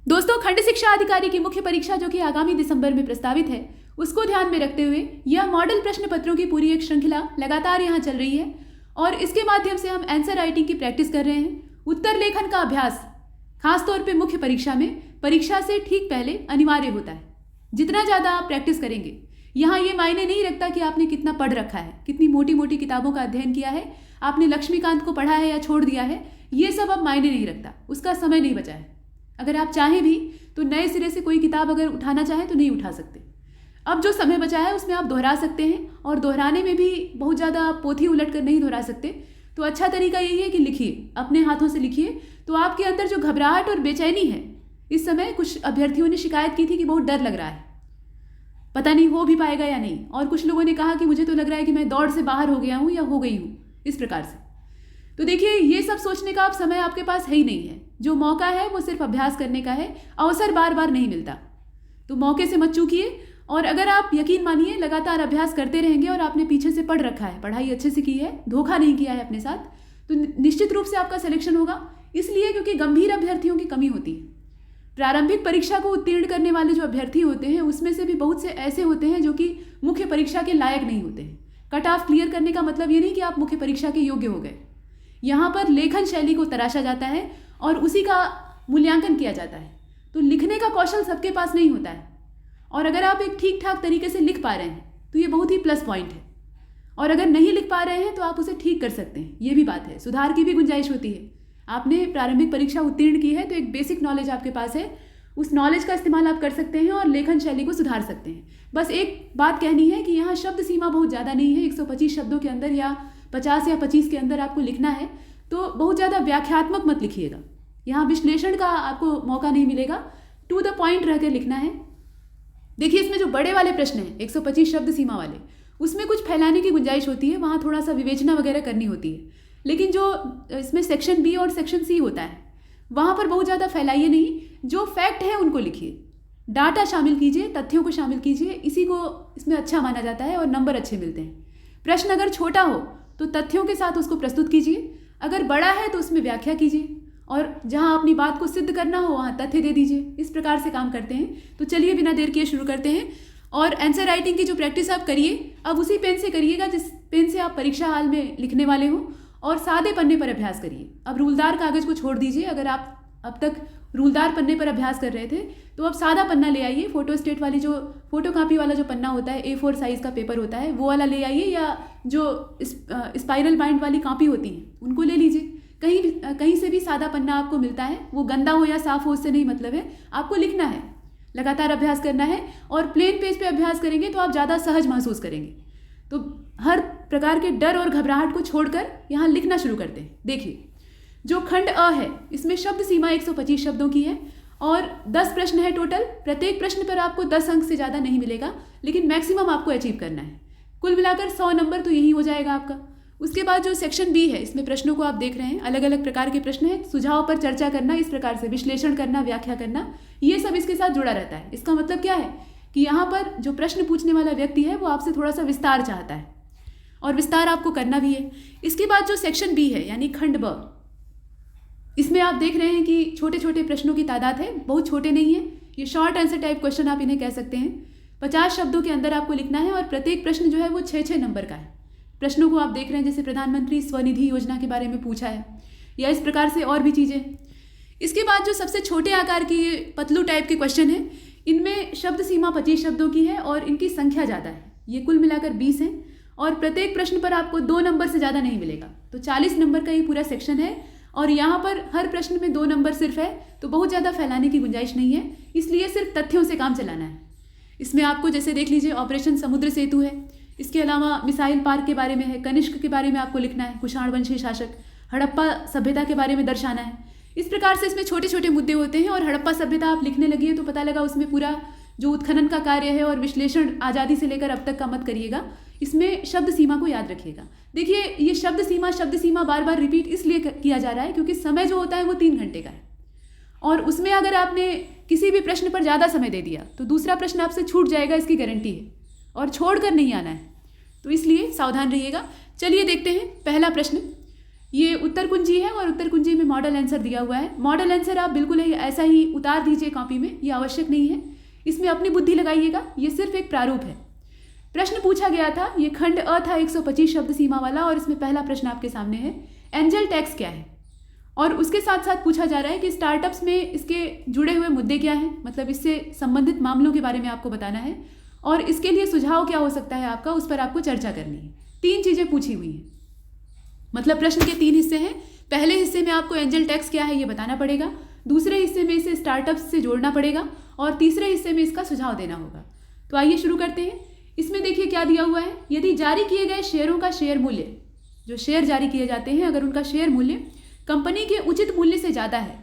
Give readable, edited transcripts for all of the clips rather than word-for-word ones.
दोस्तों, खंड शिक्षा अधिकारी की मुख्य परीक्षा जो कि आगामी दिसंबर में प्रस्तावित है, उसको ध्यान में रखते हुए यह मॉडल प्रश्न पत्रों की पूरी एक श्रृंखला लगातार यहाँ चल रही है और इसके माध्यम से हम आंसर राइटिंग की प्रैक्टिस कर रहे हैं। उत्तर लेखन का अभ्यास खासतौर पे मुख्य परीक्षा में परीक्षा से ठीक पहले अनिवार्य होता है। जितना ज़्यादा आप प्रैक्टिस करेंगे, यहाँ ये मायने नहीं रखता कि आपने कितना पढ़ रखा है, कितनी मोटी मोटी किताबों का अध्ययन किया है, आपने लक्ष्मीकांत को पढ़ा है या छोड़ दिया है, ये सब अब मायने नहीं रखता, उसका समय नहीं बचा है। अगर आप चाहें भी तो नए सिरे से कोई किताब अगर उठाना चाहें तो नहीं उठा सकते। अब जो समय बचा है उसमें आप दोहरा सकते हैं और दोहराने में भी बहुत ज़्यादा पोथी उलट कर नहीं दोहरा सकते। तो अच्छा तरीका यही है कि लिखिए, अपने हाथों से लिखिए। तो आपके अंदर जो घबराहट और बेचैनी है, इस समय कुछ अभ्यर्थियों ने शिकायत की थी कि बहुत डर लग रहा है, पता नहीं हो भी पाएगा या नहीं, और कुछ लोगों ने कहा कि मुझे तो लग रहा है कि मैं दौड़ से बाहर हो गया हूँ या हो गई हूँ, इस प्रकार से। तो देखिए, ये सब सोचने का अब समय आपके पास है ही नहीं है। जो मौका है वो सिर्फ अभ्यास करने का है, अवसर बार बार नहीं मिलता। तो मौके से मत चूकिए। और अगर आप यकीन मानिए लगातार अभ्यास करते रहेंगे और आपने पीछे से पढ़ रखा है, पढ़ाई अच्छे से की है, धोखा नहीं किया है अपने साथ, तो निश्चित रूप से आपका सिलेक्शन होगा। इसलिए क्योंकि गंभीर अभ्यर्थियों की कमी होती है। प्रारंभिक परीक्षा को उत्तीर्ण करने वाले जो अभ्यर्थी होते हैं उसमें से भी बहुत से ऐसे होते हैं जो कि मुख्य परीक्षा के लायक नहीं होते हैं। कट ऑफ क्लियर करने का मतलब ये नहीं कि आप मुख्य परीक्षा के योग्य हो गए। यहाँ पर लेखन शैली को तराशा जाता है और उसी का मूल्यांकन किया जाता है। तो लिखने का कौशल सबके पास नहीं होता है, और अगर आप एक ठीक ठाक तरीके से लिख पा रहे हैं तो ये बहुत ही प्लस पॉइंट है। और अगर नहीं लिख पा रहे हैं तो आप उसे ठीक कर सकते हैं, ये भी बात है, सुधार की भी गुंजाइश होती है। आपने प्रारंभिक परीक्षा उत्तीर्ण की है तो एक बेसिक नॉलेज आपके पास है, उस नॉलेज का इस्तेमाल आप कर सकते हैं और लेखन शैली को सुधार सकते हैं। बस एक बात कहनी है कि यहाँ शब्द सीमा बहुत ज़्यादा नहीं है। 125 शब्दों के अंदर या 50 या 25 के अंदर आपको लिखना है, तो बहुत ज़्यादा व्याख्यात्मक मत लिखिएगा। यहाँ विश्लेषण का आपको मौका नहीं मिलेगा, टू द पॉइंट रह कर लिखना है। देखिए, इसमें जो बड़े वाले प्रश्न हैं 125 शब्द सीमा वाले, उसमें कुछ फैलाने की गुंजाइश होती है, वहाँ थोड़ा सा विवेचना वगैरह करनी होती है। लेकिन जो इसमें सेक्शन बी और सेक्शन सी होता है, वहाँ पर बहुत ज़्यादा फैलाइए नहीं, जो फैक्ट है उनको लिखिए, डाटा शामिल कीजिए, तथ्यों को शामिल कीजिए, इसी को इसमें अच्छा माना जाता है और नंबर अच्छे मिलते हैं। प्रश्न अगर छोटा हो तो तथ्यों के साथ उसको प्रस्तुत कीजिए, अगर बड़ा है तो उसमें व्याख्या कीजिए, और जहाँ अपनी बात को सिद्ध करना हो वहाँ तथ्य दे दीजिए। इस प्रकार से काम करते हैं। तो चलिए बिना देर किए शुरू करते हैं। और आंसर राइटिंग की जो प्रैक्टिस आप करिए, अब उसी पेन से करिएगा जिस पेन से आप परीक्षा हाल में लिखने वाले हो, और सादे पन्ने पर अभ्यास करिए। अब रूलदार कागज़ को छोड़ दीजिए। अगर आप अब तक रूलदार पन्ने पर अभ्यास कर रहे थे तो अब सादा पन्ना ले आइए। फोटो स्टेट वाली जो फोटो कापी वाला जो पन्ना होता है, A4 साइज़ का पेपर होता है, वो वाला ले आइए, या जो स्पाइरल बाइंड वाली कापी होती हैं उनको ले लीजिए। कहीं से भी सादा पन्ना आपको मिलता है, वो गंदा हो या साफ़ हो उससे नहीं मतलब है, आपको लिखना है, लगातार अभ्यास करना है। और प्लेन पेज पे अभ्यास करेंगे तो आप ज़्यादा सहज महसूस करेंगे। तो हर प्रकार के डर और घबराहट को छोड़कर यहाँ लिखना शुरू करते हैं। देखिए, जो खंड अ है इसमें शब्द सीमा 125 शब्दों की है और 10 प्रश्न है टोटल। प्रत्येक प्रश्न पर आपको 10 अंक से ज़्यादा नहीं मिलेगा, लेकिन मैक्सिमम आपको अचीव करना है। कुल मिलाकर 100 नंबर तो यही हो जाएगा आपका। उसके बाद जो सेक्शन बी है, इसमें प्रश्नों को आप देख रहे हैं, अलग अलग प्रकार के प्रश्न हैं। सुझाव पर चर्चा करना, इस प्रकार से विश्लेषण करना, व्याख्या करना, ये सब इसके साथ जुड़ा रहता है। इसका मतलब क्या है कि यहाँ पर जो प्रश्न पूछने वाला व्यक्ति है वो आपसे थोड़ा सा विस्तार चाहता है, और विस्तार आपको करना भी है। इसके बाद जो सेक्शन बी है यानी खंड ब, इसमें आप देख रहे हैं कि छोटे छोटे प्रश्नों की तादाद है, बहुत छोटे नहीं है। ये शॉर्ट आंसर टाइप क्वेश्चन आप इन्हें कह सकते हैं। 50 शब्दों के अंदर आपको लिखना है और प्रत्येक प्रश्न जो है वो 6-6 नंबर का है। प्रश्नों को आप देख रहे हैं, जैसे प्रधानमंत्री स्वनिधि योजना के बारे में पूछा है, या इस प्रकार से और भी चीज़ें। इसके बाद जो सबसे छोटे आकार की पतलू टाइप के क्वेश्चन हैं, इनमें शब्द सीमा 25 शब्दों की है और इनकी संख्या ज़्यादा है। ये कुल मिलाकर 20 हैं और प्रत्येक प्रश्न पर आपको 2 नंबर से ज़्यादा नहीं मिलेगा। तो 40 नंबर का ये पूरा सेक्शन है और यहाँ पर हर प्रश्न में 2 नंबर सिर्फ है, तो बहुत ज़्यादा फैलाने की गुंजाइश नहीं है। इसलिए सिर्फ तथ्यों से काम चलाना है। इसमें आपको जैसे देख लीजिए, ऑपरेशन समुद्र सेतु है, इसके अलावा मिसाइल पार्क के बारे में है, कनिष्क के बारे में आपको लिखना है, कुषाण वंशी शासक, हड़प्पा सभ्यता के बारे में दर्शाना है। इस प्रकार से इसमें छोटे छोटे मुद्दे होते हैं। और हड़प्पा सभ्यता आप लिखने लगी तो पता लगा उसमें पूरा जो उत्खनन का कार्य है और विश्लेषण आज़ादी से लेकर अब तक का मत करिएगा। इसमें शब्द सीमा को याद रखिएगा। देखिए, ये शब्द सीमा बार बार रिपीट इसलिए किया जा रहा है क्योंकि समय जो होता है वो 3 घंटे का है, और उसमें अगर आपने किसी भी प्रश्न पर ज़्यादा समय दे दिया तो दूसरा प्रश्न आपसे छूट जाएगा, इसकी गारंटी है, और छोड़ कर नहीं आना है। तो इसलिए सावधान रहिएगा। चलिए देखते हैं पहला प्रश्न। ये उत्तर कुंजी है और उत्तर कुंजी में मॉडल आंसर दिया हुआ है। मॉडल आंसर आप बिल्कुल ही ऐसा ही उतार दीजिए कॉपी में, ये आवश्यक नहीं है, इसमें अपनी बुद्धि लगाइएगा, ये सिर्फ एक प्रारूप है। प्रश्न पूछा गया था, ये खंड अ था 125 शब्द सीमा वाला, और इसमें पहला प्रश्न आपके सामने है, एंजल टैक्स क्या है। और उसके साथ साथ पूछा जा रहा है कि स्टार्टअप्स में इसके जुड़े हुए मुद्दे क्या हैं, मतलब इससे संबंधित मामलों के बारे में आपको बताना है, और इसके लिए सुझाव क्या हो सकता है आपका, उस पर आपको चर्चा करनी है। 3 चीज़ें पूछी हुई हैं, मतलब प्रश्न के 3 हिस्से हैं। पहले हिस्से में आपको एंजल टैक्स क्या है ये बताना पड़ेगा, दूसरे हिस्से में इसे स्टार्टअप्स से जोड़ना पड़ेगा, और तीसरे हिस्से में इसका सुझाव देना होगा। तो आइए शुरू करते हैं। इसमें देखिए क्या दिया हुआ है, यदि जारी किए गए शेयरों का शेयर मूल्य, जो शेयर जारी किए जाते हैं, अगर उनका शेयर मूल्य कंपनी के उचित मूल्य से ज़्यादा है,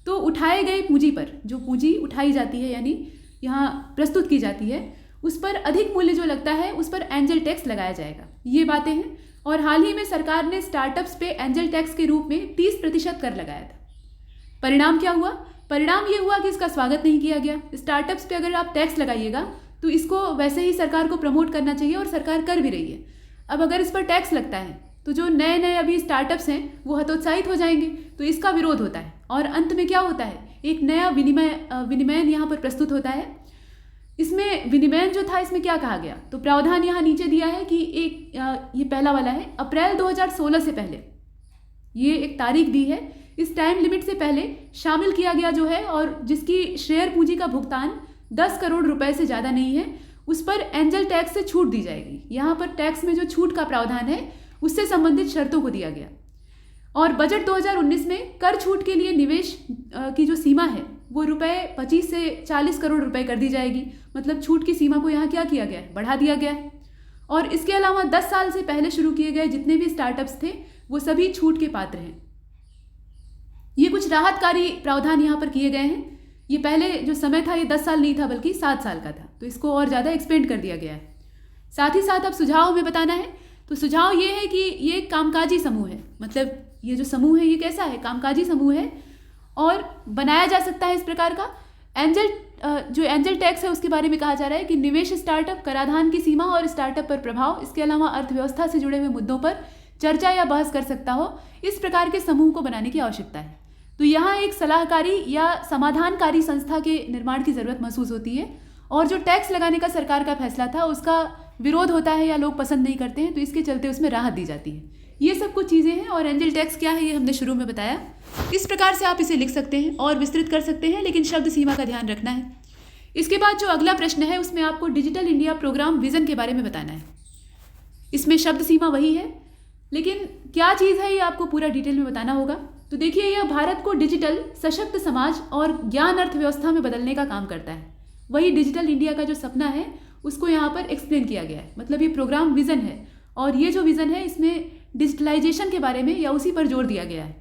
तो उठाए गए पूंजी पर, जो पूंजी उठाई जाती है यानी यहाँ प्रस्तुत की जाती है, उस पर अधिक मूल्य जो लगता है उस पर एंजल टैक्स लगाया जाएगा। ये बातें हैं। और हाल ही में सरकार ने स्टार्टअप्स पे एंजल टैक्स के रूप में 30% कर लगाया था। परिणाम क्या हुआ? परिणाम ये हुआ कि इसका स्वागत नहीं किया गया। स्टार्टअप्स पे अगर आप टैक्स लगाइएगा तो इसको वैसे ही सरकार को प्रमोट करना चाहिए, और सरकार कर भी रही है। अब अगर इस पर टैक्स लगता है तो जो नए नए अभी स्टार्टअप्स हैं वो हतोत्साहित हो जाएंगे, तो इसका विरोध होता है, और अंत में क्या होता है, एक नया विनिमयन यहाँ पर प्रस्तुत होता है। इसमें विनिमयन जो था, इसमें क्या कहा गया, तो प्रावधान यहाँ नीचे दिया है कि ये पहला वाला है, अप्रैल 2016 से पहले, ये एक तारीख दी है, इस टाइम लिमिट से पहले शामिल किया गया जो है, और जिसकी शेयर पूंजी का भुगतान 10 करोड़ रुपए से ज़्यादा नहीं है, उस पर एंजल टैक्स से छूट दी जाएगी। यहाँ पर टैक्स में जो छूट का प्रावधान है उससे संबंधित शर्तों को दिया गया। और बजट 2019 में कर छूट के लिए निवेश की जो सीमा है वो रुपए 25 से 40 करोड़ रुपए कर दी जाएगी। मतलब छूट की सीमा को यहाँ क्या किया गया है, बढ़ा दिया गया है। और इसके अलावा 10 साल से पहले शुरू किए गए जितने भी स्टार्टअप्स थे वो सभी छूट के पात्र हैं। ये कुछ राहतकारी प्रावधान यहाँ पर किए गए हैं। ये पहले जो समय था ये 10 साल नहीं था बल्कि 7 साल का था, तो इसको और ज़्यादा एक्सपेंड कर दिया गया है। साथ ही साथ अब सुझाव में बताना है, तो सुझाव ये है कि ये कामकाजी समूह है, मतलब ये जो समूह है ये कैसा है, कामकाजी समूह है, और बनाया जा सकता है इस प्रकार का। जो एंजल टैक्स है उसके बारे में कहा जा रहा है कि निवेश, स्टार्टअप, कराधान की सीमा और स्टार्टअप पर प्रभाव, इसके अलावा अर्थव्यवस्था से जुड़े हुए मुद्दों पर चर्चा या बहस कर सकता हो, इस प्रकार के समूह को बनाने की आवश्यकता है। तो यहाँ एक सलाहकारी या समाधानकारी संस्था के निर्माण की ज़रूरत महसूस होती है, और जो टैक्स लगाने का सरकार का फैसला था उसका विरोध होता है या लोग पसंद नहीं करते हैं, तो इसके चलते उसमें राहत दी जाती है। ये सब कुछ चीज़ें हैं। और एंजल टैक्स क्या है ये हमने शुरू में बताया। इस प्रकार से आप इसे लिख सकते हैं और विस्तृत कर सकते हैं, लेकिन शब्द सीमा का ध्यान रखना है। इसके बाद जो अगला प्रश्न है उसमें आपको डिजिटल इंडिया प्रोग्राम विजन के बारे में बताना है। इसमें शब्द सीमा वही है, लेकिन क्या चीज़ है ये आपको पूरा डिटेल में बताना होगा। तो देखिए, यह भारत को डिजिटल सशक्त समाज और ज्ञान अर्थव्यवस्था में बदलने का काम करता है। वही डिजिटल इंडिया का जो सपना है उसको यहाँ पर एक्सप्लेन किया गया है। मतलब ये प्रोग्राम विज़न है, और ये जो विज़न है इसमें डिजिटलाइजेशन के बारे में या उसी पर जोर दिया गया है।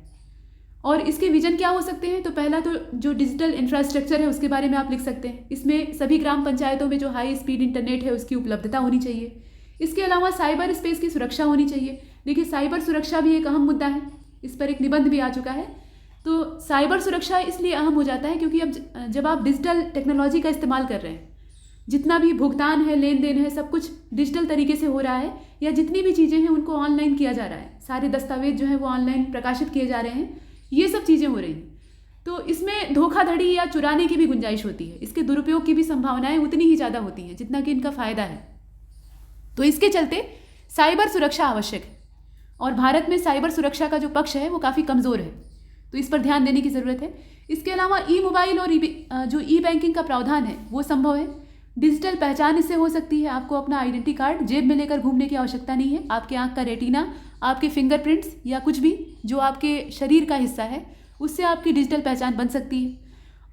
और इसके विजन क्या हो सकते हैं, तो पहला तो जो डिजिटल इंफ्रास्ट्रक्चर है उसके बारे में आप लिख सकते हैं। इसमें सभी ग्राम पंचायतों में जो हाई स्पीड इंटरनेट है उसकी उपलब्धता होनी चाहिए। इसके अलावा साइबर स्पेस की सुरक्षा होनी चाहिए। देखिए, साइबर सुरक्षा भी एक अहम मुद्दा है, इस पर एक निबंध भी आ चुका है। तो साइबर सुरक्षा इसलिए अहम हो जाता है क्योंकि अब जब आप डिजिटल टेक्नोलॉजी का इस्तेमाल कर रहे हैं, जितना भी भुगतान है, लेन देन है, सब कुछ डिजिटल तरीके से हो रहा है, या जितनी भी चीज़ें हैं उनको ऑनलाइन किया जा रहा है, सारे दस्तावेज जो हैं वो ऑनलाइन प्रकाशित किए जा रहे हैं, ये सब चीज़ें हो रही हैं। तो इसमें धोखाधड़ी या चुराने की भी गुंजाइश होती है। इसके दुरुपयोग की भी संभावनाएं उतनी ही ज़्यादा होती हैं जितना कि इनका फ़ायदा है। तो इसके चलते साइबर सुरक्षा आवश्यक है, और भारत में साइबर सुरक्षा का जो पक्ष है वो काफ़ी कमज़ोर है, तो इस पर ध्यान देने की ज़रूरत है। इसके अलावा ई मोबाइल और जो ई बैंकिंग का प्रावधान है वो संभव है। डिजिटल पहचान इससे हो सकती है। आपको अपना आइडेंटिटी कार्ड जेब में लेकर घूमने की आवश्यकता नहीं है। आपके आंख का रेटिना, आपके फिंगरप्रिंट्स या कुछ भी जो आपके शरीर का हिस्सा है उससे आपकी डिजिटल पहचान बन सकती है।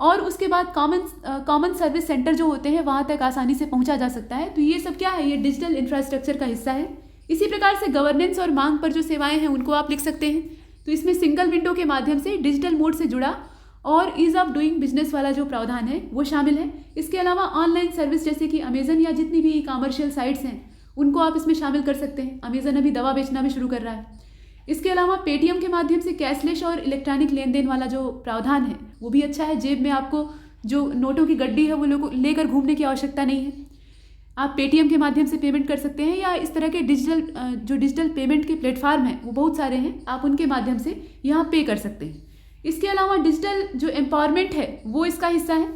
और उसके बाद कॉमन सर्विस सेंटर जो होते हैं वहाँ तक आसानी से पहुँचा जा सकता है। तो ये सब क्या है, ये डिजिटल इंफ्रास्ट्रक्चर का हिस्सा है। इसी प्रकार से गवर्नेंस और मांग पर जो सेवाएं हैं उनको आप लिख सकते हैं। तो इसमें सिंगल विंडो के माध्यम से डिजिटल मोड से जुड़ा और ईज़ ऑफ डूइंग बिजनेस वाला जो प्रावधान है वो शामिल है। इसके अलावा ऑनलाइन सर्विस जैसे कि अमेजन या जितनी भी कॉमर्शियल साइट्स हैं उनको आप इसमें शामिल कर सकते हैं। अमेजन अभी दवा बेचना भी शुरू कर रहा है। इसके अलावा पेटीएम के माध्यम से कैशलेस और इलेक्ट्रॉनिक लेन देन वाला जो प्रावधान है वो भी अच्छा है। जेब में आपको जो नोटों की गड्डी है वो लेकर घूमने की आवश्यकता नहीं है। आप पेटीएम के माध्यम से पेमेंट कर सकते हैं, या इस तरह के डिजिटल पेमेंट के प्लेटफॉर्म हैं वो बहुत सारे हैं, आप उनके माध्यम से यहाँ पे कर सकते हैं। इसके अलावा डिजिटल जो एम्पावरमेंट है वो इसका हिस्सा है।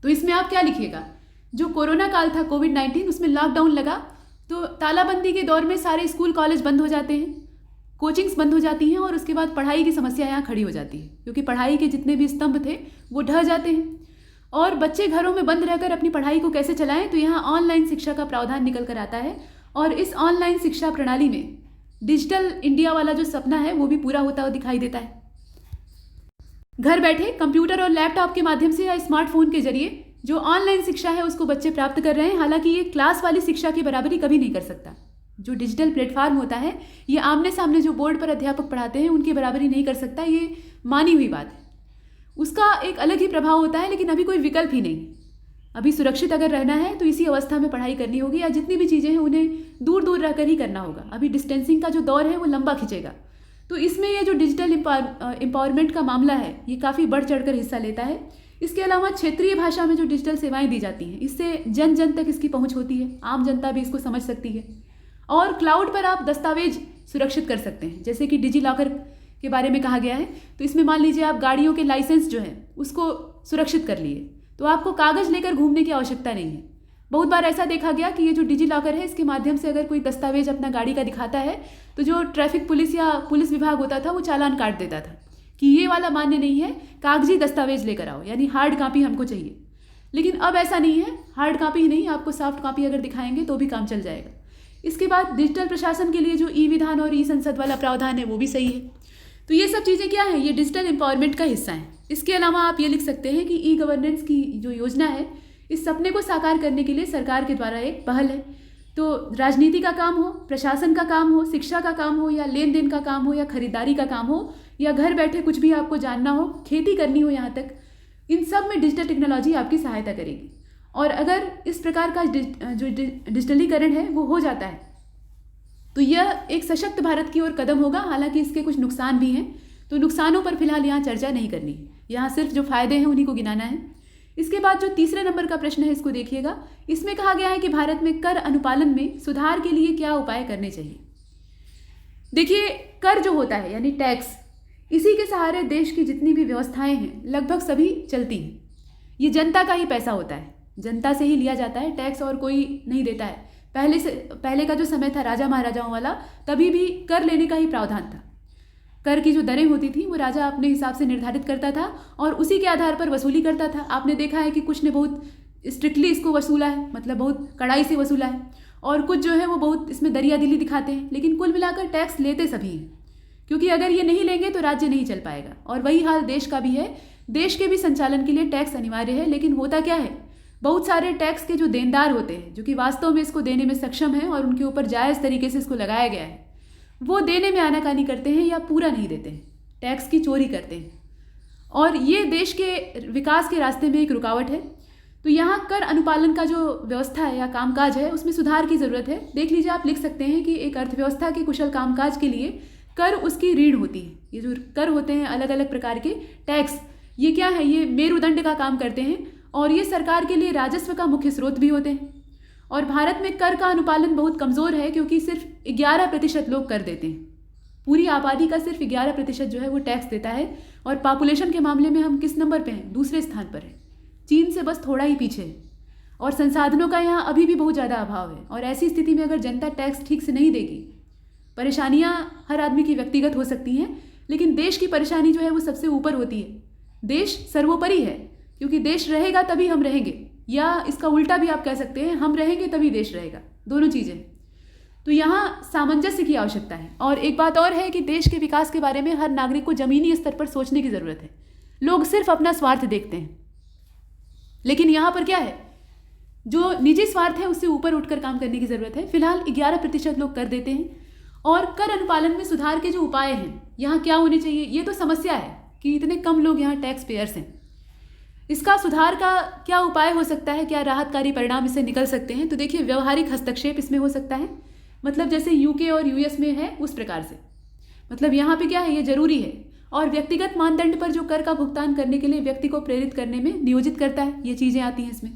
तो इसमें आप क्या लिखिएगा, जो कोरोना काल था कोविड-19, उसमें लॉकडाउन लगा, तो तालाबंदी के दौर में सारे स्कूल कॉलेज बंद हो जाते हैं, कोचिंग्स बंद हो जाती हैं, और उसके बाद पढ़ाई की समस्या यहाँ खड़ी हो जाती है, क्योंकि पढ़ाई के जितने भी स्तंभ थे वो ढह जाते हैं। और बच्चे घरों में बंद रहकर अपनी पढ़ाई को कैसे चलाएं, तो यहाँ ऑनलाइन शिक्षा का प्रावधान निकल कर आता है। और इस ऑनलाइन शिक्षा प्रणाली में डिजिटल इंडिया वाला जो सपना है वो भी पूरा होता हुआ दिखाई देता है। घर बैठे कंप्यूटर और लैपटॉप के माध्यम से या स्मार्टफोन के जरिए जो ऑनलाइन शिक्षा है उसको बच्चे प्राप्त कर रहे हैं। हालांकि ये क्लास वाली शिक्षा की बराबरी कभी नहीं कर सकता। जो डिजिटल प्लेटफॉर्म होता है ये आमने सामने जो बोर्ड पर अध्यापक पढ़ाते हैं उनकी बराबरी नहीं कर सकता, ये मानी हुई बात है। उसका एक अलग ही प्रभाव होता है, लेकिन अभी कोई विकल्प ही नहीं। अभी सुरक्षित अगर रहना है तो इसी अवस्था में पढ़ाई करनी होगी, या जितनी भी चीज़ें हैं उन्हें दूर दूर रहकर ही करना होगा। अभी डिस्टेंसिंग का जो दौर है वो लंबा खिंचेगा। तो इसमें ये जो डिजिटल एम्पावरमेंट का मामला है ये काफ़ी बढ़ चढ़ कर हिस्सा लेता है। इसके अलावा क्षेत्रीय भाषा में जो डिजिटल सेवाएं दी जाती हैं इससे जन जन तक इसकी पहुंच होती है, आम जनता भी इसको समझ सकती है। और क्लाउड पर आप दस्तावेज सुरक्षित कर सकते हैं, जैसे कि डिजी लॉकर के बारे में कहा गया है। तो इसमें मान लीजिए आप गाड़ियों के लाइसेंस जो है उसको सुरक्षित कर लिए, तो आपको कागज़ लेकर घूमने की आवश्यकता नहीं है। बहुत बार ऐसा देखा गया कि ये जो डिजी लॉकर है इसके माध्यम से अगर कोई दस्तावेज अपना गाड़ी का दिखाता है तो जो ट्रैफिक पुलिस या पुलिस विभाग होता था वो चालान काट देता था कि ये वाला मान्य नहीं है, कागजी दस्तावेज लेकर आओ, यानी हार्ड कॉपी हमको चाहिए। लेकिन अब ऐसा नहीं है, हार्ड कॉपी ही नहीं, आपको सॉफ्ट कॉपी अगर दिखाएंगे तो भी काम चल जाएगा। इसके बाद डिजिटल प्रशासन के लिए जो ई विधान और ई संसद वाला प्रावधान है वो भी सही है। तो ये सब चीज़ें क्या है, ये डिजिटल एम्पावरमेंट का हिस्सा है। इसके अलावा आप ये लिख सकते हैं कि ई गवर्नेंस की जो योजना है इस सपने को साकार करने के लिए सरकार के द्वारा एक पहल है। तो राजनीति का काम हो, प्रशासन का काम हो, शिक्षा का काम हो, या लेन देन का काम हो, या खरीदारी का काम हो, या घर बैठे कुछ भी आपको जानना हो, खेती करनी हो, यहाँ तक इन सब में डिजिटल टेक्नोलॉजी आपकी सहायता करेगी। और अगर इस प्रकार का जो डिजिटलीकरण है वो हो जाता है तो यह एक सशक्त भारत की ओर कदम होगा। हालांकि इसके कुछ नुकसान भी हैं, तो नुकसानों पर फिलहाल यहाँ चर्चा नहीं करनी है, यहाँ सिर्फ जो फायदे हैं उन्हीं को गिनाना है। इसके बाद जो तीसरे नंबर का प्रश्न है इसको देखिएगा। इसमें कहा गया है कि भारत में कर अनुपालन में सुधार के लिए क्या उपाय करने चाहिए। देखिए, कर जो होता है यानी टैक्स, इसी के सहारे देश की जितनी भी व्यवस्थाएं हैं लगभग सभी चलती हैं। ये जनता का ही पैसा होता है, जनता से ही लिया जाता है टैक्स, और कोई नहीं देता है। पहले का जो समय था राजा महाराजाओं वाला, तभी भी कर लेने का ही प्रावधान था। कर की जो दरें होती थी वो राजा अपने हिसाब से निर्धारित करता था और उसी के आधार पर वसूली करता था। आपने देखा है कि कुछ ने बहुत स्ट्रिक्टली इसको वसूला है, मतलब बहुत कड़ाई से वसूला है, और कुछ जो है वो बहुत इसमें दरियादिली दिखाते हैं। लेकिन कुल मिलाकर टैक्स लेते सभी हैं, क्योंकि अगर ये नहीं लेंगे तो राज्य नहीं चल पाएगा। और वही हाल देश का भी है, देश के भी संचालन के लिए टैक्स अनिवार्य है। लेकिन होता क्या है, बहुत सारे टैक्स के जो देनदार होते हैं, जो कि वास्तव में इसको देने में सक्षम हैं और उनके ऊपर जायज़ तरीके से इसको लगाया गया है, वो देने में आनाकानी करते हैं या पूरा नहीं देते हैं, टैक्स की चोरी करते हैं, और ये देश के विकास के रास्ते में एक रुकावट है। तो यहाँ कर अनुपालन का जो व्यवस्था है या कामकाज है उसमें सुधार की ज़रूरत है। देख लीजिए, आप लिख सकते हैं कि एक अर्थव्यवस्था के कुशल कामकाज के लिए कर उसकी रीढ़ होती है। ये जो कर होते हैं अलग अलग प्रकार के टैक्स, ये क्या है, ये मेरुदंड का काम करते हैं और ये सरकार के लिए राजस्व का मुख्य स्रोत भी होते हैं। और भारत में कर का अनुपालन बहुत कमज़ोर है, क्योंकि सिर्फ 11% लोग कर देते हैं। पूरी आबादी का सिर्फ 11% जो है वो टैक्स देता है। और पॉपुलेशन के मामले में हम किस नंबर पे हैं, दूसरे स्थान पर है, चीन से बस थोड़ा ही पीछे है। और संसाधनों का यहाँ अभी भी बहुत ज़्यादा अभाव है। और ऐसी स्थिति में अगर जनता टैक्स ठीक से नहीं देगी, परेशानियाँ हर आदमी की व्यक्तिगत हो सकती हैं, लेकिन देश की परेशानी जो है वो सबसे ऊपर होती है। देश सर्वोपरि है, क्योंकि देश रहेगा तभी हम रहेंगे, या इसका उल्टा भी आप कह सकते हैं, हम रहेंगे तभी देश रहेगा, दोनों चीज़ें। तो यहाँ सामंजस्य की आवश्यकता है। और एक बात और है कि देश के विकास के बारे में हर नागरिक को ज़मीनी स्तर पर सोचने की ज़रूरत है। लोग सिर्फ अपना स्वार्थ देखते हैं, लेकिन यहाँ पर क्या है, जो निजी स्वार्थ है उससे ऊपर उठकर काम करने की ज़रूरत है। फिलहाल 11% लोग कर देते हैं। और कर अनुपालन में सुधार के जो उपाय हैं यहाँ क्या होने चाहिए, ये तो समस्या है कि इतने कम लोग यहाँ टैक्स पेयर्स हैं। इसका सुधार का क्या उपाय हो सकता है, क्या राहतकारी परिणाम इससे निकल सकते हैं। तो देखिए, व्यवहारिक हस्तक्षेप इसमें हो सकता है, मतलब जैसे यूके और यूएस में है उस प्रकार से। मतलब यहाँ पे क्या है, ये जरूरी है। और व्यक्तिगत मानदंड पर जो कर का भुगतान करने के लिए व्यक्ति को प्रेरित करने में नियोजित करता है, ये चीज़ें आती हैं इसमें।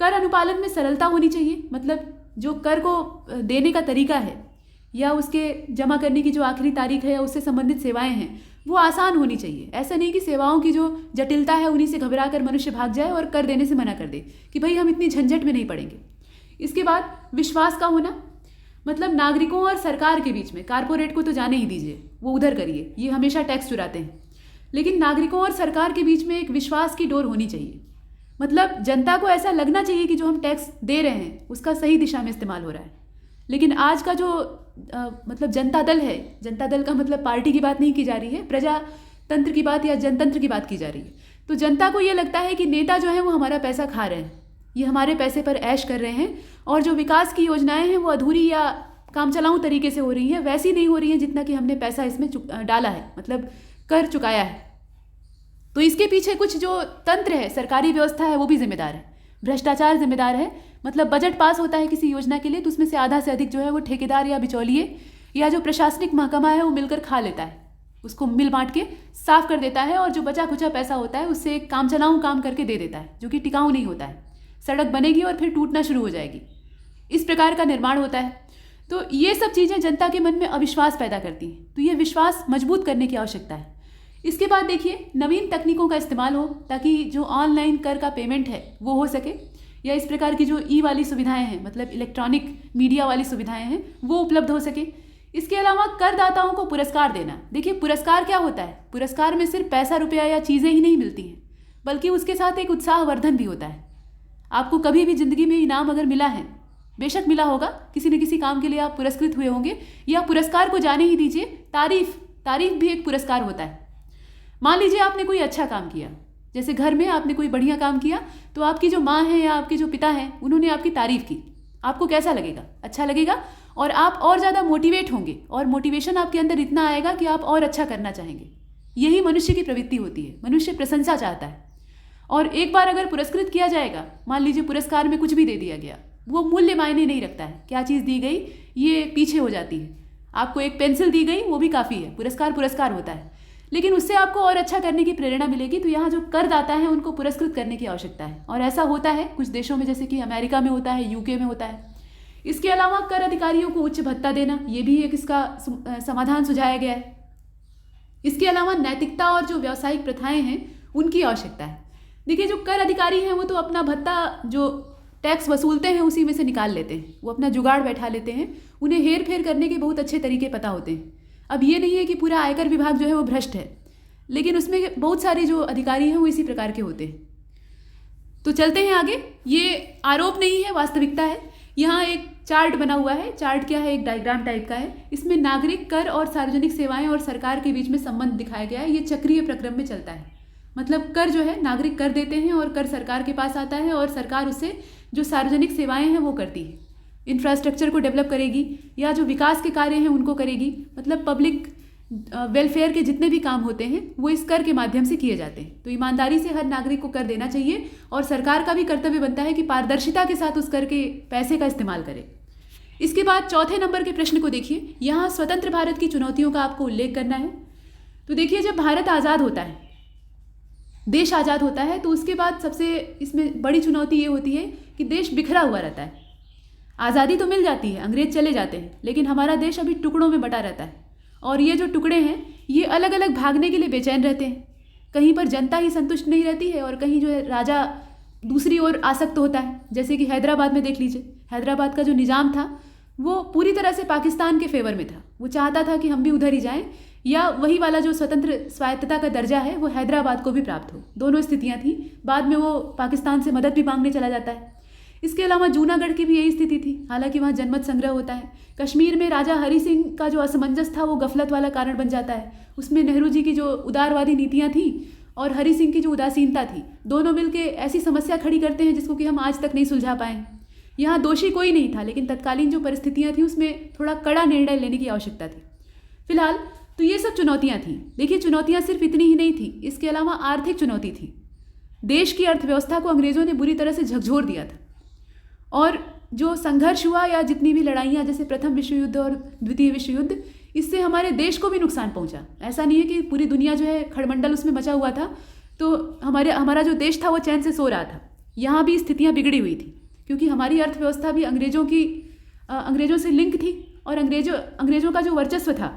कर अनुपालन में सरलता होनी चाहिए, मतलब जो कर को देने का तरीका है या उसके जमा करने की जो आखिरी तारीख है या उससे संबंधित सेवाएं हैं वो आसान होनी चाहिए। ऐसा नहीं कि सेवाओं की जो जटिलता है उन्हीं से घबरा कर मनुष्य भाग जाए और कर देने से मना कर दे कि भाई हम इतनी झंझट में नहीं पड़ेंगे। इसके बाद विश्वास का होना, मतलब नागरिकों और सरकार के बीच में, कारपोरेट को तो जाने ही दीजिए, वो उधर करिए, ये हमेशा टैक्स चुराते हैं, लेकिन नागरिकों और सरकार के बीच में एक विश्वास की डोर होनी चाहिए। मतलब जनता को ऐसा लगना चाहिए कि जो हम टैक्स दे रहे हैं उसका सही दिशा में इस्तेमाल हो रहा है। लेकिन आज का जो मतलब जनता दल है, जनता दल का मतलब पार्टी की बात नहीं की जा रही है, प्रजातंत्र की बात या जनतंत्र की बात की जा रही है। तो जनता को ये लगता है कि नेता जो है वो हमारा पैसा खा रहे हैं, ये हमारे पैसे पर ऐश कर रहे हैं, और जो विकास की योजनाएं हैं वो अधूरी या काम चलाऊं तरीके से हो रही हैं, वैसी नहीं हो रही हैं जितना कि हमने पैसा इसमें डाला है, मतलब कर चुकाया है। तो इसके पीछे कुछ जो तंत्र है, सरकारी व्यवस्था है, वो भी जिम्मेदार है। भ्रष्टाचार जिम्मेदार है, मतलब बजट पास होता है किसी योजना के लिए तो उसमें से आधा से अधिक जो है वो ठेकेदार या बिचौलिए या जो प्रशासनिक महकमा है वो मिलकर खा लेता है, उसको मिल बांट के साफ कर देता है, और जो बचा खुचा पैसा होता है उससे एक काम चलाऊं काम करके दे देता है, जो कि टिकाऊ नहीं होता है। सड़क बनेगी और फिर टूटना शुरू हो जाएगी, इस प्रकार का निर्माण होता है। तो ये सब चीज़ें जनता के मन में अविश्वास पैदा करती हैं, तो ये विश्वास मजबूत करने की आवश्यकता है। इसके बाद देखिए, नवीन तकनीकों का इस्तेमाल हो ताकि जो ऑनलाइन कर का पेमेंट है वो हो सके, या इस प्रकार की जो ई वाली सुविधाएं हैं, मतलब इलेक्ट्रॉनिक मीडिया वाली सुविधाएं हैं, वो उपलब्ध हो सके। इसके अलावा करदाताओं को पुरस्कार देना। देखिए, पुरस्कार क्या होता है? पुरस्कार में सिर्फ पैसा, रुपया या चीज़ें ही नहीं मिलती हैं, बल्कि उसके साथ एक उत्साहवर्धन भी होता है। आपको कभी भी ज़िंदगी में इनाम अगर मिला है, बेशक मिला होगा, किसी न किसी काम के लिए आप पुरस्कृत हुए होंगे, या पुरस्कार को जाने ही दीजिए, तारीफ भी एक पुरस्कार होता है। मान लीजिए आपने कोई अच्छा काम किया, जैसे घर में आपने कोई बढ़िया काम किया, तो आपकी जो माँ है या आपके जो पिता हैं उन्होंने आपकी तारीफ की, आपको कैसा लगेगा? अच्छा लगेगा, और आप और ज़्यादा मोटिवेट होंगे, और मोटिवेशन आपके अंदर इतना आएगा कि आप और अच्छा करना चाहेंगे। यही मनुष्य की प्रवृत्ति होती है, मनुष्य प्रशंसा चाहता है। और एक बार अगर पुरस्कृत किया जाएगा, मान लीजिए पुरस्कार में कुछ भी दे दिया गया, वो मूल्य मायने नहीं रखता है, क्या चीज़ दी गई ये पीछे हो जाती है। आपको एक पेंसिल दी गई वो भी काफ़ी है, पुरस्कार होता है, लेकिन उससे आपको और अच्छा करने की प्रेरणा मिलेगी। तो यहाँ जो करदाता है उनको पुरस्कृत करने की आवश्यकता है, और ऐसा होता है कुछ देशों में, जैसे कि अमेरिका में होता है, यूके में होता है। इसके अलावा कर अधिकारियों को उच्च भत्ता देना, ये भी एक इसका समाधान सुझाया गया है। इसके अलावा नैतिकता और जो व्यावसायिक प्रथाएं हैं उनकी आवश्यकता है। देखिए, जो कर अधिकारी हैं वो तो अपना भत्ता जो टैक्स वसूलते हैं उसी में से निकाल लेते हैं, वो अपना जुगाड़ बैठा लेते हैं, उन्हें हेर फेर करने के बहुत अच्छे तरीके पता होते हैं। अब ये नहीं है कि पूरा आयकर विभाग जो है वो भ्रष्ट है, लेकिन उसमें बहुत सारे जो अधिकारी हैं वो इसी प्रकार के होते हैं। तो चलते हैं आगे। ये आरोप नहीं है, वास्तविकता है। यहाँ एक चार्ट बना हुआ है। चार्ट क्या है? एक डायग्राम टाइप का है। इसमें नागरिक, कर और सार्वजनिक सेवाएं और सरकार के बीच में संबंध दिखाया गया है। ये चक्रीय प्रक्रम में चलता है, मतलब कर जो है नागरिक कर देते हैं और कर सरकार के पास आता है, और सरकार उससे जो सार्वजनिक सेवाएं हैं वो करती है, इंफ्रास्ट्रक्चर को डेवलप करेगी या जो विकास के कार्य हैं उनको करेगी। मतलब पब्लिक वेलफेयर के जितने भी काम होते हैं वो इस कर के माध्यम से किए जाते हैं। तो ईमानदारी से हर नागरिक को कर देना चाहिए, और सरकार का भी कर्तव्य बनता है कि पारदर्शिता के साथ उस कर के पैसे का इस्तेमाल करे। इसके बाद चौथे नंबर के प्रश्न को देखिए। यहाँ स्वतंत्र भारत की चुनौतियों का आपको उल्लेख करना है। तो देखिए, जब भारत आज़ाद होता है, देश आज़ाद होता है, तो उसके बाद सबसे इसमें बड़ी चुनौती ये होती है कि देश बिखरा हुआ रहता है। आज़ादी तो मिल जाती है, अंग्रेज चले जाते हैं, लेकिन हमारा देश अभी टुकड़ों में बटा रहता है, और ये जो टुकड़े हैं ये अलग अलग भागने के लिए बेचैन रहते हैं। कहीं पर जनता ही संतुष्ट नहीं रहती है, और कहीं जो है राजा दूसरी ओर आसक्त होता है। जैसे कि हैदराबाद में देख लीजिए, हैदराबाद का जो निज़ाम था वो पूरी तरह से पाकिस्तान के फेवर में था। वो चाहता था कि हम भी उधर ही जाएं, या वही वाला जो स्वतंत्र स्वायत्तता का दर्जा है वो हैदराबाद को भी प्राप्त हो। दोनों स्थितियां थी। बाद में वो पाकिस्तान से मदद भी मांगने चला जाता है। इसके अलावा जूनागढ़ की भी यही स्थिति थी, हालांकि वहाँ जनमत संग्रह होता है। कश्मीर में राजा हरि सिंह का जो असमंजस था वो गफलत वाला कारण बन जाता है। उसमें नेहरू जी की जो उदारवादी नीतियाँ थी और हरि सिंह की जो उदासीनता थी, दोनों मिलकर ऐसी समस्या खड़ी करते हैं जिसको कि हम आज तक नहीं सुलझा पाए। यहाँ दोषी कोई नहीं था, लेकिन तत्कालीन जो परिस्थितियाँ थी उसमें थोड़ा कड़ा निर्णय लेने की आवश्यकता थी। फिलहाल तो ये सब चुनौतियाँ थीं। देखिए, चुनौतियाँ सिर्फ इतनी ही नहीं थी, इसके अलावा आर्थिक चुनौती थी। देश की अर्थव्यवस्था को अंग्रेज़ों ने बुरी तरह से झकझोर दिया था, और जो संघर्ष हुआ या जितनी भी लड़ाइयाँ, जैसे प्रथम विश्व युद्ध और द्वितीय विश्व युद्ध, इससे हमारे देश को भी नुकसान पहुँचा। ऐसा नहीं है कि पूरी दुनिया जो है खड़मंडल उसमें मचा हुआ था, तो हमारा जो देश था वो चैन से सो रहा था। यहाँ भी स्थितियाँ बिगड़ी हुई थी, क्योंकि हमारी अर्थव्यवस्था भी अंग्रेज़ों से लिंक थी, और अंग्रेज़ों का जो वर्चस्व था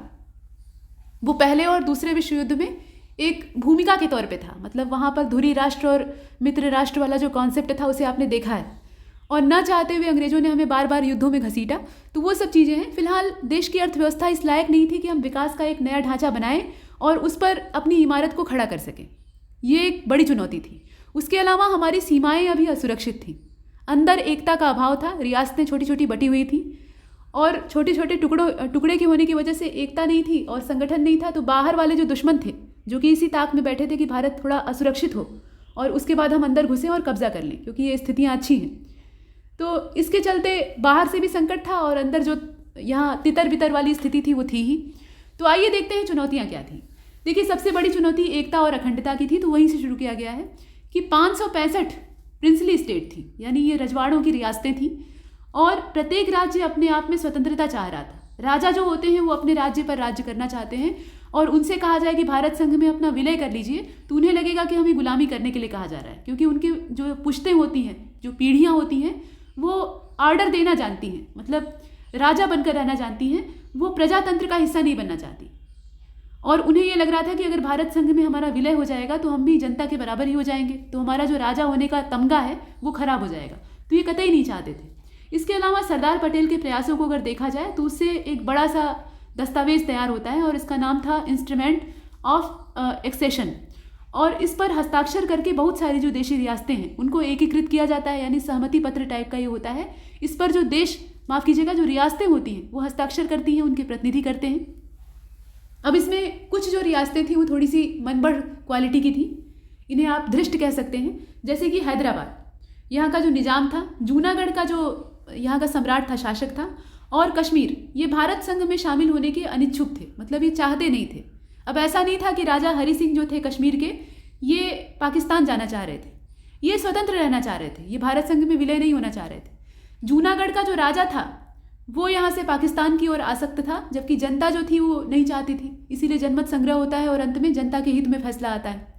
वो पहले और दूसरे विश्व युद्ध में एक भूमिका के तौर पे था। मतलब वहाँ पर धुरी राष्ट्र और मित्र राष्ट्र वाला जो कॉन्सेप्ट था उसे आपने देखा है, और न चाहते हुए अंग्रेज़ों ने हमें बार बार युद्धों में घसीटा। तो वो सब चीज़ें हैं। फिलहाल देश की अर्थव्यवस्था इस लायक नहीं थी कि हम विकास का एक नया ढांचा बनाएं और उस पर अपनी इमारत को खड़ा कर सकें। ये एक बड़ी चुनौती थी। उसके अलावा हमारी सीमाएं अभी असुरक्षित थीं, अंदर एकता का अभाव था, रियासतें छोटी छोटी बटी हुई थी, और छोटे छोटे टुकड़े के होने की वजह से एकता नहीं थी और संगठन नहीं था। तो बाहर वाले जो दुश्मन थे, जो कि इसी ताक में बैठे थे कि भारत थोड़ा असुरक्षित हो और उसके बाद हम अंदर घुसें और कब्जा कर लें, क्योंकि ये स्थितियाँ अच्छी हैं। तो इसके चलते बाहर से भी संकट था और अंदर जो यहाँ तितर बितर वाली स्थिति थी वो थी ही। तो आइए देखते हैं चुनौतियाँ क्या थी। देखिए, सबसे बड़ी चुनौती एकता और अखंडता की थी, तो वहीं से शुरू किया गया है कि 565 प्रिंसली स्टेट थी, यानी ये रजवाड़ों की रियासतें थीं, और प्रत्येक राज्य अपने आप में स्वतंत्रता चाह रहा था। राजा जो होते हैं वो अपने राज्य पर राज्य करना चाहते हैं, और उनसे कहा जाए कि भारत संघ में अपना विलय कर लीजिए तो उन्हें लगेगा कि हमें गुलामी करने के लिए कहा जा रहा है, क्योंकि उनकी जो पुश्तें होती हैं, जो पीढ़ियाँ होती हैं, वो आर्डर देना जानती हैं, मतलब राजा बनकर रहना जानती हैं, वो प्रजातंत्र का हिस्सा नहीं बनना चाहती। और उन्हें ये लग रहा था कि अगर भारत संघ में हमारा विलय हो जाएगा तो हम भी जनता के बराबर ही हो जाएंगे, तो हमारा जो राजा होने का तमगा है वो खराब हो जाएगा। तो ये कतई नहीं चाहते थे। इसके अलावा सरदार पटेल के प्रयासों को अगर देखा जाए तो उससे एक बड़ा सा दस्तावेज तैयार होता है, और इसका नाम था इंस्ट्रूमेंट ऑफ एक्सेशन, और इस पर हस्ताक्षर करके बहुत सारी जो देशी रियासतें हैं उनको एकीकृत किया जाता है, यानी सहमति पत्र टाइप का ये होता है। इस पर जो जो रियासतें होती हैं वो हस्ताक्षर करती हैं, उनके प्रतिनिधि करते हैं। अब इसमें कुछ जो रियासतें थी वो थोड़ी सी मनबढ़ क्वालिटी की थी, इन्हें आप धृष्ट कह सकते हैं, जैसे कि हैदराबाद, यहाँ का जो निजाम था, जूनागढ़ का जो यहाँ का सम्राट था, शासक था, और कश्मीर, ये भारत संघ में शामिल होने के अनिच्छुक थे, मतलब ये चाहते नहीं थे। अब ऐसा नहीं था कि राजा हरि सिंह जो थे कश्मीर के, ये पाकिस्तान जाना चाह रहे थे, ये स्वतंत्र रहना चाह रहे थे, ये भारत संघ में विलय नहीं होना चाह रहे थे। जूनागढ़ का जो राजा था वो यहाँ से पाकिस्तान की ओर आसक्त था, जबकि जनता जो थी वो नहीं चाहती थी, इसीलिए जनमत संग्रह होता है और अंत में जनता के हित में फैसला आता है।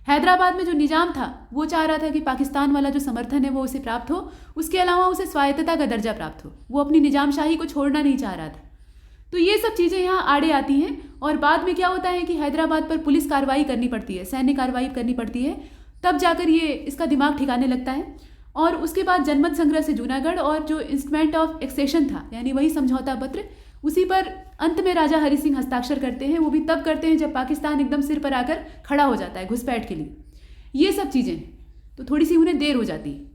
हैदराबाद में जो निजाम था वो चाह रहा था कि पाकिस्तान वाला जो समर्थन है वो उसे प्राप्त हो, उसके अलावा उसे स्वायत्तता का दर्जा प्राप्त हो, वो अपनी निजामशाही को छोड़ना नहीं चाह रहा था। तो ये सब चीज़ें यहाँ आड़े आती हैं, और बाद में क्या होता है कि हैदराबाद पर पुलिस कार्रवाई करनी पड़ती है, सैन्य कार्रवाई करनी पड़ती है, तब जाकर ये इसका दिमाग ठिकाने लगता है। और उसके बाद जनमत संग्रह से जूनागढ़ और जो इंस्ट्रूमेंट ऑफ एक्सेशन था, यानी वही समझौता पत्र, उसी पर अंत में राजा हरि सिंह हस्ताक्षर करते हैं। वो भी तब करते हैं जब पाकिस्तान एकदम सिर पर आकर खड़ा हो जाता है घुसपैठ के लिए। ये सब चीज़ें तो थोड़ी सी उन्हें देर हो जाती है।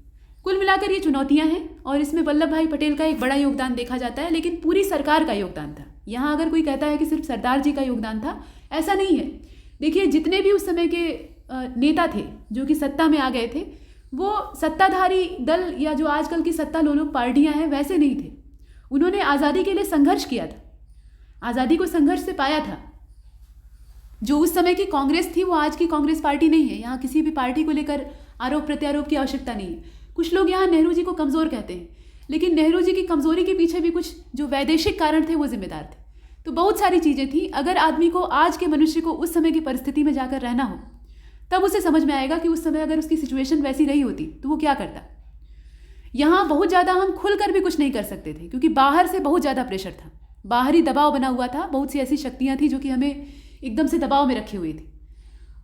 कुल मिलाकर ये चुनौतियां हैं, और इसमें वल्लभ भाई पटेल का एक बड़ा योगदान देखा जाता है, लेकिन पूरी सरकार का योगदान था। यहाँ अगर कोई कहता है कि सिर्फ सरदार जी का योगदान था, ऐसा नहीं है। देखिए, जितने भी उस समय के नेता थे जो कि सत्ता में आ गए थे, वो सत्ताधारी दल या जो आजकल की सत्ता लोलुप पार्टियां हैं वैसे नहीं थे। उन्होंने आज़ादी के लिए संघर्ष किया था, आज़ादी को संघर्ष से पाया था। जो उस समय की कांग्रेस थी वो आज की कांग्रेस पार्टी नहीं है। यहाँ किसी भी पार्टी को लेकर आरोप प्रत्यारोप की आवश्यकता नहीं है। कुछ लोग यहाँ नेहरू जी को कमज़ोर कहते हैं, लेकिन नेहरू जी की कमज़ोरी के पीछे भी कुछ जो वैदेशिक कारण थे वो जिम्मेदार थे। तो बहुत सारी चीज़ें थी। अगर आदमी को, आज के मनुष्य को उस समय की परिस्थिति में जाकर रहना हो, तब उसे समझ में आएगा कि उस समय अगर उसकी सिचुएशन वैसी रही होती तो वो क्या करता। यहाँ बहुत ज़्यादा हम खुलकर भी कुछ नहीं कर सकते थे, क्योंकि बाहर से बहुत ज़्यादा प्रेशर था, बाहरी दबाव बना हुआ था। बहुत सी ऐसी शक्तियाँ थी जो कि हमें एकदम से दबाव में रखे हुए थी,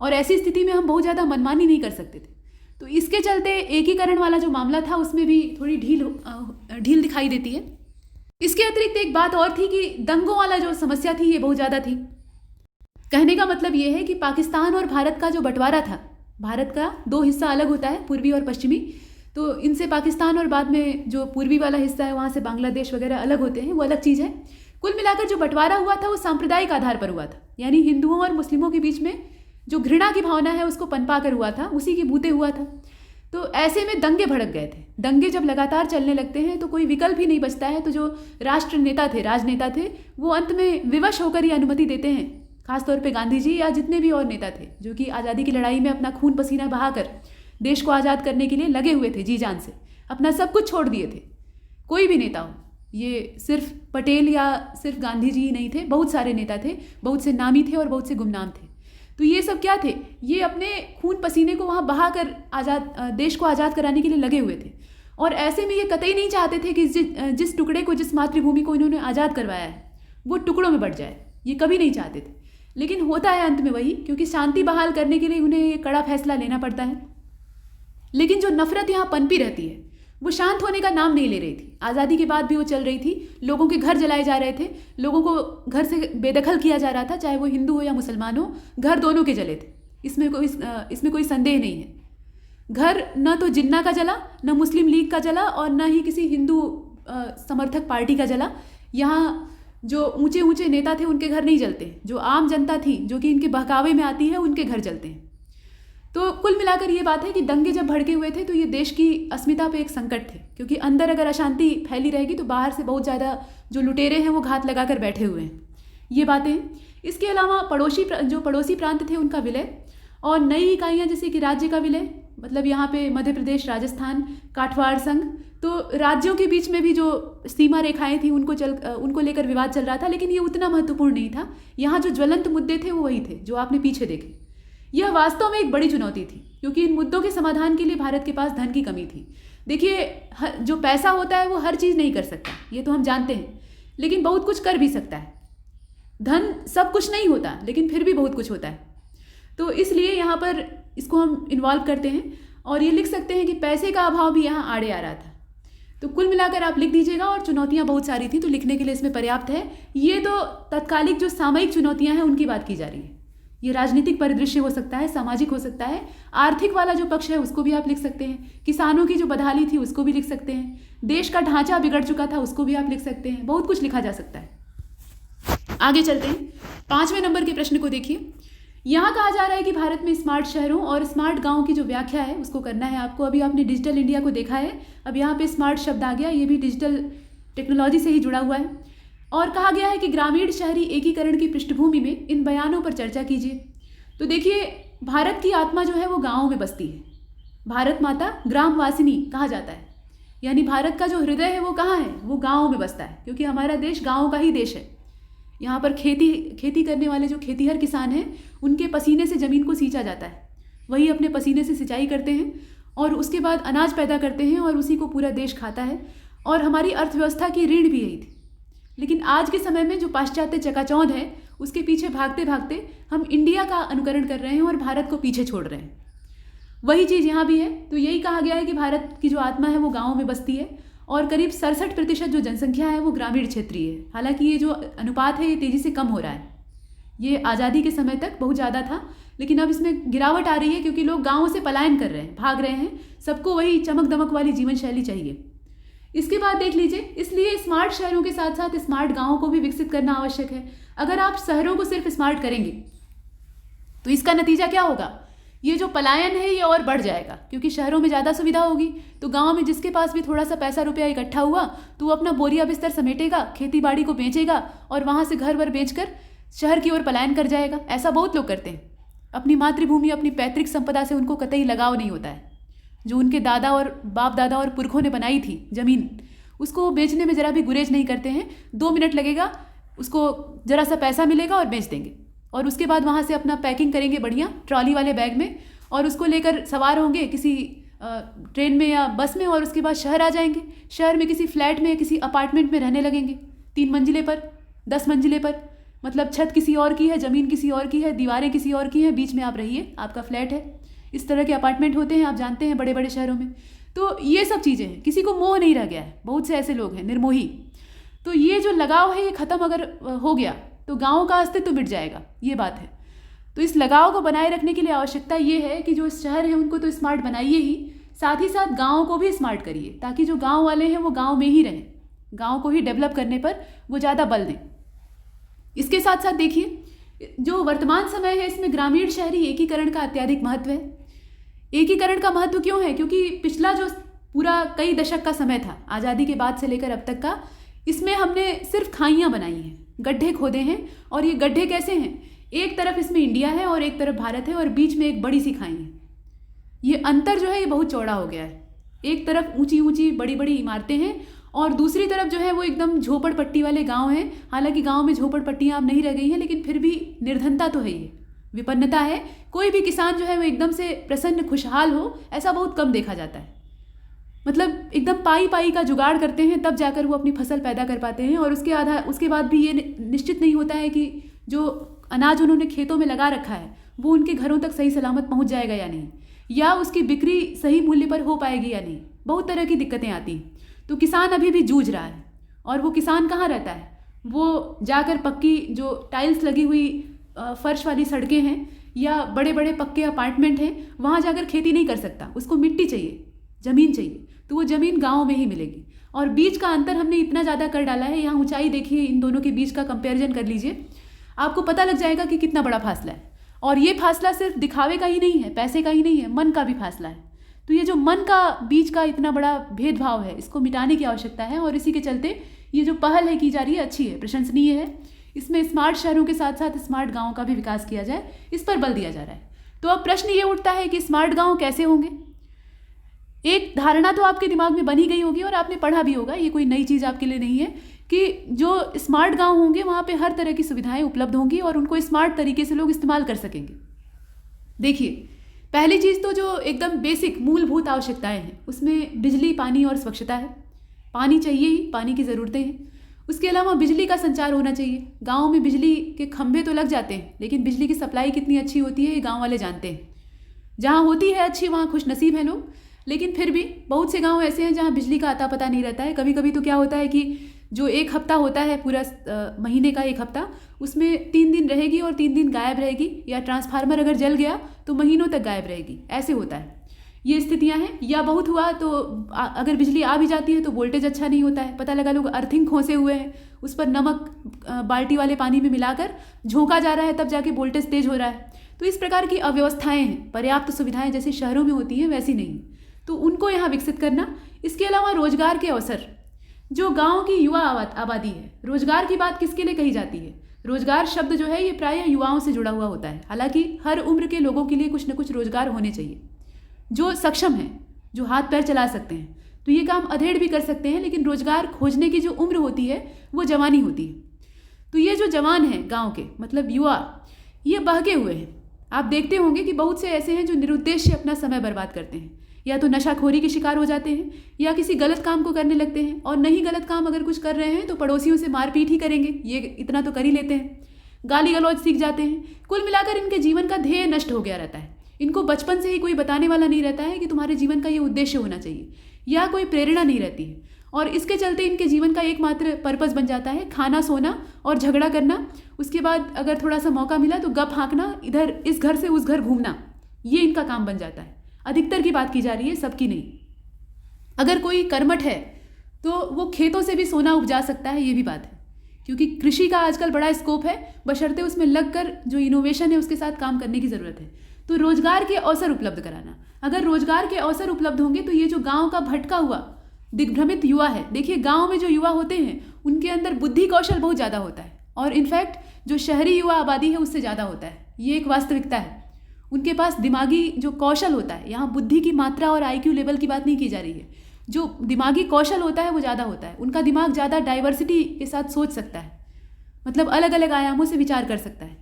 और ऐसी स्थिति में हम बहुत ज़्यादा मनमानी नहीं कर सकते थे। तो इसके चलते एकीकरण वाला जो मामला था उसमें भी थोड़ी ढील दिखाई देती है। इसके अतिरिक्त एक बात और थी कि दंगों वाला जो समस्या थी ये बहुत ज़्यादा थी। कहने का मतलब ये है कि पाकिस्तान और भारत का जो बंटवारा था, भारत का दो हिस्सा अलग होता है, पूर्वी और पश्चिमी, तो इनसे पाकिस्तान और बाद में जो पूर्वी वाला हिस्सा है वहाँ से बांग्लादेश वगैरह अलग होते हैं, वो अलग चीज़ है। कुल मिलाकर जो बंटवारा हुआ था वो सांप्रदायिक आधार पर हुआ था, यानी हिंदुओं और मुस्लिमों के बीच में जो घृणा की भावना है उसको पनपा कर हुआ था, उसी के बूते हुआ था। तो ऐसे में दंगे भड़क गए थे। दंगे जब लगातार चलने लगते हैं तो कोई विकल्प ही नहीं बचता है। तो जो राष्ट्र नेता थे, राजनेता थे, वो अंत में विवश होकर ही अनुमति देते हैं, खासतौर पे गांधी जी या जितने भी और नेता थे जो कि आज़ादी की लड़ाई में अपना खून पसीना बहाकर देश को आज़ाद करने के लिए लगे हुए थे, जी जान से अपना सब कुछ छोड़ दिए थे। कोई भी नेता हो, ये सिर्फ पटेल या सिर्फ गांधी जी ही नहीं थे, बहुत सारे नेता थे, बहुत से नामी थे और बहुत से गुमनाम थे। तो ये सब क्या थे, ये अपने खून पसीने को वहाँ बहा कर देश को आज़ाद कराने के लिए लगे हुए थे। और ऐसे में ये कतई नहीं चाहते थे कि जिस टुकड़े को, जिस मातृभूमि को इन्होंने आज़ाद करवाया है वो टुकड़ों में बट जाए, ये कभी नहीं चाहते थे। लेकिन होता है अंत में वही, क्योंकि शांति बहाल करने के लिए उन्हें ये कड़ा फैसला लेना पड़ता है। लेकिन जो नफरत यहाँ पनपी रहती है वो शांत होने का नाम नहीं ले रही थी। आज़ादी के बाद भी वो चल रही थी। लोगों के घर जलाए जा रहे थे, लोगों को घर से बेदखल किया जा रहा था, चाहे वो हिंदू हो या मुसलमान हो, घर दोनों के जले थे। इसमें कोई संदेह नहीं है। घर न तो जिन्ना का जला, न मुस्लिम लीग का जला, और न ही किसी हिंदू समर्थक पार्टी का जला। यहाँ जो ऊंचे ऊंचे नेता थे उनके घर नहीं जलते, जो आम जनता थी जो कि इनके बहकावे में आती है उनके घर जलते हैं। तो कुल मिलाकर ये बात है कि दंगे जब भड़के हुए थे तो ये देश की अस्मिता पे एक संकट थे, क्योंकि अंदर अगर अशांति फैली रहेगी तो बाहर से बहुत ज़्यादा जो लुटेरे हैं वो घात लगा कर बैठे हुए हैं। ये बातें। इसके अलावा पड़ोसी प्रांत थे उनका विलय, और नई इकाइयाँ जैसे कि राज्य का विलय, मतलब यहाँ पे मध्य प्रदेश, राजस्थान, काठवाड़ संघ। तो राज्यों के बीच में भी जो सीमा रेखाएं थी उनको लेकर विवाद चल रहा था, लेकिन ये उतना महत्वपूर्ण नहीं था। यहाँ जो ज्वलंत मुद्दे थे वो वही थे जो आपने पीछे देखे। यह वास्तव में एक बड़ी चुनौती थी, क्योंकि इन मुद्दों के समाधान के लिए भारत के पास धन की कमी थी। देखिए, जो पैसा होता है वो हर चीज़ नहीं कर सकता, ये तो हम जानते हैं, लेकिन बहुत कुछ कर भी सकता है। धन सब कुछ नहीं होता, लेकिन फिर भी बहुत कुछ होता है। तो इसलिए यहाँ पर इसको हम इन्वॉल्व करते हैं और ये लिख सकते हैं कि पैसे का अभाव भी यहाँ आड़े आ रहा था। तो कुल मिलाकर आप लिख दीजिएगा, और चुनौतियाँ बहुत सारी थी तो लिखने के लिए इसमें पर्याप्त है। ये तो तत्कालिक जो सामयिक चुनौतियाँ हैं उनकी बात की जा रही है। ये राजनीतिक परिदृश्य हो सकता है, सामाजिक हो सकता है, आर्थिक वाला जो पक्ष है उसको भी आप लिख सकते हैं, किसानों की जो बदहाली थी उसको भी लिख सकते हैं, देश का ढांचा बिगड़ चुका था उसको भी आप लिख सकते हैं। बहुत कुछ लिखा जा सकता है। आगे चलते हैं। 5वें नंबर के प्रश्न को देखिए। यहाँ कहा जा रहा है कि भारत में स्मार्ट शहरों और स्मार्ट गाँव की जो व्याख्या है उसको करना है आपको। अभी आपने डिजिटल इंडिया को देखा है, अब यहाँ पे स्मार्ट शब्द आ गया, ये भी डिजिटल टेक्नोलॉजी से ही जुड़ा हुआ है। और कहा गया है कि ग्रामीण शहरी एकीकरण की पृष्ठभूमि में इन बयानों पर चर्चा कीजिए। तो देखिए, भारत की आत्मा जो है वो गाँवों में बसती है। भारत माता ग्रामवासिनी कहा जाता है, यानी भारत का जो हृदय है वो कहाँ है, वो गाँवों में बसता है, क्योंकि हमारा देश गाँवों का ही देश है। यहाँ पर खेती करने वाले जो खेतीहर किसान हैं उनके पसीने से ज़मीन को सींचा जाता है, वही अपने पसीने से सिंचाई करते हैं और उसके बाद अनाज पैदा करते हैं और उसी को पूरा देश खाता है। और हमारी अर्थव्यवस्था की रीढ़ भी यही थी। लेकिन आज के समय में जो पाश्चात्य चकाचौंध है उसके पीछे भागते भागते हम इंडिया का अनुकरण कर रहे हैं और भारत को पीछे छोड़ रहे हैं। वही चीज़ यहाँ भी है। तो यही कहा गया है कि भारत की जो आत्मा है वो गाँव में बसती है और करीब 67% जो जनसंख्या है वो ग्रामीण क्षेत्रीय है। हालांकि ये जो अनुपात है ये तेज़ी से कम हो रहा है। ये आज़ादी के समय तक बहुत ज़्यादा था, लेकिन अब इसमें गिरावट आ रही है क्योंकि लोग गाँव से पलायन कर रहे हैं, भाग रहे हैं। सबको वही चमक दमक वाली जीवन शैली चाहिए। इसके बाद देख लीजिए, इसलिए स्मार्ट शहरों के साथ साथ स्मार्ट गाँवों को भी विकसित करना आवश्यक है। अगर आप शहरों को सिर्फ स्मार्ट करेंगे तो इसका नतीजा क्या होगा, ये जो पलायन है ये और बढ़ जाएगा, क्योंकि शहरों में ज़्यादा सुविधा होगी। तो गांव में जिसके पास भी थोड़ा सा पैसा रुपया इकट्ठा हुआ तो वो अपना बोरिया बिस्तर समेटेगा, खेती बाड़ी को बेचेगा और वहाँ से घर वर बेचकर शहर की ओर पलायन कर जाएगा। ऐसा बहुत लोग करते हैं। अपनी मातृभूमि, अपनी पैतृक संपदा से उनको कतई लगाव नहीं होता है। जो उनके दादा और बाप दादा और पुरखों ने बनाई थी ज़मीन, उसको बेचने में ज़रा भी गुरेज नहीं करते हैं। 2 मिनट लगेगा, उसको ज़रा सा पैसा मिलेगा और बेच देंगे, और उसके बाद वहाँ से अपना पैकिंग करेंगे बढ़िया ट्रॉली वाले बैग में और उसको लेकर सवार होंगे किसी ट्रेन में या बस में और उसके बाद शहर आ जाएंगे। शहर में किसी फ्लैट में, किसी अपार्टमेंट में रहने लगेंगे, 3 मंजिले पर, 10 मंजिले पर। मतलब छत किसी और की है, ज़मीन किसी और की है, दीवारें किसी और की हैं, बीच में आप रहिए, आपका फ्लैट है। इस तरह के अपार्टमेंट होते हैं, आप जानते हैं, बड़े बड़े शहरों में। तो ये सब चीज़ें हैं, किसी को मोह नहीं रह गया है। बहुत से ऐसे लोग हैं निर्मोही। तो ये जो लगाव है ये ख़त्म अगर हो गया तो गाँव का अस्तित्व मिट जाएगा, ये बात है। तो इस लगाव को बनाए रखने के लिए आवश्यकता ये है कि जो शहर हैं उनको तो स्मार्ट बनाइए ही, साथ ही साथ गाँव को भी स्मार्ट करिए, ताकि जो गाँव वाले हैं वो गाँव में ही रहें, गाँव को ही डेवलप करने पर वो ज़्यादा बल दें। इसके साथ साथ देखिए, जो वर्तमान समय है इसमें ग्रामीण शहरी एकीकरण का अत्यधिक महत्व है। एकीकरण का महत्व क्यों है? क्योंकि पिछला जो पूरा कई दशक का समय था आज़ादी के बाद से लेकर अब तक का, इसमें हमने सिर्फ खाइयाँ बनाई हैं, गड्ढे खोदे हैं। और ये गड्ढे कैसे हैं? एक तरफ इसमें इंडिया है और एक तरफ भारत है और बीच में एक बड़ी सी खाई है। ये अंतर जो है ये बहुत चौड़ा हो गया है। एक तरफ ऊंची ऊंची बड़ी बड़ी इमारतें हैं और दूसरी तरफ जो है वो एकदम झोपड़पट्टी वाले गांव हैं। हालांकि गांव में झोपड़पट्टियाँ अब नहीं रह गई हैं, लेकिन फिर भी निर्धनता तो है ही। विपन्नता है। कोई भी किसान जो है वो एकदम से प्रसन्न खुशहाल हो, ऐसा बहुत कम देखा जाता है। मतलब एकदम पाई पाई का जुगाड़ करते हैं तब जाकर वो अपनी फसल पैदा कर पाते हैं, और उसके बाद भी ये निश्चित नहीं होता है कि जो अनाज उन्होंने खेतों में लगा रखा है वो उनके घरों तक सही सलामत पहुंच जाएगा या नहीं, या उसकी बिक्री सही मूल्य पर हो पाएगी या नहीं। बहुत तरह की दिक्कतें आती हैं। तो किसान अभी भी जूझ रहा है। और वो किसान कहाँ रहता है? वो जाकर पक्की जो टाइल्स लगी हुई फर्श वाली सड़कें हैं या बड़े बड़े पक्के अपार्टमेंट हैं, वहाँ जाकर खेती नहीं कर सकता। उसको मिट्टी चाहिए, ज़मीन चाहिए, तो वो ज़मीन गाँव में ही मिलेगी। और बीच का अंतर हमने इतना ज़्यादा कर डाला है। यहाँ ऊंचाई देखिए, इन दोनों के बीच का कंपैरिजन कर लीजिए, आपको पता लग जाएगा कि कितना बड़ा फासला है। और ये फासला सिर्फ दिखावे का ही नहीं है, पैसे का ही नहीं है, मन का भी फासला है। तो ये जो मन का बीच का इतना बड़ा भेदभाव है, इसको मिटाने की आवश्यकता है। और इसी के चलते ये जो पहल है की जा रही है, अच्छी है, प्रशंसनीय है। इसमें स्मार्ट शहरों के साथ साथ स्मार्ट गाँव का भी विकास किया जाए, इस पर बल दिया जा रहा है। तो अब प्रश्न ये उठता है कि स्मार्ट गाँव कैसे होंगे? एक धारणा तो आपके दिमाग में बनी गई होगी और आपने पढ़ा भी होगा, ये कोई नई चीज़ आपके लिए नहीं है, कि जो स्मार्ट गांव होंगे वहाँ पे हर तरह की सुविधाएं उपलब्ध होंगी और उनको स्मार्ट तरीके से लोग इस्तेमाल कर सकेंगे। देखिए, पहली चीज़ तो जो एकदम बेसिक मूलभूत आवश्यकताएं हैं, उसमें बिजली, पानी और स्वच्छता है। पानी चाहिए ही, पानी की ज़रूरतें हैं। उसके अलावा बिजली का संचार होना चाहिए। गाँव में बिजली के खंभे तो लग जाते हैं, लेकिन बिजली की सप्लाई कितनी अच्छी होती है ये गाँव वाले जानते हैं। जहाँ होती है अच्छी, वहाँ खुशनसीब हैं लोग। लेकिन फिर भी बहुत से गांव ऐसे हैं जहां बिजली का अता पता नहीं रहता है। कभी कभी तो क्या होता है कि जो एक हफ्ता होता है, पूरा महीने का एक हफ्ता, उसमें 3 दिन रहेगी और 3 दिन गायब रहेगी, या ट्रांसफार्मर अगर जल गया तो महीनों तक गायब रहेगी। ऐसे होता है, ये स्थितियां हैं। या बहुत हुआ तो अगर बिजली आ भी जाती है तो वोल्टेज अच्छा नहीं होता है। पता लगा लोग अर्थिंग खोसे हुए हैं, उस पर नमक बाल्टी वाले पानी में मिलाकर झोंका जा रहा है, तब जाके वोल्टेज तेज हो रहा है। तो इस प्रकार की अव्यवस्थाएं हैं। पर्याप्त सुविधाएं जैसे शहरों में होती हैं वैसी नहीं, तो उनको यहाँ विकसित करना। इसके अलावा रोजगार के अवसर, जो गांव की युवा आबादी है, रोजगार की बात किसके लिए कही जाती है? रोजगार शब्द जो है ये प्रायः युवाओं से जुड़ा हुआ होता है। हालांकि हर उम्र के लोगों के लिए कुछ न कुछ रोजगार होने चाहिए। जो सक्षम हैं, जो हाथ पैर चला सकते हैं, तो ये काम अधेड़ भी कर सकते हैं, लेकिन रोजगार खोजने की जो उम्र होती है वो जवानी होती है। तो ये जो जवान हैं गाँव के, मतलब युवा, ये बहके हुए हैं। आप देखते होंगे कि बहुत से ऐसे हैं जो निरुद्देश्य अपना समय बर्बाद करते हैं, या तो नशाखोरी के शिकार हो जाते हैं, या किसी गलत काम को करने लगते हैं। और नहीं गलत काम अगर कुछ कर रहे हैं तो पड़ोसियों से मारपीट ही करेंगे, ये इतना तो कर ही लेते हैं। गाली गलौज सीख जाते हैं। कुल मिलाकर इनके जीवन का ध्येय नष्ट हो गया रहता है। इनको बचपन से ही कोई बताने वाला नहीं रहता है कि तुम्हारे जीवन का ये उद्देश्य होना चाहिए, या कोई प्रेरणा नहीं रहती है। और इसके चलते इनके जीवन का एकमात्र पर्पस बन जाता है खाना, सोना और झगड़ा करना। उसके बाद अगर थोड़ा सा मौका मिला तो गप हाँकना, इधर इस घर से उस घर घूमना, ये इनका काम बन जाता है। अधिकतर की बात की जा रही है, सबकी नहीं। अगर कोई कर्मठ है तो वो खेतों से भी सोना उपजा सकता है, ये भी बात है। क्योंकि कृषि का आजकल बड़ा स्कोप है, बशर्ते उसमें लगकर जो इनोवेशन है उसके साथ काम करने की ज़रूरत है। तो रोजगार के अवसर उपलब्ध कराना, अगर रोजगार के अवसर उपलब्ध होंगे तो ये जो गाँव का भटका हुआ दिग्भ्रमित युवा है, देखिए गाँव में जो युवा होते हैं उनके अंदर बुद्धि कौशल बहुत ज़्यादा होता है, और इनफैक्ट जो शहरी युवा आबादी है उससे ज़्यादा होता है। ये एक वास्तविकता है। उनके पास दिमागी जो कौशल होता है, यहाँ बुद्धि की मात्रा और IQ लेवल की बात नहीं की जा रही है, जो दिमागी कौशल होता है वो ज़्यादा होता है। उनका दिमाग ज़्यादा डाइवर्सिटी के साथ सोच सकता है, मतलब अलग अलग आयामों से विचार कर सकता है।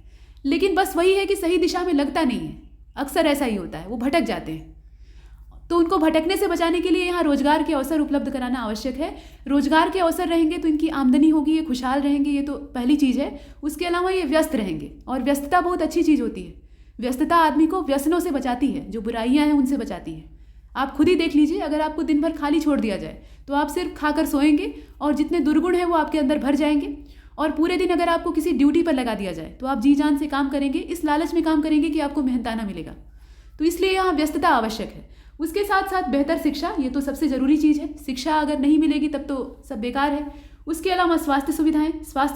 लेकिन बस वही है कि सही दिशा में लगता नहीं है, अक्सर ऐसा ही होता है, वो भटक जाते हैं। तो उनको भटकने से बचाने के लिए यहाँ रोजगार के अवसर उपलब्ध कराना आवश्यक है। रोजगार के अवसर रहेंगे तो इनकी आमदनी होगी, ये खुशहाल रहेंगे, ये तो पहली चीज़ है। उसके अलावा ये व्यस्त रहेंगे, और व्यस्तता बहुत अच्छी चीज़ होती है। व्यस्तता आदमी को व्यसनों से बचाती है, जो बुराइयां हैं उनसे बचाती है। आप खुद ही देख लीजिए, अगर आपको दिन भर खाली छोड़ दिया जाए तो आप सिर्फ खाकर सोएंगे, और जितने दुर्गुण हैं वो आपके अंदर भर जाएंगे। और पूरे दिन अगर आपको किसी ड्यूटी पर लगा दिया जाए तो आप जी जान से काम करेंगे, इस लालच में काम करेंगे कि आपको मेहनताना मिलेगा। तो इसलिए यहाँ व्यस्तता आवश्यक है। उसके साथ साथ बेहतर शिक्षा, ये तो सबसे ज़रूरी चीज़ है। शिक्षा अगर नहीं मिलेगी तब तो सब बेकार है। उसके अलावा स्वास्थ्य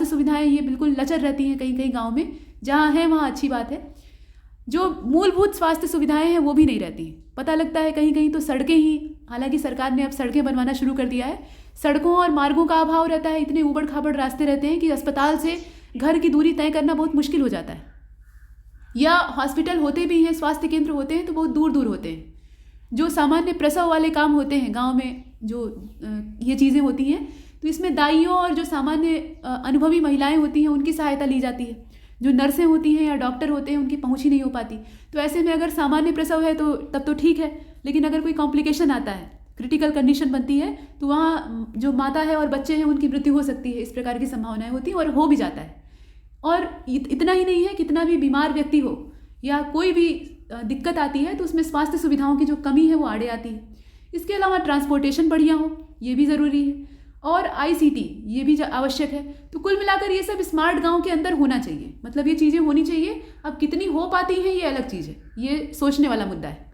सुविधाएं ये बिल्कुल लचर रहती हैं कहीं कहीं गाँव में, जहाँ है वहाँ अच्छी बात है। जो मूलभूत स्वास्थ्य सुविधाएं हैं वो भी नहीं रहती। पता लगता है कहीं कहीं तो सड़कें ही, हालांकि सरकार ने अब सड़कें बनवाना शुरू कर दिया है, सड़कों और मार्गों का अभाव रहता है। इतने ऊबड़ खाबड़ रास्ते रहते हैं कि अस्पताल से घर की दूरी तय करना बहुत मुश्किल हो जाता है। या हॉस्पिटल होते भी हैं, स्वास्थ्य केंद्र होते हैं तो बहुत दूर दूर होते हैं। जो सामान्य प्रसव वाले काम होते हैं गाँव में, जो ये चीज़ें होती हैं, तो इसमें दाइयों और जो सामान्य अनुभवी महिलाएँ होती हैं उनकी सहायता ली जाती है। जो नर्सें होती हैं या डॉक्टर होते हैं उनकी पहुंच ही नहीं हो पाती। तो ऐसे में अगर सामान्य प्रसव है तो तब तो ठीक है, लेकिन अगर कोई कॉम्प्लिकेशन आता है, क्रिटिकल कंडीशन बनती है, तो वहाँ जो माता है और बच्चे हैं उनकी मृत्यु हो सकती है। इस प्रकार की संभावनाएं होती हैं और हो भी जाता है। और इतना ही नहीं है, कितना भी बीमार व्यक्ति हो या कोई भी दिक्कत आती है तो उसमें स्वास्थ्य सुविधाओं की जो कमी है वो आड़े आती है। इसके अलावा ट्रांसपोर्टेशन बढ़िया हो, ये भी ज़रूरी है, और ICT ये भी आवश्यक है। तो कुल मिलाकर ये सब स्मार्ट गांव के अंदर होना चाहिए, मतलब ये चीज़ें होनी चाहिए। अब कितनी हो पाती हैं ये अलग चीज़ है, ये सोचने वाला मुद्दा है।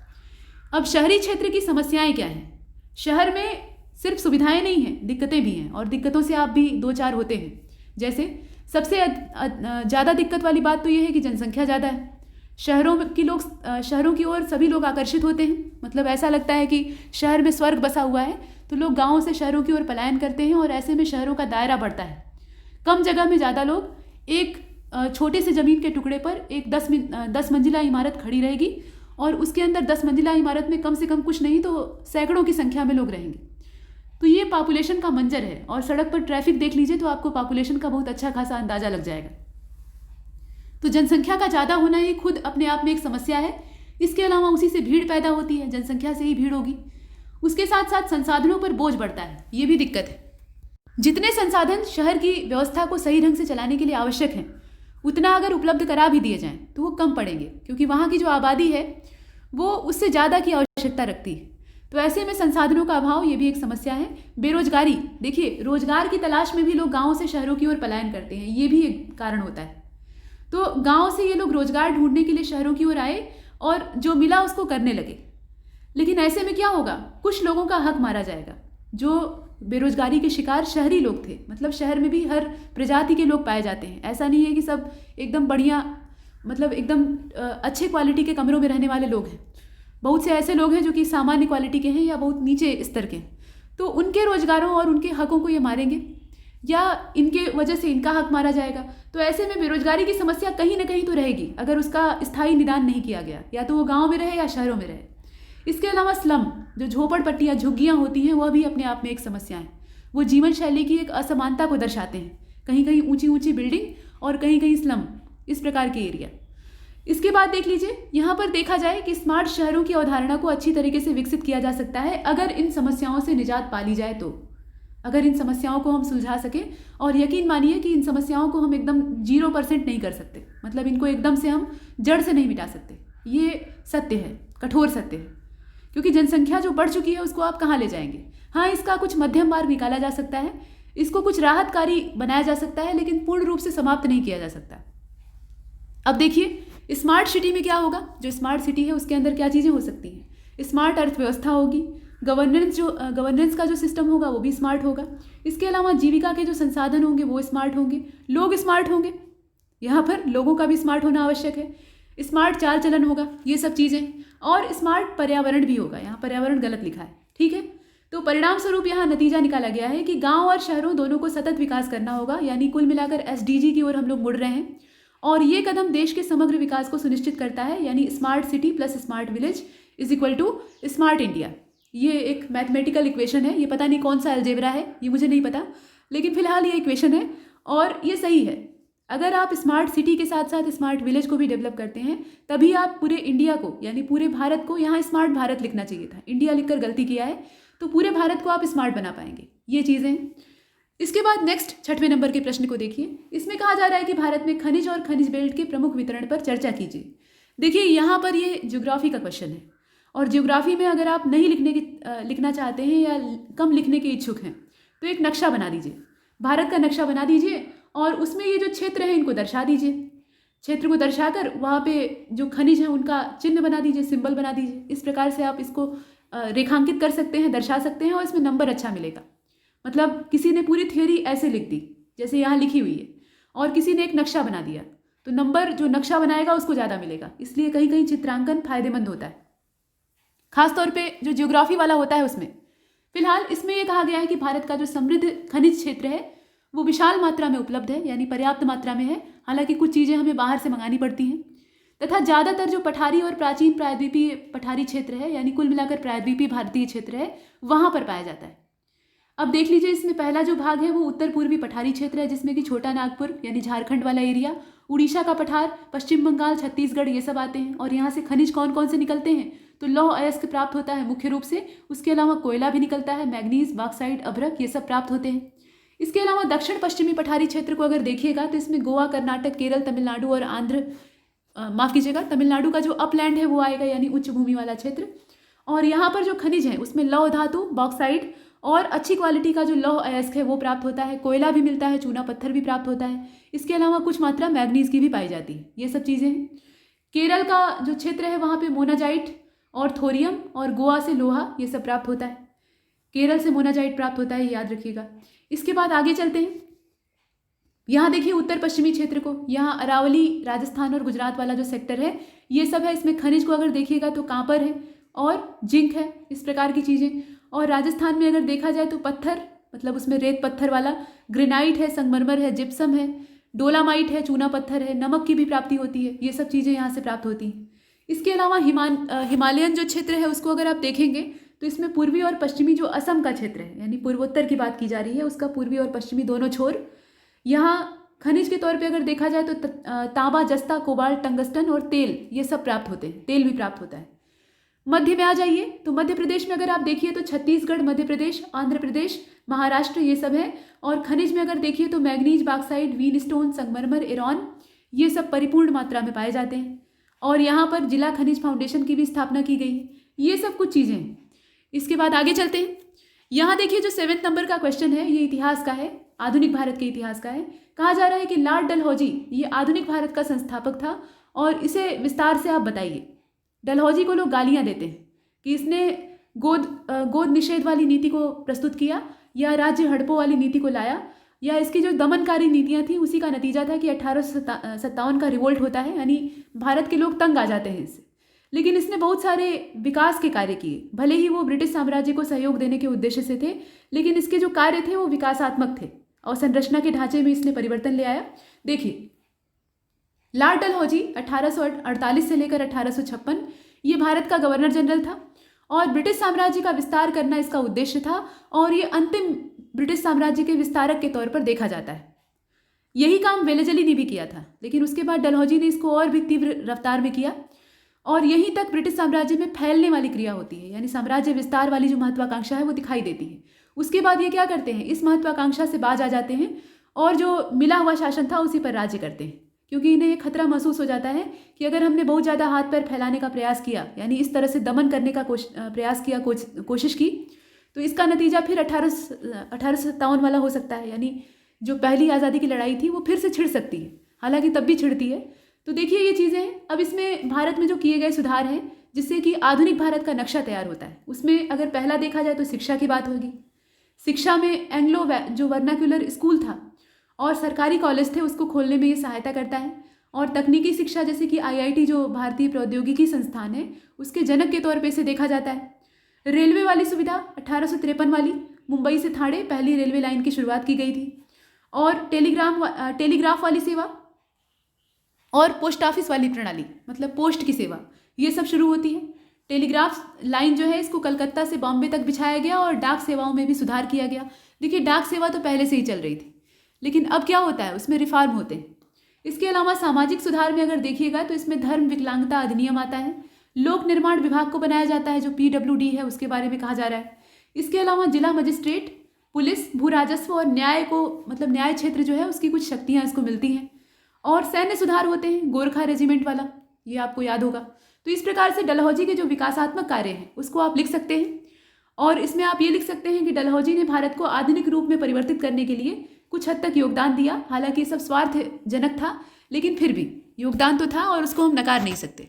अब शहरी क्षेत्र की समस्याएं क्या हैं? शहर में सिर्फ सुविधाएं नहीं हैं, दिक्कतें भी हैं, और दिक्कतों से आप भी दो चार होते हैं। जैसे सबसे ज़्यादा दिक्कत वाली बात तो ये है कि जनसंख्या ज़्यादा है। शहरों की ओर सभी लोग आकर्षित होते हैं, मतलब ऐसा लगता है कि शहर में स्वर्ग बसा हुआ है, तो लोग गाँवों से शहरों की ओर पलायन करते हैं और ऐसे में शहरों का दायरा बढ़ता है। कम जगह में ज़्यादा लोग, एक छोटे से ज़मीन के टुकड़े पर एक 10 मंजिला इमारत खड़ी रहेगी और उसके अंदर 10 मंजिला इमारत में कम से कम कुछ नहीं तो सैकड़ों की संख्या में लोग रहेंगे। तो ये पॉपुलेशन का मंजर है, और सड़क पर ट्रैफिक देख लीजिए तो आपको पॉपुलेशन का बहुत अच्छा खासा अंदाज़ा लग जाएगा। तो जनसंख्या का ज़्यादा होना ही खुद अपने आप में एक समस्या है। इसके अलावा उसी से भीड़ पैदा होती है, जनसंख्या से ही भीड़ होगी। उसके साथ साथ संसाधनों पर बोझ बढ़ता है, ये भी दिक्कत है। जितने संसाधन शहर की व्यवस्था को सही ढंग से चलाने के लिए आवश्यक हैं, उतना अगर उपलब्ध करा भी दिए जाएं तो वो कम पड़ेंगे, क्योंकि वहाँ की जो आबादी है वो उससे ज़्यादा की आवश्यकता रखती है। तो ऐसे में संसाधनों का अभाव ये भी एक समस्या है। बेरोजगारी, देखिए रोजगार की तलाश में भी लोग गाँव से शहरों की ओर पलायन करते हैं, ये भी एक कारण होता है। तो गाँव से ये लोग रोजगार ढूंढने के लिए शहरों की ओर आए और जो मिला उसको करने लगे। लेकिन ऐसे में क्या होगा, कुछ लोगों का हक मारा जाएगा। जो बेरोजगारी के शिकार शहरी लोग थे, मतलब शहर में भी हर प्रजाति के लोग पाए जाते हैं, ऐसा नहीं है कि सब एकदम बढ़िया, मतलब एकदम अच्छे क्वालिटी के कमरों में रहने वाले लोग हैं। बहुत से ऐसे लोग हैं जो कि सामान्य क्वालिटी के हैं या बहुत नीचे स्तर के। तो उनके रोजगारों और उनके हकों को ये मारेंगे या इनके वजह से इनका हक मारा जाएगा। तो ऐसे में बेरोजगारी की समस्या कहीं ना कहीं तो रहेगी अगर उसका स्थायी निदान नहीं किया गया, या तो वो गाँव में रहे या शहरों में रहे। इसके अलावा स्लम, जो झोपड़पट्टियाँ झुग्गियाँ होती हैं, वह भी अपने आप में एक समस्या है। वो जीवन शैली की एक असमानता को दर्शाते हैं, कहीं कहीं ऊंची ऊंची बिल्डिंग और कहीं कहीं स्लम, इस प्रकार के एरिया। इसके बाद देख लीजिए, यहाँ पर देखा जाए कि स्मार्ट शहरों की अवधारणा को अच्छी तरीके से विकसित किया जा सकता है अगर इन समस्याओं से निजात पा ली जाए। तो अगर इन समस्याओं को हम सुलझा सकें, और यकीन मानिए कि इन समस्याओं को हम एकदम 0% नहीं कर सकते, मतलब इनको एकदम से हम जड़ से नहीं मिटा सकते, ये सत्य है, कठोर सत्य है। क्योंकि जनसंख्या जो बढ़ चुकी है उसको आप कहाँ ले जाएंगे। हाँ, इसका कुछ मध्यम मार्ग निकाला जा सकता है, इसको कुछ राहतकारी बनाया जा सकता है, लेकिन पूर्ण रूप से समाप्त नहीं किया जा सकता। अब देखिए स्मार्ट सिटी में क्या होगा। जो स्मार्ट सिटी है उसके अंदर क्या चीज़ें हो सकती हैं। स्मार्ट अर्थव्यवस्था होगी, गवर्नेंस का जो सिस्टम होगा वो भी स्मार्ट होगा। इसके अलावा जीविका के जो संसाधन होंगे वो स्मार्ट होंगे, लोग स्मार्ट होंगे, यहाँ पर लोगों का भी स्मार्ट होना आवश्यक है। स्मार्ट चाल चलन होगा, ये सब चीज़ें, और स्मार्ट पर्यावरण भी होगा। यहाँ पर्यावरण गलत लिखा है, ठीक है। तो परिणाम स्वरूप यहाँ नतीजा निकाला गया है कि गांव और शहरों दोनों को सतत विकास करना होगा, यानी कुल मिलाकर SDG की ओर हम लोग मुड़ रहे हैं। और ये कदम देश के समग्र विकास को सुनिश्चित करता है, यानी smart city plus smart village is equal to smart India. ये एक मैथमेटिकल इक्वेशन है, ये पता नहीं कौन सा अलजेब्रा है, ये मुझे नहीं पता, लेकिन फिलहाल ये इक्वेशन है और ये सही है। अगर आप स्मार्ट सिटी के साथ साथ स्मार्ट विलेज को भी डेवलप करते हैं, तभी आप पूरे इंडिया को, यानी पूरे भारत को, यहाँ स्मार्ट भारत लिखना चाहिए था, इंडिया लिखकर गलती किया है, तो पूरे भारत को आप स्मार्ट बना पाएंगे। ये चीज़ें। इसके बाद नेक्स्ट 6वें नंबर के प्रश्न को देखिए। इसमें कहा जा रहा है कि भारत में खनिज और खनिज बेल्ट के प्रमुख वितरण पर चर्चा कीजिए। देखिए यहाँ पर ये ज्योग्राफी का क्वेश्चन है, और ज्योग्राफी में अगर आप नहीं लिखना चाहते हैं या कम लिखने के इच्छुक हैं तो एक नक्शा बना दीजिए, भारत का नक्शा बना दीजिए, और उसमें ये जो क्षेत्र हैं इनको दर्शा दीजिए। क्षेत्र को दर्शाकर वहाँ पे जो खनिज हैं उनका चिन्ह बना दीजिए, सिंबल बना दीजिए। इस प्रकार से आप इसको रेखांकित कर सकते हैं, दर्शा सकते हैं, और इसमें नंबर अच्छा मिलेगा। मतलब किसी ने पूरी थ्योरी ऐसे लिख दी जैसे यहाँ लिखी हुई है, और किसी ने एक नक्शा बना दिया, तो नंबर जो नक्शा बनाएगा उसको ज़्यादा मिलेगा। इसलिए कहीं कहीं चित्रांकन फायदेमंद होता है, खासतौर पे जो ज्योग्राफी वाला होता है उसमें। फिलहाल इसमें यह कहा गया है कि भारत का जो समृद्ध खनिज क्षेत्र है वो विशाल मात्रा में उपलब्ध है, यानी पर्याप्त मात्रा में है। हालांकि कुछ चीज़ें हमें बाहर से मंगानी पड़ती हैं, तथा ज़्यादातर जो पठारी और प्राचीन प्रायद्वीपीय पठारी क्षेत्र है, यानी कुल मिलाकर प्रायद्वीपीय भारतीय क्षेत्र है, वहाँ पर पाया जाता है। अब देख लीजिए, इसमें पहला जो भाग है वो उत्तर पूर्वी पठारी क्षेत्र है, जिसमें कि छोटा नागपुर यानी झारखंड वाला एरिया, उड़ीसा का पठार, पश्चिम बंगाल, छत्तीसगढ़, ये सब आते हैं। और यहाँ से खनिज कौन कौन से निकलते हैं, तो लौह अयस्क प्राप्त होता है मुख्य रूप से। उसके अलावा कोयला भी निकलता है, मैग्नीज, बॉक्साइट, अभ्रक, ये सब प्राप्त होते हैं। इसके अलावा दक्षिण पश्चिमी पठारी क्षेत्र को अगर देखिएगा तो इसमें गोवा, कर्नाटक, केरल, तमिलनाडु और आंध्र, माफ़ कीजिएगा, तमिलनाडु का जो अपलैंड है वो आएगा, यानी उच्च भूमि वाला क्षेत्र। और यहाँ पर जो खनिज है उसमें लौह धातु, बॉक्साइट और अच्छी क्वालिटी का जो लौह अयस्क है वो प्राप्त होता है। कोयला भी मिलता है, चूना पत्थर भी प्राप्त होता है। इसके अलावा कुछ मात्रा मैग्नीज की भी पाई जाती है। ये सब चीज़ें हैं। केरल का जो क्षेत्र है वहाँ पे मोनाजाइट और थोरियम, और गोवा से लोहा, ये सब प्राप्त होता है। केरल से मोनाजाइट प्राप्त होता है, याद रखिएगा। इसके बाद आगे चलते हैं। यहाँ देखिए उत्तर पश्चिमी क्षेत्र को, यहाँ अरावली, राजस्थान और गुजरात वाला जो सेक्टर है ये सब है। इसमें खनिज को अगर देखिएगा तो कांपर है और जिंक है, इस प्रकार की चीज़ें। और राजस्थान में अगर देखा जाए तो पत्थर, मतलब उसमें रेत पत्थर वाला, ग्रेनाइट है, संगमरमर है, जिप्सम है, डोलामाइट है, चूना पत्थर है, नमक की भी प्राप्ति होती है। ये सब चीज़ें यहाँ से प्राप्त होती हैं। इसके अलावा हिमालयन जो क्षेत्र है उसको अगर आप देखेंगे तो इसमें पूर्वी और पश्चिमी जो असम का क्षेत्र है, यानी पूर्वोत्तर की बात की जा रही है, उसका पूर्वी और पश्चिमी दोनों छोर, यहाँ खनिज के तौर पे अगर देखा जाए तो तांबा, जस्ता, कोबाल्ट, टंगस्टन और तेल, ये सब प्राप्त होते हैं। तेल भी प्राप्त होता है। मध्य में आ जाइए तो मध्य प्रदेश में अगर आप देखिए तो छत्तीसगढ़, मध्य प्रदेश, आंध्र प्रदेश, महाराष्ट्र, ये सब है। और खनिज में अगर देखिए तो मैग्नीज, बॉक्साइट, व्हील स्टोन, संगमरमर, एरॉन, ये सब परिपूर्ण मात्रा में पाए जाते हैं। और यहाँ पर जिला खनिज फाउंडेशन की भी स्थापना की गई है। ये सब कुछ चीज़ें हैं। इसके बाद आगे चलते हैं। यहाँ देखिए जो 7वें नंबर का क्वेश्चन है ये इतिहास का है, आधुनिक भारत के इतिहास का है। कहा जा रहा है कि लॉर्ड डलहौजी ये आधुनिक भारत का संस्थापक था, और इसे विस्तार से आप बताइए। डलहौजी को लोग गालियाँ देते हैं कि इसने गोद निषेध वाली नीति को प्रस्तुत किया, या राज्य हड़पों वाली नीति को लाया, या इसकी जो दमनकारी नीतियाँ थी उसी का नतीजा था कि 1857 का रिवोल्ट होता है, यानी भारत के लोग तंग आ जाते हैं इससे। लेकिन इसने बहुत सारे विकास के कार्य किए। भले ही वो ब्रिटिश साम्राज्य को सहयोग देने के उद्देश्य से थे, लेकिन इसके जो कार्य थे वो विकासात्मक थे, और संरचना के ढांचे में इसने परिवर्तन ले आया। देखिए, लॉर्ड डलहौजी 1848 से लेकर 1856 ये भारत का गवर्नर जनरल था, और ब्रिटिश साम्राज्य का विस्तार करना इसका उद्देश्य था, और ये अंतिम ब्रिटिश साम्राज्य के विस्तारक के तौर पर देखा जाता है। यही काम वेलेजली ने भी किया था, लेकिन उसके बाद डलहौजी ने इसको और भी तीव्र रफ्तार में किया, और यहीं तक ब्रिटिश साम्राज्य में फैलने वाली क्रिया होती है, यानी साम्राज्य विस्तार वाली जो महत्वाकांक्षा है वो दिखाई देती है। उसके बाद ये क्या करते हैं, इस महत्वाकांक्षा से बाज आ जाते हैं, और जो मिला हुआ शासन था उसी पर राज्य करते हैं, क्योंकि इन्हें एक खतरा महसूस हो जाता है कि अगर हमने बहुत ज़्यादा हाथ पैर फैलाने का प्रयास किया, यानी इस तरह से दमन करने का प्रयास किया, कोशिश की, तो इसका नतीजा फिर 1857 वाला हो सकता है, यानी जो पहली आज़ादी की लड़ाई थी वो फिर से छिड़ सकती है, हालांकि तब भी छिड़ती है। तो देखिए ये चीज़ें हैं। अब इसमें भारत में जो किए गए सुधार हैं जिससे कि आधुनिक भारत का नक्शा तैयार होता है, उसमें अगर पहला देखा जाए तो शिक्षा की बात होगी। शिक्षा में एंग्लो जो वर्नाक्यूलर स्कूल था और सरकारी कॉलेज थे उसको खोलने में ये सहायता करता है, और तकनीकी शिक्षा जैसे कि IIT जो भारतीय प्रौद्योगिकी संस्थान है उसके जनक के तौर पे इसे देखा जाता है। रेलवे वाली सुविधा 1853 वाली, मुंबई से ठाणे पहली रेलवे लाइन की शुरुआत की गई थी, और टेलीग्राफ वाली सेवा और पोस्ट ऑफिस वाली प्रणाली, मतलब पोस्ट की सेवा, ये सब शुरू होती है। टेलीग्राफ लाइन जो है इसको कलकत्ता से बॉम्बे तक बिछाया गया, और डाक सेवाओं में भी सुधार किया गया। देखिए डाक सेवा तो पहले से ही चल रही थी, लेकिन अब क्या होता है उसमें रिफॉर्म होते हैं। इसके अलावा सामाजिक सुधार में अगर देखिएगा तो इसमें धर्म विकलांगता अधिनियम आता है, लोक निर्माण विभाग को बनाया जाता है जो PWD है उसके बारे में कहा जा रहा है। इसके अलावा जिला मजिस्ट्रेट, पुलिस, भू राजस्व और न्याय को, मतलब न्याय क्षेत्र जो है उसकी कुछ शक्तियाँ इसको मिलती हैं, और सैन्य सुधार होते हैं, गोरखा रेजिमेंट वाला, ये आपको याद होगा। तो इस प्रकार से डलहौजी के जो विकासात्मक कार्य हैं उसको आप लिख सकते हैं, और इसमें आप ये लिख सकते हैं कि डलहौजी ने भारत को आधुनिक रूप में परिवर्तित करने के लिए कुछ हद तक योगदान दिया। हालांकि ये सब स्वार्थजनक था, लेकिन फिर भी योगदान तो था और उसको हम नकार नहीं सकते।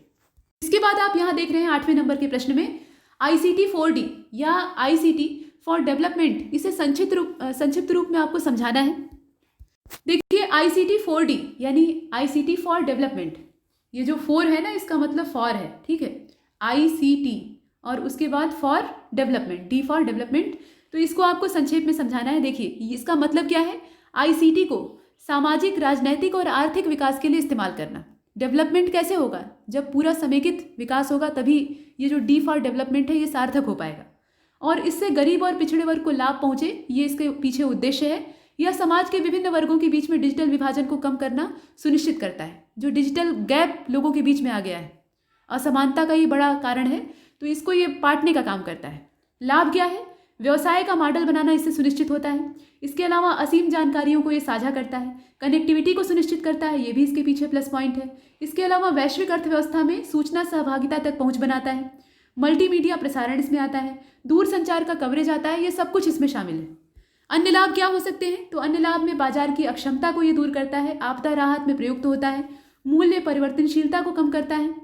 इसके बाद आप यहाँ देख रहे हैं 8वें नंबर के प्रश्न में ICT 4D या ICT फॉर डेवलपमेंट, इसे संक्षिप्त रूप में आपको समझाना है। देखिए ICT 4D यानी ICT फॉर डेवलपमेंट, ये जो 4 है ना इसका मतलब फॉर है, ठीक है, ICT और उसके बाद for development, D for development. तो इसको आपको संक्षेप में समझाना है। देखिए इसका मतलब क्या है, ICT को सामाजिक, राजनैतिक और आर्थिक विकास के लिए इस्तेमाल करना। डेवलपमेंट कैसे होगा, जब पूरा समेकित विकास होगा तभी ये जो D फॉर डेवलपमेंट है ये सार्थक हो पाएगा, और इससे गरीब और पिछड़े वर्ग को लाभ पहुँचे, ये इसके पीछे उद्देश्य है। यह समाज के विभिन्न वर्गों के बीच में डिजिटल विभाजन को कम करना सुनिश्चित करता है। जो डिजिटल गैप लोगों के बीच में आ गया है, असमानता का ये बड़ा कारण है, तो इसको ये पाटने का काम करता है। लाभ क्या है? व्यवसाय का मॉडल बनाना इससे सुनिश्चित होता है। इसके अलावा असीम जानकारियों को ये साझा करता है, कनेक्टिविटी को सुनिश्चित करता है, ये भी इसके पीछे प्लस पॉइंट है। इसके अलावा वैश्विक अर्थव्यवस्था में सूचना सहभागिता तक पहुंच बनाता है, मल्टीमीडिया प्रसारण इसमें आता है, दूर संचार का कवरेज आता है, ये सब कुछ इसमें शामिल है। अन्य लाभ क्या हो सकते हैं? तो अन्य लाभ में बाजार की अक्षमता को ये दूर करता है, आपदा राहत में प्रयुक्त होता है, मूल्य परिवर्तनशीलता को कम करता है,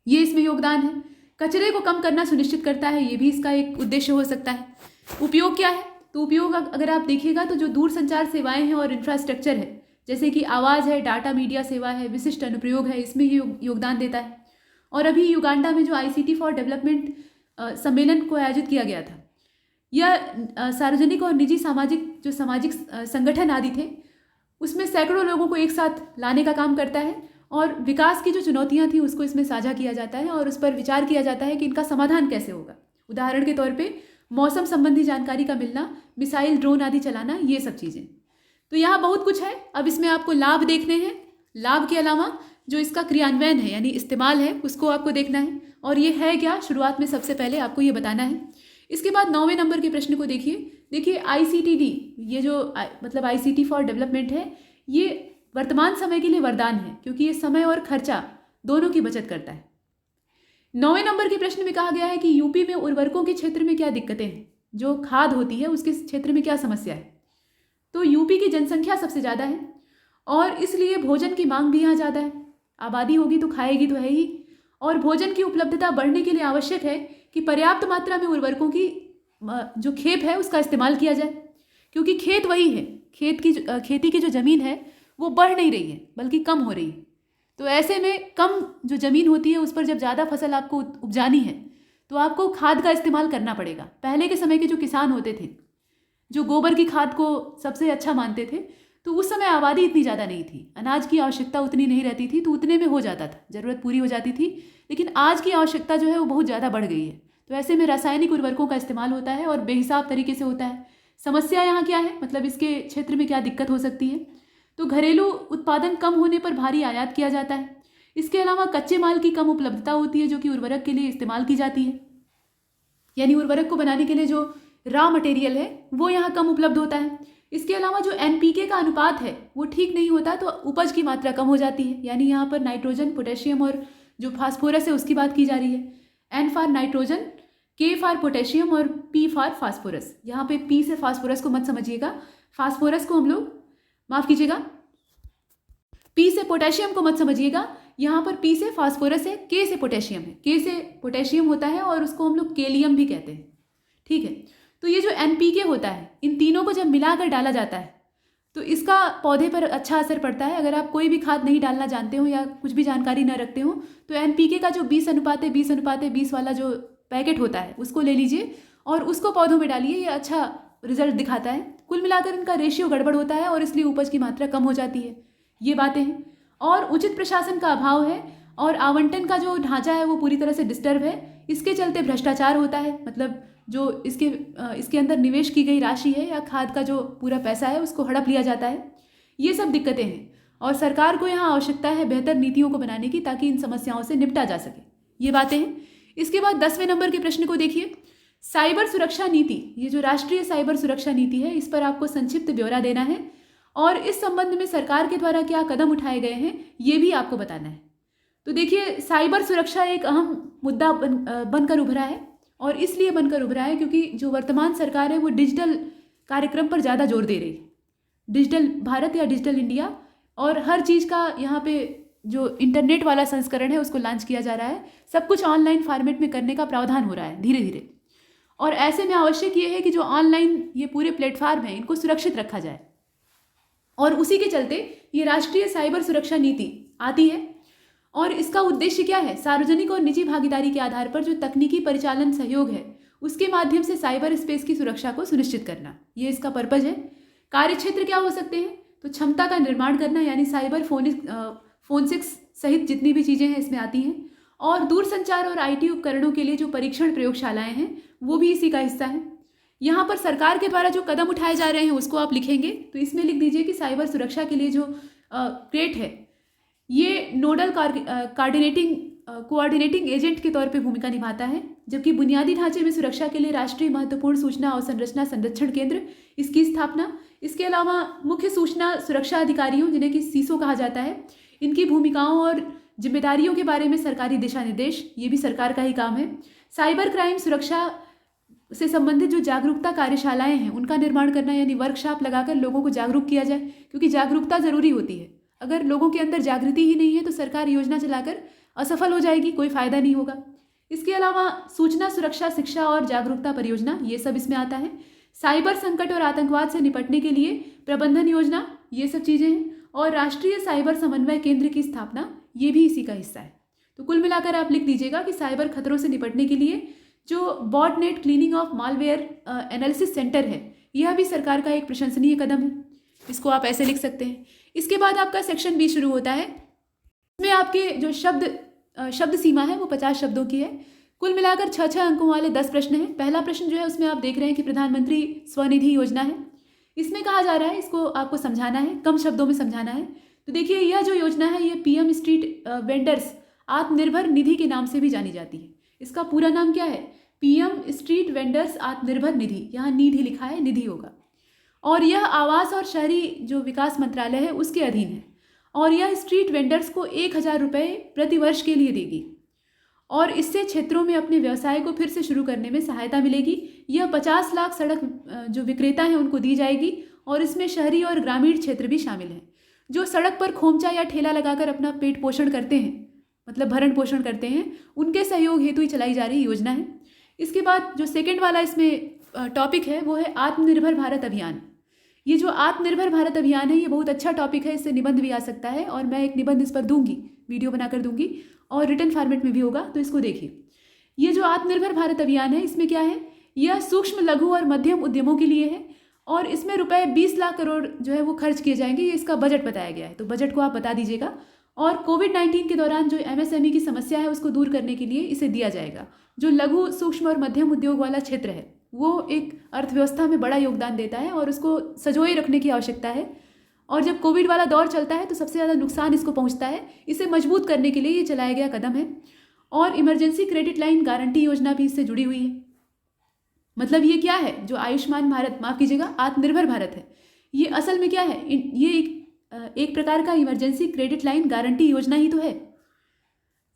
ये इसमें योगदान है। कचरे को कम करना सुनिश्चित करता है, ये भी इसका एक उद्देश्य हो सकता है। उपयोग क्या है? तो उपयोग अगर आप देखिएगा तो जो दूर संचार सेवाएं हैं और इंफ्रास्ट्रक्चर है, जैसे कि आवाज़ है, डाटा मीडिया सेवा है, विशिष्ट अनुप्रयोग है, इसमें ये योगदान देता है। और अभी युगांडा में जो ICT फॉर डेवलपमेंट सम्मेलन को आयोजित किया गया था, यह सार्वजनिक और निजी सामाजिक संगठन आदि थे, उसमें सैकड़ों लोगों को एक साथ लाने का काम करता है और विकास की जो चुनौतियां थी उसको इसमें साझा किया जाता है और उस पर विचार किया जाता है कि इनका समाधान कैसे होगा। उदाहरण के तौर पे मौसम संबंधी जानकारी का मिलना, मिसाइल, ड्रोन आदि चलाना, ये सब चीज़ें। तो यहाँ बहुत कुछ है। अब इसमें आपको लाभ देखने हैं, लाभ के अलावा जो इसका क्रियान्वयन है यानी इस्तेमाल है उसको आपको देखना है। और ये है क्या, शुरुआत में सबसे पहले आपको ये बताना है। इसके बाद 9वें नंबर के प्रश्न को देखिए ICTD, ये जो मतलब ICT फॉर डेवलपमेंट है, ये वर्तमान समय के लिए वरदान है क्योंकि ये समय और खर्चा दोनों की बचत करता है। 9वें नंबर के प्रश्न में कहा गया है कि यूपी में उर्वरकों के क्षेत्र में क्या दिक्कतें हैं, जो खाद होती है उसके क्षेत्र में क्या समस्या है। तो यूपी की जनसंख्या सबसे ज़्यादा है और इसलिए भोजन की मांग भी यहाँ ज़्यादा है। आबादी होगी तो खाएगी तो है ही, और भोजन की उपलब्धता बढ़ने के लिए आवश्यक है कि पर्याप्त मात्रा में उर्वरकों की जो खेप है उसका इस्तेमाल किया जाए, क्योंकि खेत वही है, खेती की जो ज़मीन है वो बढ़ नहीं रही है बल्कि कम हो रही है। तो ऐसे में कम जो ज़मीन होती है उस पर जब ज़्यादा फसल आपको उपजानी है तो आपको खाद का इस्तेमाल करना पड़ेगा। पहले के समय के जो किसान होते थे जो गोबर की खाद को सबसे अच्छा मानते थे, तो उस समय आबादी इतनी ज़्यादा नहीं थी, अनाज की आवश्यकता उतनी नहीं रहती थी, तो उतने में हो जाता था, ज़रूरत पूरी हो जाती थी। लेकिन आज की आवश्यकता जो है वो बहुत ज़्यादा बढ़ गई है, तो ऐसे में रासायनिक उर्वरकों का इस्तेमाल होता है और बेहिसाब तरीके से होता है। समस्या यहाँ क्या है, मतलब इसके क्षेत्र में क्या दिक्कत हो सकती है? तो घरेलू उत्पादन कम होने पर भारी आयात किया जाता है। इसके अलावा कच्चे माल की कम उपलब्धता होती है जो कि उर्वरक के लिए इस्तेमाल की जाती है, यानी उर्वरक को बनाने के लिए जो रॉ मटेरियल है वो यहाँ कम उपलब्ध होता है। इसके अलावा जो NPK का अनुपात है वो ठीक नहीं होता, तो उपज की मात्रा कम हो जाती है, यानी यहाँ पर नाइट्रोजन, पोटेशियम और जो फास्फोरस है उसकी बात की जा रही है। N for nitrogen, K for potassium और P फॉर फास्फोरस। यहाँ पे P से फास्फोरस को मत समझिएगा, फास्फोरस को हम लोग माफ़ कीजिएगा, P से पोटेशियम को मत समझिएगा, यहाँ पर P से फास्फोरस है, K से पोटेशियम है, K से पोटेशियम होता है और उसको हम लोग केलियम भी कहते हैं, ठीक है। तो ये जो NPK होता है, इन तीनों को जब मिलाकर डाला जाता है तो इसका पौधे पर अच्छा असर पड़ता है। अगर आप कोई भी खाद नहीं डालना जानते हो या कुछ भी जानकारी न रखते हो तो NPK का जो 20:20:20 वाला जो पैकेट होता है उसको ले लीजिए और उसको पौधों में डालिए, ये अच्छा रिजल्ट दिखाता है। कुल मिलाकर इनका रेशियो गड़बड़ होता है और इसलिए उपज की मात्रा कम हो जाती है, ये बातें हैं। और उचित प्रशासन का अभाव है और आवंटन का जो ढांचा है वो पूरी तरह से डिस्टर्ब है। इसके चलते भ्रष्टाचार होता है, मतलब जो इसके अंदर निवेश की गई राशि है या खाद का जो पूरा पैसा है उसको हड़प लिया जाता है। ये सब दिक्कतें हैं और सरकार को यहाँ आवश्यकता है बेहतर नीतियों को बनाने की ताकि इन समस्याओं से निपटा जा सके, ये बातें हैं। इसके बाद 10वें नंबर के प्रश्न को देखिए, साइबर सुरक्षा नीति। ये जो राष्ट्रीय साइबर सुरक्षा नीति है इस पर आपको संक्षिप्त ब्यौरा देना है और इस संबंध में सरकार के द्वारा क्या कदम उठाए गए हैं ये भी आपको बताना है। तो देखिए, साइबर सुरक्षा एक अहम मुद्दा बनकर उभरा है और इसलिए बनकर उभरा है क्योंकि जो वर्तमान सरकार है वो डिजिटल कार्यक्रम पर ज़्यादा जोर दे रही है, डिजिटल भारत या डिजिटल इंडिया, और हर चीज़ का यहाँ पे जो इंटरनेट वाला संस्करण है उसको लॉन्च किया जा रहा है। सब कुछ ऑनलाइन फॉर्मेट में करने का प्रावधान हो रहा है धीरे धीरे, और ऐसे में आवश्यक ये है कि जो ऑनलाइन ये पूरे प्लेटफॉर्म हैं इनको सुरक्षित रखा जाए, और उसी के चलते ये राष्ट्रीय साइबर सुरक्षा नीति आती है। और इसका उद्देश्य क्या है? सार्वजनिक और निजी भागीदारी के आधार पर जो तकनीकी परिचालन सहयोग है उसके माध्यम से साइबर स्पेस की सुरक्षा को सुनिश्चित करना, ये इसका पर्पज है। कार्य क्षेत्र क्या हो सकते हैं? तो क्षमता का निर्माण करना, यानी साइबर फोरेंसिक्स सहित जितनी भी चीज़ें हैं इसमें आती हैं, और दूरसंचार और IT उपकरणों के लिए जो परीक्षण प्रयोगशालाएं हैं वो भी इसी का हिस्सा है। यहाँ पर सरकार के द्वारा जो कदम उठाए जा रहे हैं उसको आप लिखेंगे। तो इसमें लिख दीजिए कि साइबर सुरक्षा के लिए जो क्रेट है ये नोडल कोऑर्डिनेटिंग एजेंट के तौर पे भूमिका निभाता है, जबकि बुनियादी ढांचे में सुरक्षा के लिए राष्ट्रीय महत्वपूर्ण सूचना अवसंरचना संरक्षण केंद्र इसकी स्थापना। इसके अलावा मुख्य सूचना सुरक्षा अधिकारियों, जिन्हें कि सीसो कहा जाता है, इनकी भूमिकाओं और जिम्मेदारियों के बारे में सरकारी दिशा निर्देश, ये भी सरकार का ही काम है। साइबर क्राइम सुरक्षा से संबंधित जो जागरूकता कार्यशालाएं हैं उनका निर्माण करना, यानी वर्कशॉप लगाकर लोगों को जागरूक किया जाए, क्योंकि जागरूकता ज़रूरी होती है। अगर लोगों के अंदर जागृति ही नहीं है तो सरकार योजना चलाकर असफल हो जाएगी, कोई फ़ायदा नहीं होगा। इसके अलावा सूचना सुरक्षा शिक्षा और जागरूकता परियोजना, ये सब इसमें आता है। साइबर संकट और आतंकवाद से निपटने के लिए प्रबंधन योजना, ये सब चीज़ें हैं। और राष्ट्रीय साइबर समन्वय केंद्र की स्थापना, ये भी इसी का हिस्सा है। तो कुल मिलाकर आप लिख दीजिएगा कि साइबर खतरों से निपटने के लिए जो botnet cleaning of malware analysis centre है, यह भी सरकार का एक प्रशंसनीय कदम है। इसको आप ऐसे लिख सकते हैं। इसके बाद आपका सेक्शन बी शुरू होता है। इसमें आपके जो शब्द सीमा है वो 50 शब्दों की है। कुल मिलाकर 6 अंकों वाले 10 प्रश्न हैं। पहला प्रश्न जो है उसमें आप देख रहे हैं कि प्रधानमंत्री स्वनिधि योजना है। इसमें कहा जा रहा है, इसको आपको समझाना है, कम शब्दों में समझाना है। तो देखिए, यह जो योजना है ये PM street vendors Atmanirbhar Nidhi के नाम से भी जानी जाती है। इसका पूरा नाम क्या है? PM street vendors Atmanirbhar Nidhi. यहाँ निधि लिखा है, निधि होगा। और यह आवास और शहरी जो विकास मंत्रालय है उसके अधीन है। और यह स्ट्रीट वेंडर्स को 1,000 रुपये प्रति वर्ष के लिए देगी और इससे क्षेत्रों में अपने व्यवसाय को फिर से शुरू करने में सहायता मिलेगी। यह 50 लाख सड़क जो विक्रेता हैं उनको दी जाएगी और इसमें शहरी और ग्रामीण क्षेत्र भी शामिल हैं। जो सड़क पर खोमचा या ठेला लगाकर अपना पेट पोषण करते हैं, मतलब भरण पोषण करते हैं, उनके सहयोग हेतु ही चलाई जा रही योजना है। इसके बाद जो सेकेंड वाला इसमें टॉपिक है वो है आत्मनिर्भर भारत अभियान। ये जो आत्मनिर्भर भारत अभियान है ये बहुत अच्छा टॉपिक है, इससे निबंध भी आ सकता है और मैं एक निबंध इस पर दूंगी, वीडियो बनाकर दूंगी और रिटन फॉर्मेट में भी होगा, तो इसको देखिए। ये जो आत्मनिर्भर भारत अभियान है इसमें क्या है, यह सूक्ष्म लघु और मध्यम उद्यमों के लिए है और इसमें रुपए 20 लाख करोड़ जो है वो खर्च किए जाएंगे। ये इसका बजट बताया गया है, तो बजट को आप बता दीजिएगा। और कोविड-19 के दौरान जो एमएसएमई की समस्या है उसको दूर करने के लिए इसे दिया जाएगा। जो लघु सूक्ष्म और मध्यम उद्योग वाला क्षेत्र है वो एक अर्थव्यवस्था में बड़ा योगदान देता है और उसको सजोए रखने की आवश्यकता है। और जब कोविड वाला दौर चलता है तो सबसे ज़्यादा नुकसान इसको पहुंचता है। इसे मजबूत करने के लिए ये चलाया गया कदम है। और इमरजेंसी क्रेडिट लाइन गारंटी योजना भी इससे जुड़ी हुई है। मतलब ये क्या है, जो आयुष्मान भारत, माफ़ कीजिएगा, आत्मनिर्भर भारत है, ये असल में क्या है, ये एक प्रकार का इमरजेंसी क्रेडिट लाइन गारंटी योजना ही तो है।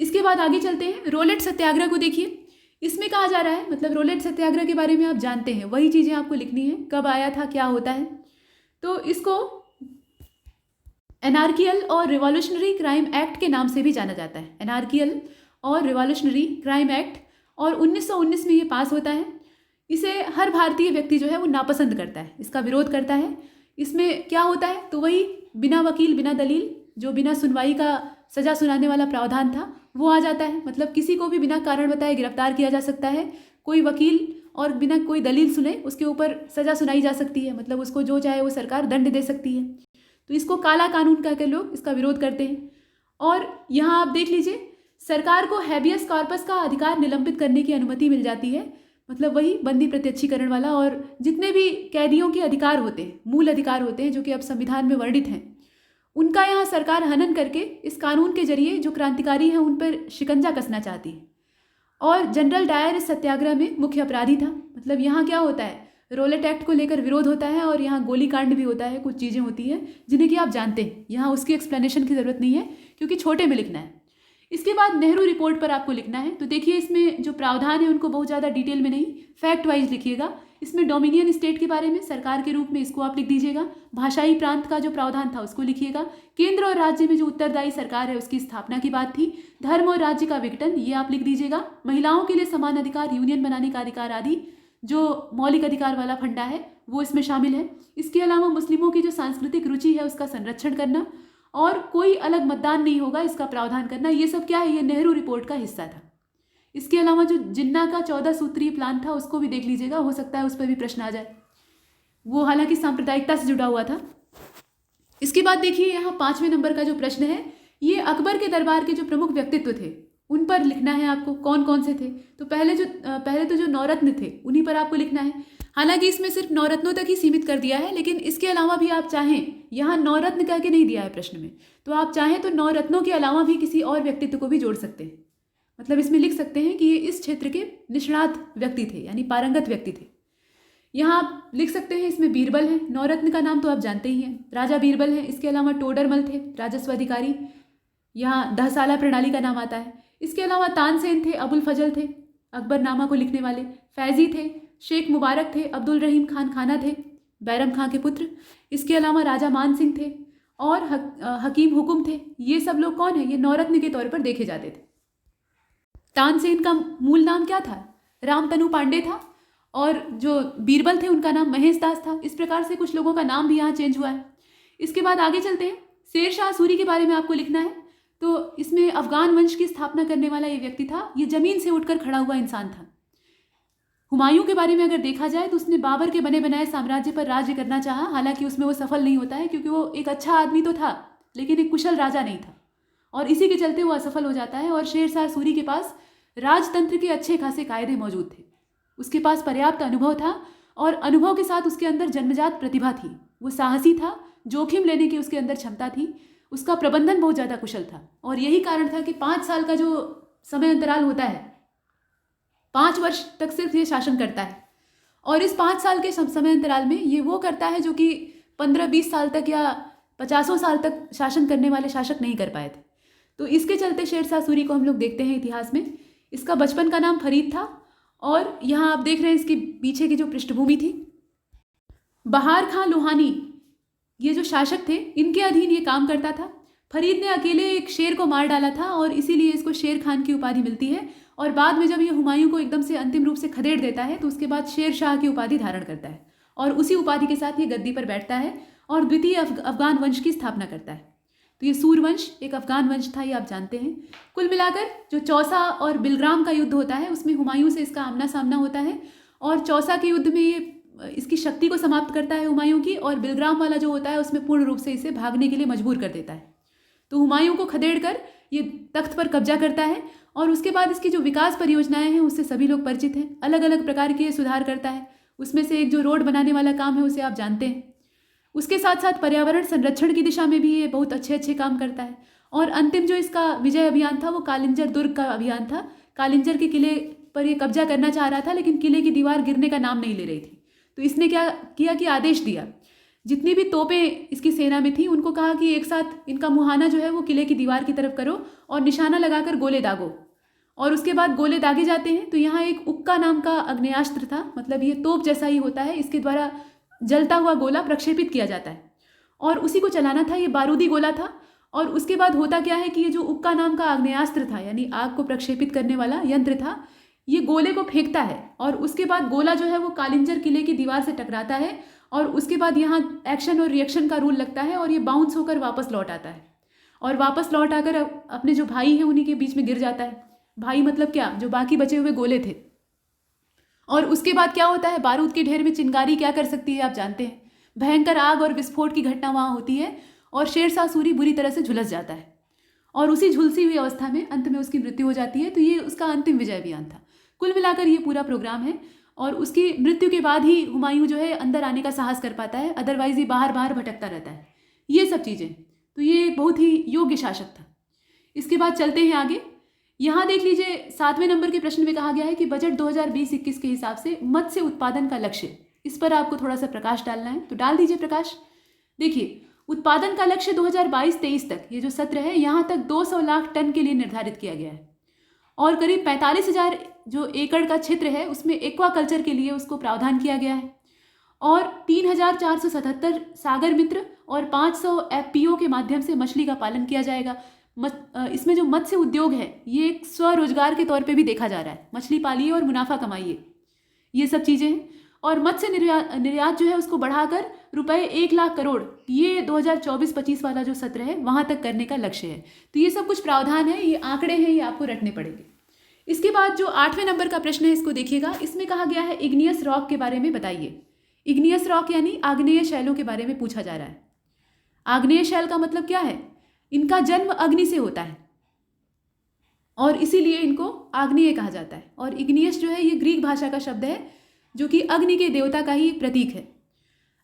इसके बाद आगे चलते हैं। रोलेट सत्याग्रह को देखिए। इसमें कहा जा रहा है, मतलब रोलेट सत्याग्रह के बारे में आप जानते हैं, वही चीज़ें आपको लिखनी है, कब आया था, क्या होता है। तो इसको एनार्कियल और रिवॉल्यूशनरी क्राइम एक्ट के नाम से भी जाना जाता है। एनार्कियल और रिवॉल्यूशनरी क्राइम एक्ट, और 1919 में ये पास होता है। इसे हर भारतीय व्यक्ति जो है वो नापसंद करता है, इसका विरोध करता है। इसमें क्या होता है, तो वही बिना वकील बिना दलील, जो बिना सुनवाई का सज़ा सुनाने वाला प्रावधान था वो आ जाता है। मतलब किसी को भी बिना कारण बताए गिरफ्तार किया जा सकता है, कोई वकील और बिना कोई दलील सुने उसके ऊपर सज़ा सुनाई जा सकती है, मतलब उसको जो चाहे वो सरकार दंड दे सकती है। तो इसको काला कानून कहकर लोग इसका विरोध करते हैं। और यहाँ आप देख लीजिए, सरकार को हैबियस कॉर्पस का अधिकार निलंबित करने की अनुमति मिल जाती है, मतलब वही बंदी प्रत्यक्षीकरण वाला। और जितने भी कैदियों के अधिकार होते हैं, मूल अधिकार होते हैं जो कि अब संविधान में वर्णित हैं, उनका यहाँ सरकार हनन करके इस कानून के जरिए जो क्रांतिकारी हैं उन पर शिकंजा कसना चाहती है। और जनरल डायर इस सत्याग्रह में मुख्य अपराधी था। मतलब यहाँ क्या होता है, रोलेट एक्ट को लेकर विरोध होता है और यहाँ गोली कांड भी होता है, कुछ चीज़ें होती हैं जिन्हें कि आप जानते हैं। यहाँ उसकी एक्सप्लेनेशन की ज़रूरत नहीं है क्योंकि छोटे में लिखना है। इसके बाद नेहरू रिपोर्ट पर आपको लिखना है। तो देखिए, इसमें जो प्रावधान है उनको बहुत ज़्यादा डिटेल में नहीं, फैक्ट वाइज लिखिएगा। इसमें डोमिनियन स्टेट के बारे में, सरकार के रूप में, इसको आप लिख दीजिएगा। भाषाई प्रांत का जो प्रावधान था उसको लिखिएगा। केंद्र और राज्य में जो उत्तरदायी सरकार है उसकी स्थापना की बात थी। धर्म और राज्य का विघटन, ये आप लिख दीजिएगा। महिलाओं के लिए समान अधिकार, यूनियन बनाने का अधिकार आदि जो मौलिक अधिकार वाला फंडा है वो इसमें शामिल है। इसके अलावा मुस्लिमों की जो सांस्कृतिक रुचि है उसका संरक्षण करना और कोई अलग मतदान नहीं होगा इसका प्रावधान करना। ये सब क्या है, ये नेहरू रिपोर्ट का हिस्सा था। इसके अलावा जो जिन्ना का 14 सूत्रीय प्लान था उसको भी देख लीजिएगा, हो सकता है उस पर भी प्रश्न आ जाए। वो हालांकि सांप्रदायिकता से जुड़ा हुआ था। इसके बाद देखिए, यहाँ 5वें नंबर का जो प्रश्न है, ये अकबर के दरबार के जो प्रमुख व्यक्तित्व थे उन पर लिखना है आपको, कौन कौन से थे। तो पहले तो जो नवरत्न थे उन्हीं पर आपको लिखना है। हालांकि इसमें सिर्फ नवरत्नों तक ही सीमित कर दिया है, लेकिन इसके अलावा भी आप चाहें, यहाँ नवरत्न कह के नहीं दिया है प्रश्न में, तो आप चाहें तो नवरत्नों के अलावा भी किसी और व्यक्तित्व को भी जोड़ सकते हैं। मतलब इसमें लिख सकते हैं कि ये इस क्षेत्र के निष्णात व्यक्ति थे, यानी पारंगत व्यक्ति थे। यहाँ आप लिख सकते हैं इसमें बीरबल है, नवरत्न का नाम तो आप जानते ही हैं, राजा बीरबल है। इसके अलावा टोडरमल थे, राजस्व अधिकारी, यहाँ दहसाला प्रणाली का नाम आता है। इसके अलावा तानसेन थे, अबुल फजल थे, अकबरनामा को लिखने वाले, फैजी थे, शेख मुबारक थे, अब्दुल रहीम खान खाना थे, बैरम खां के पुत्र। इसके अलावा राजा मान सिंह थे और हकीम हुकुम थे। ये सब लोग कौन है, ये नवरत्न के तौर पर देखे जाते थे। तानसेन का मूल नाम क्या था, रामतनु पांडे था, और जो बीरबल थे उनका नाम महेश दास था। इस प्रकार से कुछ लोगों का नाम भी यहाँ चेंज हुआ है। इसके बाद आगे चलते हैं। शेर शाह सूरी के बारे में आपको लिखना है। तो इसमें अफगान वंश की स्थापना करने वाला ये व्यक्ति था। ये जमीन से उठकर खड़ा हुआ इंसान था। हुमायूं के बारे में अगर देखा जाए तो उसने बाबर के बने बनाए साम्राज्य पर राज्य करना चाहा, हालांकि उसमें वो सफल नहीं होता है, क्योंकि वो एक अच्छा आदमी तो था लेकिन एक कुशल राजा नहीं था, और इसी के चलते वो असफल हो जाता है। और शेर शाह सूरी के पास राजतंत्र के अच्छे खासे कायदे मौजूद थे, उसके पास पर्याप्त अनुभव था, और अनुभव के साथ उसके अंदर जन्मजात प्रतिभा थी। वो साहसी था, जोखिम लेने की उसके अंदर क्षमता थी, उसका प्रबंधन बहुत ज़्यादा कुशल था। और यही कारण था कि 5 साल का जो समय अंतराल होता है, 5 वर्ष तक सिर्फ ये शासन करता है। और इस 5 साल के समय अंतराल में ये वो करता है जो कि 15-20 साल तक या 50 साल तक शासन करने वाले शासक नहीं कर पाए थे। तो इसके चलते शेर शाह सूरी को हम लोग देखते हैं इतिहास में। इसका बचपन का नाम फरीद था, और यहाँ आप देख रहे हैं इसके पीछे की जो पृष्ठभूमि थी, बहार खां लोहानी ये जो शासक थे इनके अधीन ये काम करता था। फरीद ने अकेले एक शेर को मार डाला था और इसीलिए इसको शेर खान की उपाधि मिलती है। और बाद में जब ये हुमायूं को एकदम से अंतिम रूप से खदेड़ देता है तो उसके बाद शेर शाह की उपाधि धारण करता है, और उसी उपाधि के साथ ये गद्दी पर बैठता है और द्वितीय अफगान वंश की स्थापना करता है। तो ये सूरवंश एक अफगान वंश था, ये आप जानते हैं। कुल मिलाकर जो चौसा और बिलग्राम का युद्ध होता है उसमें हुमायूं से इसका आमना सामना होता है, और चौसा के युद्ध में ये इसकी शक्ति को समाप्त करता है हुमायूं की, और बिलग्राम वाला जो होता है उसमें पूर्ण रूप से इसे भागने के लिए मजबूर कर देता है। तो हुमायूं को खदेड़ कर ये तख्त पर कब्जा करता है, और उसके बाद इसकी जो विकास परियोजनाएं हैं उससे सभी लोग परिचित हैं। अलग अलग प्रकार के सुधार करता है, उसमें से एक जो रोड बनाने वाला काम है उसे आप जानते हैं। उसके साथ साथ पर्यावरण संरक्षण की दिशा में भी ये बहुत अच्छे काम करता है। और अंतिम जो इसका विजय अभियान था वो कालिंजर दुर्ग का अभियान था। कालिंजर के किले पर ये कब्जा करना चाह रहा था, लेकिन किले की दीवार गिरने का नाम नहीं ले रही थी। तो इसने क्या किया कि आदेश दिया, जितनी भी तोपें इसकी सेना में थी उनको कहा कि एक साथ इनका मुहाना जो है वो किले की दीवार की तरफ करो और निशाना लगाकर गोले दागो। और उसके बाद गोले दागे जाते हैं तो यहाँ एक उक्का नाम का आग्नेयास्त्र था, मतलब ये तोप जैसा ही होता है, इसके द्वारा जलता हुआ गोला प्रक्षेपित किया जाता है और उसी को चलाना था। ये बारूदी गोला था। और उसके बाद होता क्या है कि ये जो उक्का नाम का आग्नेयास्त्र था, यानी आग को प्रक्षेपित करने वाला यंत्र था, ये गोले को फेंकता है और उसके बाद गोला जो है वो कालिंजर किले की दीवार से टकराता है, और उसके बाद यहाँ एक्शन और रिएक्शन का रूल लगता है और ये बाउंस होकर वापस लौट आता है, और वापस लौट आकर अपने जो भाई हैं उन्हीं के बीच में गिर जाता है। भाई मतलब क्या, जो बाकी बचे हुए गोले थे। और उसके बाद क्या होता है, बारूद के ढेर में चिंगारी क्या कर सकती है आप जानते हैं। भयंकर आग और विस्फोट की घटना वहाँ होती है और शेर शाह सूरी बुरी तरह से झुलस जाता है, और उसी झुलसी हुई अवस्था में अंत में उसकी मृत्यु हो जाती है। तो ये उसका अंतिम विजय अभियान था। कुल मिलाकर ये पूरा प्रोग्राम है, और उसकी मृत्यु के बाद ही हुमायूं जो है अंदर आने का साहस कर पाता है, अदरवाइज ये बाहर बाहर भटकता रहता है। ये सब चीज़ें, तो ये बहुत ही योग्य शासक था। इसके बाद चलते हैं आगे। यहाँ देख लीजिए 7वें नंबर के प्रश्न में कहा गया है कि बजट 2020-21 के हिसाब से मत्स्य उत्पादन का लक्ष्य, इस पर आपको थोड़ा सा प्रकाश डालना है, तो डाल दीजिए प्रकाश। देखिए, उत्पादन का लक्ष्य 2022-23 तक, ये जो सत्र है, यहाँ तक 200 लाख टन के लिए निर्धारित किया गया है, और करीब 45,000 जो एकड़ का क्षेत्र है उसमें एक्वा कल्चर के लिए उसको प्रावधान किया गया है, और 3,477 सागर मित्र और 500 एफपीओ के माध्यम से मछली का पालन किया जाएगा। इसमें जो मत्स्य उद्योग है ये एक स्वरोजगार के तौर पे भी देखा जा रहा है, मछली पालिए और मुनाफा कमाइए, ये सब चीज़ें हैं। और मत्स्य निर्यात जो है उसको बढ़ाकर रुपए 1 लाख करोड़, ये 2024-25 वाला जो सत्र है वहाँ तक करने का लक्ष्य है। तो ये सब कुछ प्रावधान है, ये आंकड़े हैं, ये आपको रटने पड़ेंगे। इसके बाद जो 8वें नंबर का प्रश्न है इसको देखिएगा। इसमें कहा गया है इग्नियस रॉक के बारे में बताइए। इग्नियस रॉक यानी आग्नेय शैलों के बारे में पूछा जा रहा है। आग्नेय शैल का मतलब क्या है, इनका जन्म अग्नि से होता है, और इसीलिए इनको आग्नेय कहा जाता है। और इग्नियस जो है ये ग्रीक भाषा का शब्द है जो कि अग्नि के देवता का ही प्रतीक है।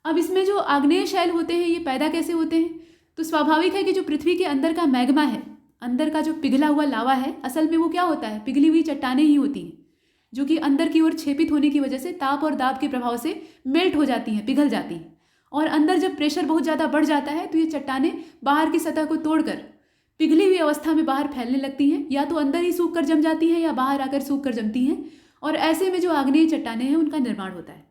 अब इसमें जो आग्नेय शैल होते हैं ये पैदा कैसे होते हैं? तो स्वाभाविक है कि जो पृथ्वी के अंदर का मैग्मा है, अंदर का जो पिघला हुआ लावा है, असल में वो क्या होता है? पिघली हुई चट्टानें ही होती हैं जो कि अंदर की ओर छेपित होने की वजह से ताप और दाब के प्रभाव से मेल्ट हो जाती हैं, पिघल जाती हैं। और अंदर जब प्रेशर बहुत ज़्यादा बढ़ जाता है तो ये चट्टानें बाहर की सतह को तोड़कर पिघली हुई अवस्था में बाहर फैलने लगती हैं, या तो अंदर ही सूख कर जम जाती हैं या बाहर आकर सूख कर जमती हैं। और ऐसे में जो आग्नेय चट्टानें हैं उनका निर्माण होता है।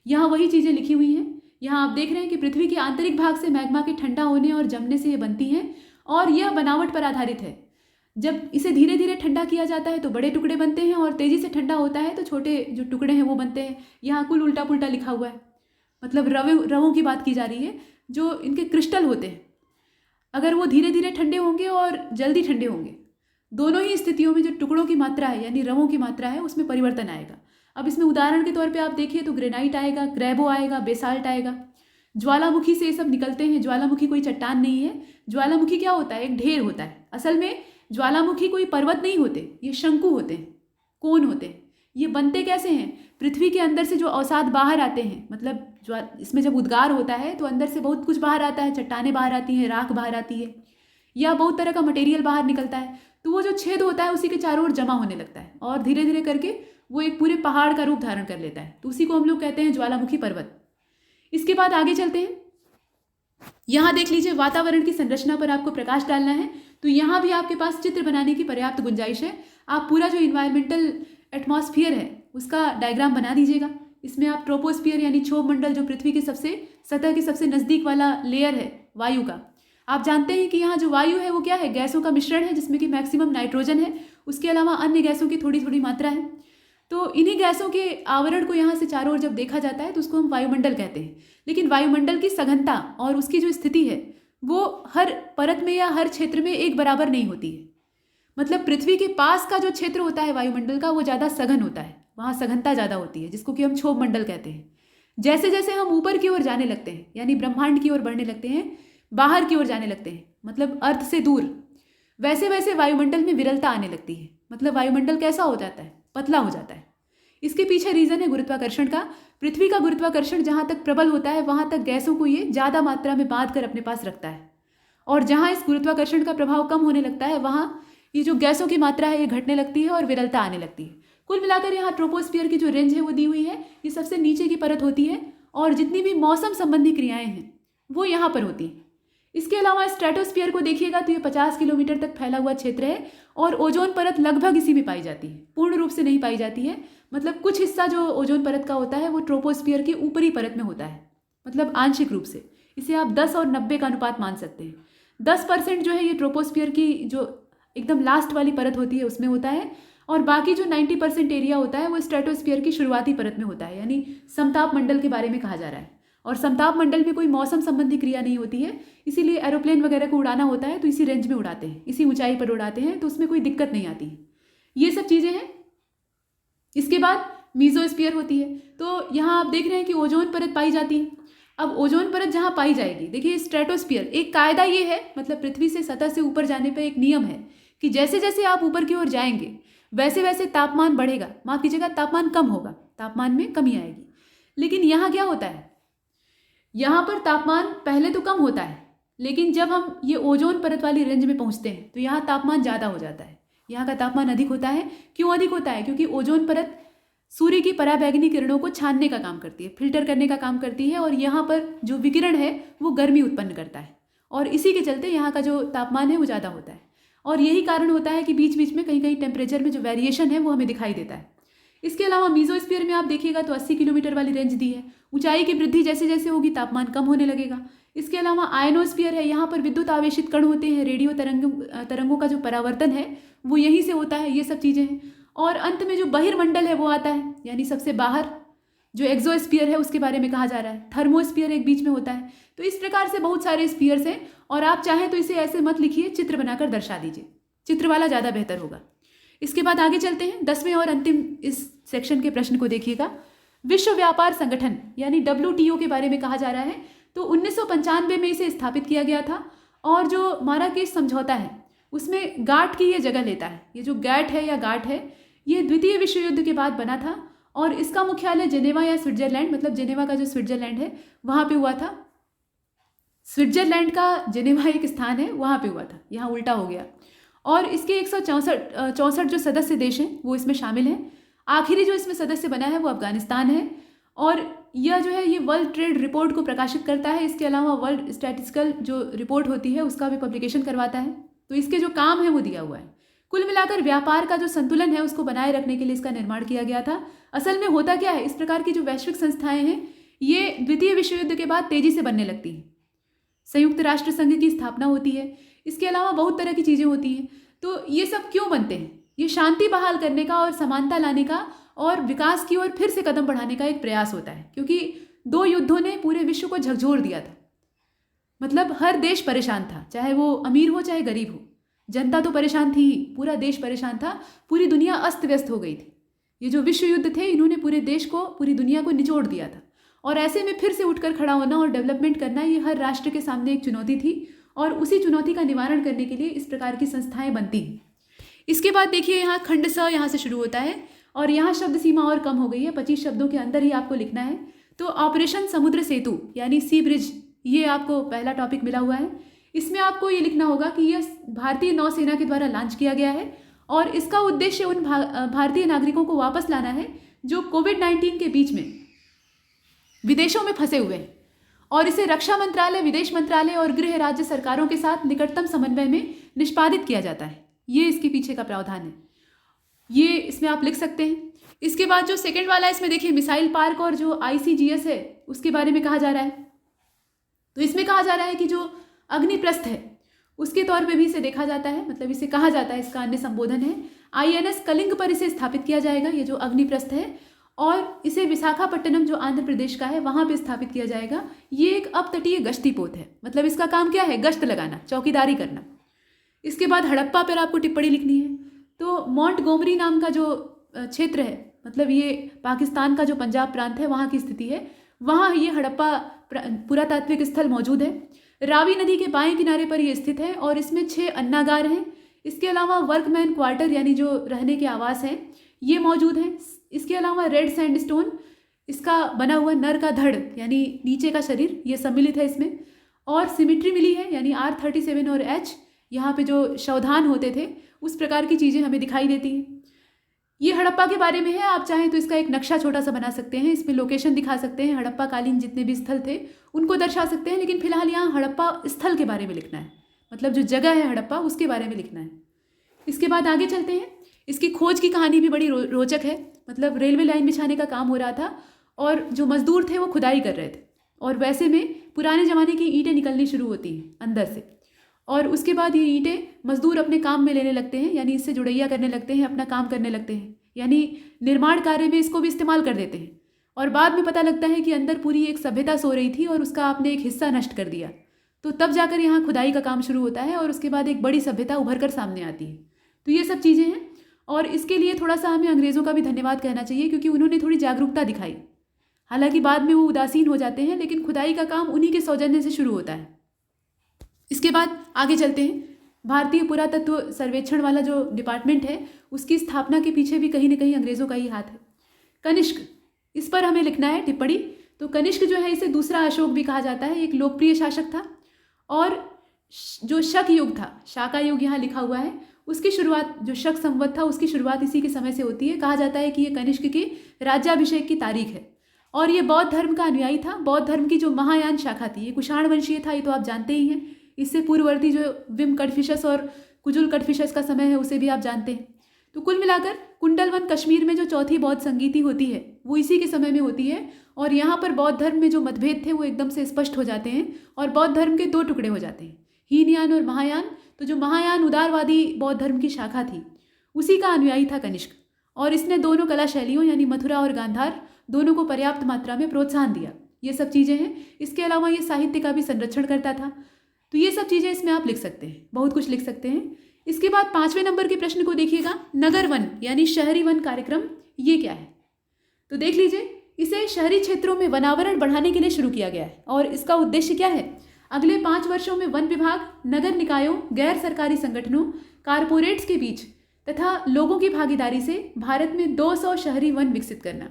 यहाँ वही चीज़ें लिखी हुई हैं। यहाँ आप देख रहे हैं कि पृथ्वी के आंतरिक भाग से मैग्मा के ठंडा होने और जमने से ये बनती हैं, और यह बनावट पर आधारित है। जब इसे धीरे धीरे ठंडा किया जाता है तो बड़े टुकड़े बनते हैं, और तेज़ी से ठंडा होता है तो छोटे जो टुकड़े हैं वो बनते हैं। यहाँ कुल उल्टा पुल्टा लिखा हुआ है, मतलब रवों की बात की जा रही है जो इनके क्रिस्टल होते हैं। अगर वो धीरे धीरे ठंडे होंगे और जल्दी ठंडे होंगे, दोनों ही स्थितियों में जो टुकड़ों की मात्रा है यानी रवों की मात्रा है उसमें परिवर्तन आएगा। अब इसमें उदाहरण के तौर पे आप देखिए तो ग्रेनाइट आएगा, ग्रेबो आएगा, बेसाल्ट आएगा। ज्वालामुखी से ये सब निकलते हैं। ज्वालामुखी कोई चट्टान नहीं है। ज्वालामुखी क्या होता है? एक ढेर होता है। असल में ज्वालामुखी कोई पर्वत नहीं होते, ये शंकु होते हैं, कोन होते हैं। ये बनते कैसे हैं? पृथ्वी के अंदर से जो अवसाद बाहर आते हैं, मतलब इसमें जब उद्गार होता है तो अंदर से बहुत कुछ बाहर आता है, चट्टानें बाहर आती हैं, राख बाहर आती है, या बहुत तरह का मटेरियल बाहर निकलता है। तो वो जो छेद होता है उसी के चारों ओर जमा होने लगता है और धीरे धीरे करके वो एक पूरे पहाड़ का रूप धारण कर लेता है। तो उसी को हम लोग कहते हैं ज्वालामुखी पर्वत। इसके बाद आगे चलते हैं। यहाँ देख लीजिए, वातावरण की संरचना पर आपको प्रकाश डालना है तो यहाँ भी आपके पास चित्र बनाने की पर्याप्त गुंजाइश है। आप पूरा जो इन्वायरमेंटल एटमॉस्फेयर है उसका डायग्राम बना दीजिएगा। इसमें आप ट्रोपोस्फियर यानी क्षोभ मंडल, जो पृथ्वी के सतह के सबसे नज़दीक वाला लेयर है वायु का, आप जानते हैं कि यहाँ जो वायु है वो क्या है? गैसों का मिश्रण है जिसमें कि मैक्सिमम नाइट्रोजन है, उसके अलावा अन्य गैसों की थोड़ी थोड़ी मात्रा है। तो इन्हीं गैसों के आवरण को यहाँ से चारों ओर जब देखा जाता है तो उसको हम वायुमंडल कहते हैं। लेकिन वायुमंडल की सघनता और उसकी जो स्थिति है वो हर परत में या हर क्षेत्र में एक बराबर नहीं होती है। मतलब पृथ्वी के पास का जो क्षेत्र होता है वायुमंडल का वो ज़्यादा सघन होता है, वहाँ सघनता ज़्यादा होती है, जिसको कि हम क्षोभ मंडल कहते हैं। जैसे जैसे हम ऊपर की ओर जाने लगते हैं यानी ब्रह्मांड की ओर बढ़ने लगते हैं, बाहर की ओर जाने लगते हैं, मतलब अर्थ से दूर, वैसे वैसे वायुमंडल में विरलता आने लगती है। मतलब वायुमंडल कैसा हो जाता है? पतला हो जाता है। इसके पीछे रीज़न है गुरुत्वाकर्षण का। पृथ्वी का गुरुत्वाकर्षण जहाँ तक प्रबल होता है वहाँ तक गैसों को ये ज़्यादा मात्रा में बांध कर अपने पास रखता है, और जहाँ इस गुरुत्वाकर्षण का प्रभाव कम होने लगता है वहाँ ये जो गैसों की मात्रा है ये घटने लगती है और विरलता आने लगती है। कुल मिलाकर यहाँ ट्रोपोस्फियर की जो रेंज है वो दी हुई है, ये सबसे नीचे की परत होती है, और जितनी भी मौसम संबंधी क्रियाएँ हैं वो यहाँ पर होती हैं। इसके अलावा स्ट्रेटोस्फियर को देखिएगा तो ये 50 किलोमीटर तक फैला हुआ क्षेत्र है, और ओजोन परत लगभग इसी में पाई जाती है, पूर्ण रूप से नहीं पाई जाती है। मतलब कुछ हिस्सा जो ओजोन परत का होता है वो ट्रोपोस्फियर की ऊपरी परत में होता है, मतलब आंशिक रूप से। इसे आप 10 और 90 का अनुपात मान सकते हैं। 10% जो है ये ट्रोपोस्फियर की जो एकदम लास्ट वाली परत होती है उसमें होता है, और बाकी जो 90% एरिया होता है वो स्ट्रेटोस्फियर की शुरुआती परत में होता है, यानी समताप मंडल के बारे में कहा जा रहा है। और समताप मंडल में कोई मौसम संबंधी क्रिया नहीं होती है, इसीलिए एरोप्लेन वगैरह को उड़ाना होता है तो इसी रेंज में उड़ाते हैं, इसी ऊंचाई पर उड़ाते हैं, तो उसमें कोई दिक्कत नहीं आती है। ये सब चीज़ें हैं। इसके बाद मीजोस्फीयर होती है। तो यहाँ आप देख रहे हैं कि ओजोन परत पाई जाती है। अब ओजोन परत जहाँ पाई जाएगी, देखिए स्ट्रेटोस्फियर, एक कायदा ये है, मतलब पृथ्वी से सतह से ऊपर जाने पर एक नियम है कि जैसे जैसे आप ऊपर की ओर जाएंगे वैसे वैसे तापमान बढ़ेगा, माफ कीजिएगा तापमान कम होगा, तापमान में कमी आएगी। लेकिन यहाँ क्या होता है? यहाँ पर तापमान पहले तो कम होता है, लेकिन जब हम ये ओजोन परत वाली रेंज में पहुँचते हैं तो यहाँ तापमान ज़्यादा हो जाता है, यहाँ का तापमान अधिक होता है। क्यों अधिक होता है? क्योंकि ओजोन परत सूर्य की पराबैंगनी किरणों को छानने का काम करती है, फिल्टर करने का काम करती है, और यहाँ पर जो विकिरण है वो गर्मी उत्पन्न करता है, और इसी के चलते यहाँ का जो तापमान है वो ज़्यादा होता है। और यही कारण होता है कि बीच बीच में कहीं कहीं टेम्परेचर में जो वेरिएशन है वो हमें दिखाई देता है। इसके अलावा मीजोस्फीयर में आप देखिएगा तो 80 किलोमीटर वाली रेंज दी है। ऊंचाई की वृद्धि जैसे जैसे होगी तापमान कम होने लगेगा। इसके अलावा आयनोस्फीयर है, यहाँ पर विद्युत आवेशित कण होते हैं, रेडियो तरंगों का जो परावर्तन है वो यहीं से होता है। ये सब चीज़ें हैं। और अंत में जो बहिर्मंडल है वो आता है, यानी सबसे बाहर जो एक्सोस्फीयर है उसके बारे में कहा जा रहा है। थर्मोस्फीयर एक बीच में होता है। तो इस प्रकार से बहुत सारे स्फीयर्स हैं, और आप चाहें तो इसे ऐसे मत लिखिए, चित्र बनाकर दर्शा दीजिए, चित्र वाला ज़्यादा बेहतर होगा। इसके बाद आगे चलते हैं। 10वें और अंतिम इस सेक्शन के प्रश्न को देखिएगा। विश्व व्यापार संगठन यानी WTO के बारे में कहा जा रहा है। तो 1995 में इसे स्थापित किया गया था, और जो माराकेश समझौता है उसमें गाट की ये जगह लेता है। ये जो गैट है या गाट है, ये द्वितीय विश्व युद्ध के बाद बना था और इसका मुख्यालय जेनेवा या स्विट्जरलैंड, मतलब जेनेवा का जो स्विट्जरलैंड है वहाँ पे हुआ था। स्विट्जरलैंड का जेनेवा एक स्थान है, वहाँ पे हुआ था, यहाँ उल्टा हो गया। और इसके 164 जो सदस्य देश हैं वो इसमें शामिल हैं। आखिरी जो इसमें सदस्य बना है वो अफगानिस्तान है और यह जो है ये वर्ल्ड ट्रेड रिपोर्ट को प्रकाशित करता है। इसके अलावा वर्ल्ड स्टैटिस्टिकल जो रिपोर्ट होती है उसका भी पब्लिकेशन करवाता है। तो इसके जो काम है वो दिया हुआ है। कुल मिलाकर व्यापार का जो संतुलन है उसको बनाए रखने के लिए इसका निर्माण किया गया था। असल में होता क्या है, इस प्रकार की जो वैश्विक संस्थाएं हैं ये द्वितीय विश्व युद्ध के बाद तेजी से बनने लगती हैं। संयुक्त राष्ट्र संघ की स्थापना होती है, इसके अलावा बहुत तरह की चीज़ें होती हैं। तो ये सब क्यों बनते हैं? ये शांति बहाल करने का और समानता लाने का और विकास की ओर फिर से कदम बढ़ाने का एक प्रयास होता है, क्योंकि 2 युद्धों ने पूरे विश्व को झकझोर दिया था। मतलब हर देश परेशान था, चाहे वो अमीर हो चाहे गरीब हो। जनता तो परेशान थी ही, पूरा देश परेशान था, पूरी दुनिया अस्त व्यस्त हो गई थी। ये जो विश्व युद्ध थे इन्होंने पूरे देश को, पूरी दुनिया को निचोड़ दिया था और ऐसे में फिर से उठकर खड़ा होना और डेवलपमेंट करना ये हर राष्ट्र के सामने एक चुनौती थी और उसी चुनौती का निवारण करने के लिए इस प्रकार की संस्थाएं बनती हैं। इसके बाद देखिए यहाँ खंड स यहाँ से शुरू होता है और यहाँ शब्द सीमा और कम हो गई है, 25 शब्दों के अंदर ही आपको लिखना है। तो ऑपरेशन समुद्र सेतु यानी सी ब्रिज, ये आपको पहला टॉपिक मिला हुआ है। इसमें आपको ये लिखना होगा कि यह भारतीय नौसेना के द्वारा लॉन्च किया गया है और इसका उद्देश्य उन भारतीय नागरिकों को वापस लाना है जो कोविड-19 के बीच में विदेशों में फंसे हुए हैं और इसे रक्षा मंत्रालय, विदेश मंत्रालय और गृह राज्य सरकारों के साथ निकटतम समन्वय में निष्पादित किया जाता है। ये इसके पीछे का प्रावधान है, ये इसमें आप लिख सकते हैं। इसके बाद जो सेकंड वाला है इसमें देखिए मिसाइल पार्क और जो ICGS है उसके बारे में कहा जा रहा है। तो इसमें कहा जा रहा है कि जो अग्निप्रस्थ है उसके तौर पे भी इसे देखा जाता है, मतलब इसे कहा जाता है, इसका अन्य संबोधन है INS कलिंग पर इसे स्थापित किया जाएगा, ये जो अग्निप्रस्थ है, और इसे विशाखापट्टनम जो आंध्र प्रदेश का है वहाँ पे स्थापित किया जाएगा। ये एक अपतटीय गश्ती पोत है, मतलब इसका काम क्या है, गश्त लगाना, चौकीदारी करना। इसके बाद हड़प्पा पर आपको टिप्पणी लिखनी है। तो मोंटगोमरी नाम का जो क्षेत्र है, मतलब ये पाकिस्तान का जो पंजाब प्रांत है वहाँ की स्थिति है, वहाँ ये हड़प्पा पुरातात्विक स्थल मौजूद है। रावी नदी के बाएं किनारे पर ये स्थित है और इसमें 6 अन्नागार हैं। इसके अलावा वर्कमैन क्वार्टर यानी जो रहने के आवास हैं ये मौजूद हैं। इसके अलावा रेड सैंडस्टोन, इसका बना हुआ नर का धड़ यानी नीचे का शरीर, ये सम्मिलित है इसमें। और सिमिट्री मिली है यानी R37 और H, यहाँ पे जो शवधान होते थे उस प्रकार की चीज़ें हमें दिखाई देती हैं। ये हड़प्पा के बारे में है, आप चाहें तो इसका एक नक्शा छोटा सा बना सकते हैं, इसमें लोकेशन दिखा सकते हैं, हड़प्पा कालीन जितने भी स्थल थे उनको दर्शा सकते हैं, लेकिन फिलहाल यहाँ हड़प्पा स्थल के बारे में लिखना है, मतलब जो जगह है हड़प्पा उसके बारे में लिखना है। इसके बाद आगे चलते हैं। इसकी खोज की कहानी भी बड़ी रोचक है, मतलब रेलवे लाइन बिछाने का काम हो रहा था और जो मजदूर थे वो खुदाई कर रहे थे और वैसे में पुराने ज़माने की ईंटें निकलनी शुरू होती हैं अंदर से, और उसके बाद ये ईंटें मजदूर अपने काम में लेने लगते हैं, यानी इससे जुड़ैया करने लगते हैं, अपना काम करने लगते हैं, यानी निर्माण कार्य में इसको भी इस्तेमाल कर देते हैं। और बाद में पता लगता है कि अंदर पूरी एक सभ्यता सो रही थी और उसका आपने एक हिस्सा नष्ट कर दिया, तो तब जाकर यहाँ खुदाई का काम शुरू होता है और उसके बाद एक बड़ी सभ्यता उभर कर सामने आती है। तो ये सब चीज़ें हैं और इसके लिए थोड़ा सा हमें अंग्रेज़ों का भी धन्यवाद कहना चाहिए, क्योंकि उन्होंने थोड़ी जागरूकता दिखाई। हालांकि बाद में वो उदासीन हो जाते हैं, लेकिन खुदाई का काम उन्हीं के सौजन्य से शुरू होता है। इसके बाद आगे चलते हैं। भारतीय पुरातत्व सर्वेक्षण वाला जो डिपार्टमेंट है उसकी स्थापना के पीछे भी कहीं ना कहीं अंग्रेज़ों का ही हाथ है। कनिष्क, इस पर हमें लिखना है टिप्पणी। तो कनिष्क जो है इसे दूसरा अशोक भी कहा जाता है, एक लोकप्रिय शासक था और जो शक युग था, शाका युग यहाँ लिखा हुआ है, उसकी शुरुआत जो शक संवत था उसकी शुरुआत इसी के समय से होती है। कहा जाता है कि ये कनिष्क के राज्याभिषेक की तारीख है और ये बौद्ध धर्म का अनुयायी था। बौद्ध धर्म की जो महायान शाखा थी, ये कुषाण वंशीय था, ये तो आप जानते ही हैं। इससे पूर्ववर्ती जो विम कटफिशस और कुजुल कटफिशस का समय है उसे भी आप जानते हैं। तो कुल मिलाकर कुंडलवन कश्मीर में जो चौथी बौद्ध संगीति होती है वो इसी के समय में होती है और यहाँ पर बौद्ध धर्म में जो मतभेद थे वो एकदम से स्पष्ट हो जाते हैं और बौद्ध धर्म के 2 टुकड़े हो जाते हैं, हीनयान और महायान। तो जो महायान उदारवादी बौद्ध धर्म की शाखा थी उसी का अनुयायी था कनिष्क और इसने दोनों कला शैलियों यानी मथुरा और गांधार दोनों को पर्याप्त मात्रा में प्रोत्साहन दिया। ये सब चीज़ें हैं। इसके अलावा ये साहित्य का भी संरक्षण करता था। तो ये सब चीज़ें इसमें आप लिख सकते हैं, बहुत कुछ लिख सकते हैं। इसके बाद 5वें नंबर के प्रश्न को देखिएगा, नगर वन यानी शहरी वन कार्यक्रम, ये क्या है? तो देख लीजिए, इसे शहरी क्षेत्रों में वनावरण बढ़ाने के लिए शुरू किया गया है और इसका उद्देश्य क्या है? अगले 5 वर्षों में वन विभाग, नगर निकायों, गैर सरकारी संगठनों, कारपोरेट्स के बीच तथा लोगों की भागीदारी से भारत में 200 शहरी वन विकसित करना।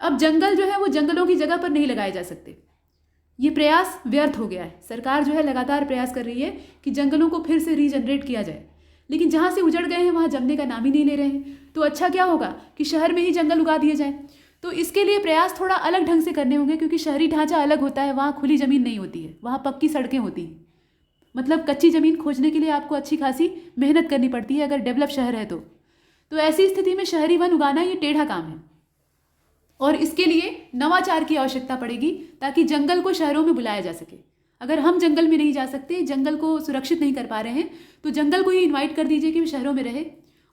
अब जंगल जो है वो जंगलों की जगह पर नहीं लगाए जा सकते। ये प्रयास व्यर्थ हो गया है। सरकार जो है लगातार प्रयास कर रही है कि जंगलों को फिर से रीजनरेट किया जाए, लेकिन जहाँ से उजड़ गए हैं वहाँ जमने का नाम ही नहीं ले रहे हैं। तो अच्छा क्या होगा कि शहर में ही जंगल उगा दिए जाए। तो इसके लिए प्रयास थोड़ा अलग ढंग से करने होंगे, क्योंकि शहरी ढांचा अलग होता है, वहाँ खुली ज़मीन नहीं होती है, वहाँ पक्की सड़कें होती हैं। मतलब कच्ची ज़मीन खोजने के लिए आपको अच्छी खासी मेहनत करनी पड़ती है अगर डेवलप शहर है तो ऐसी स्थिति में शहरी वन उगाना ये टेढ़ा काम है और इसके लिए नवाचार की आवश्यकता पड़ेगी ताकि जंगल को शहरों में बुलाया जा सके। अगर हम जंगल में नहीं जा सकते, जंगल को सुरक्षित नहीं कर पा रहे हैं, तो जंगल को ही इन्वाइट कर दीजिए कि वो शहरों में रहे,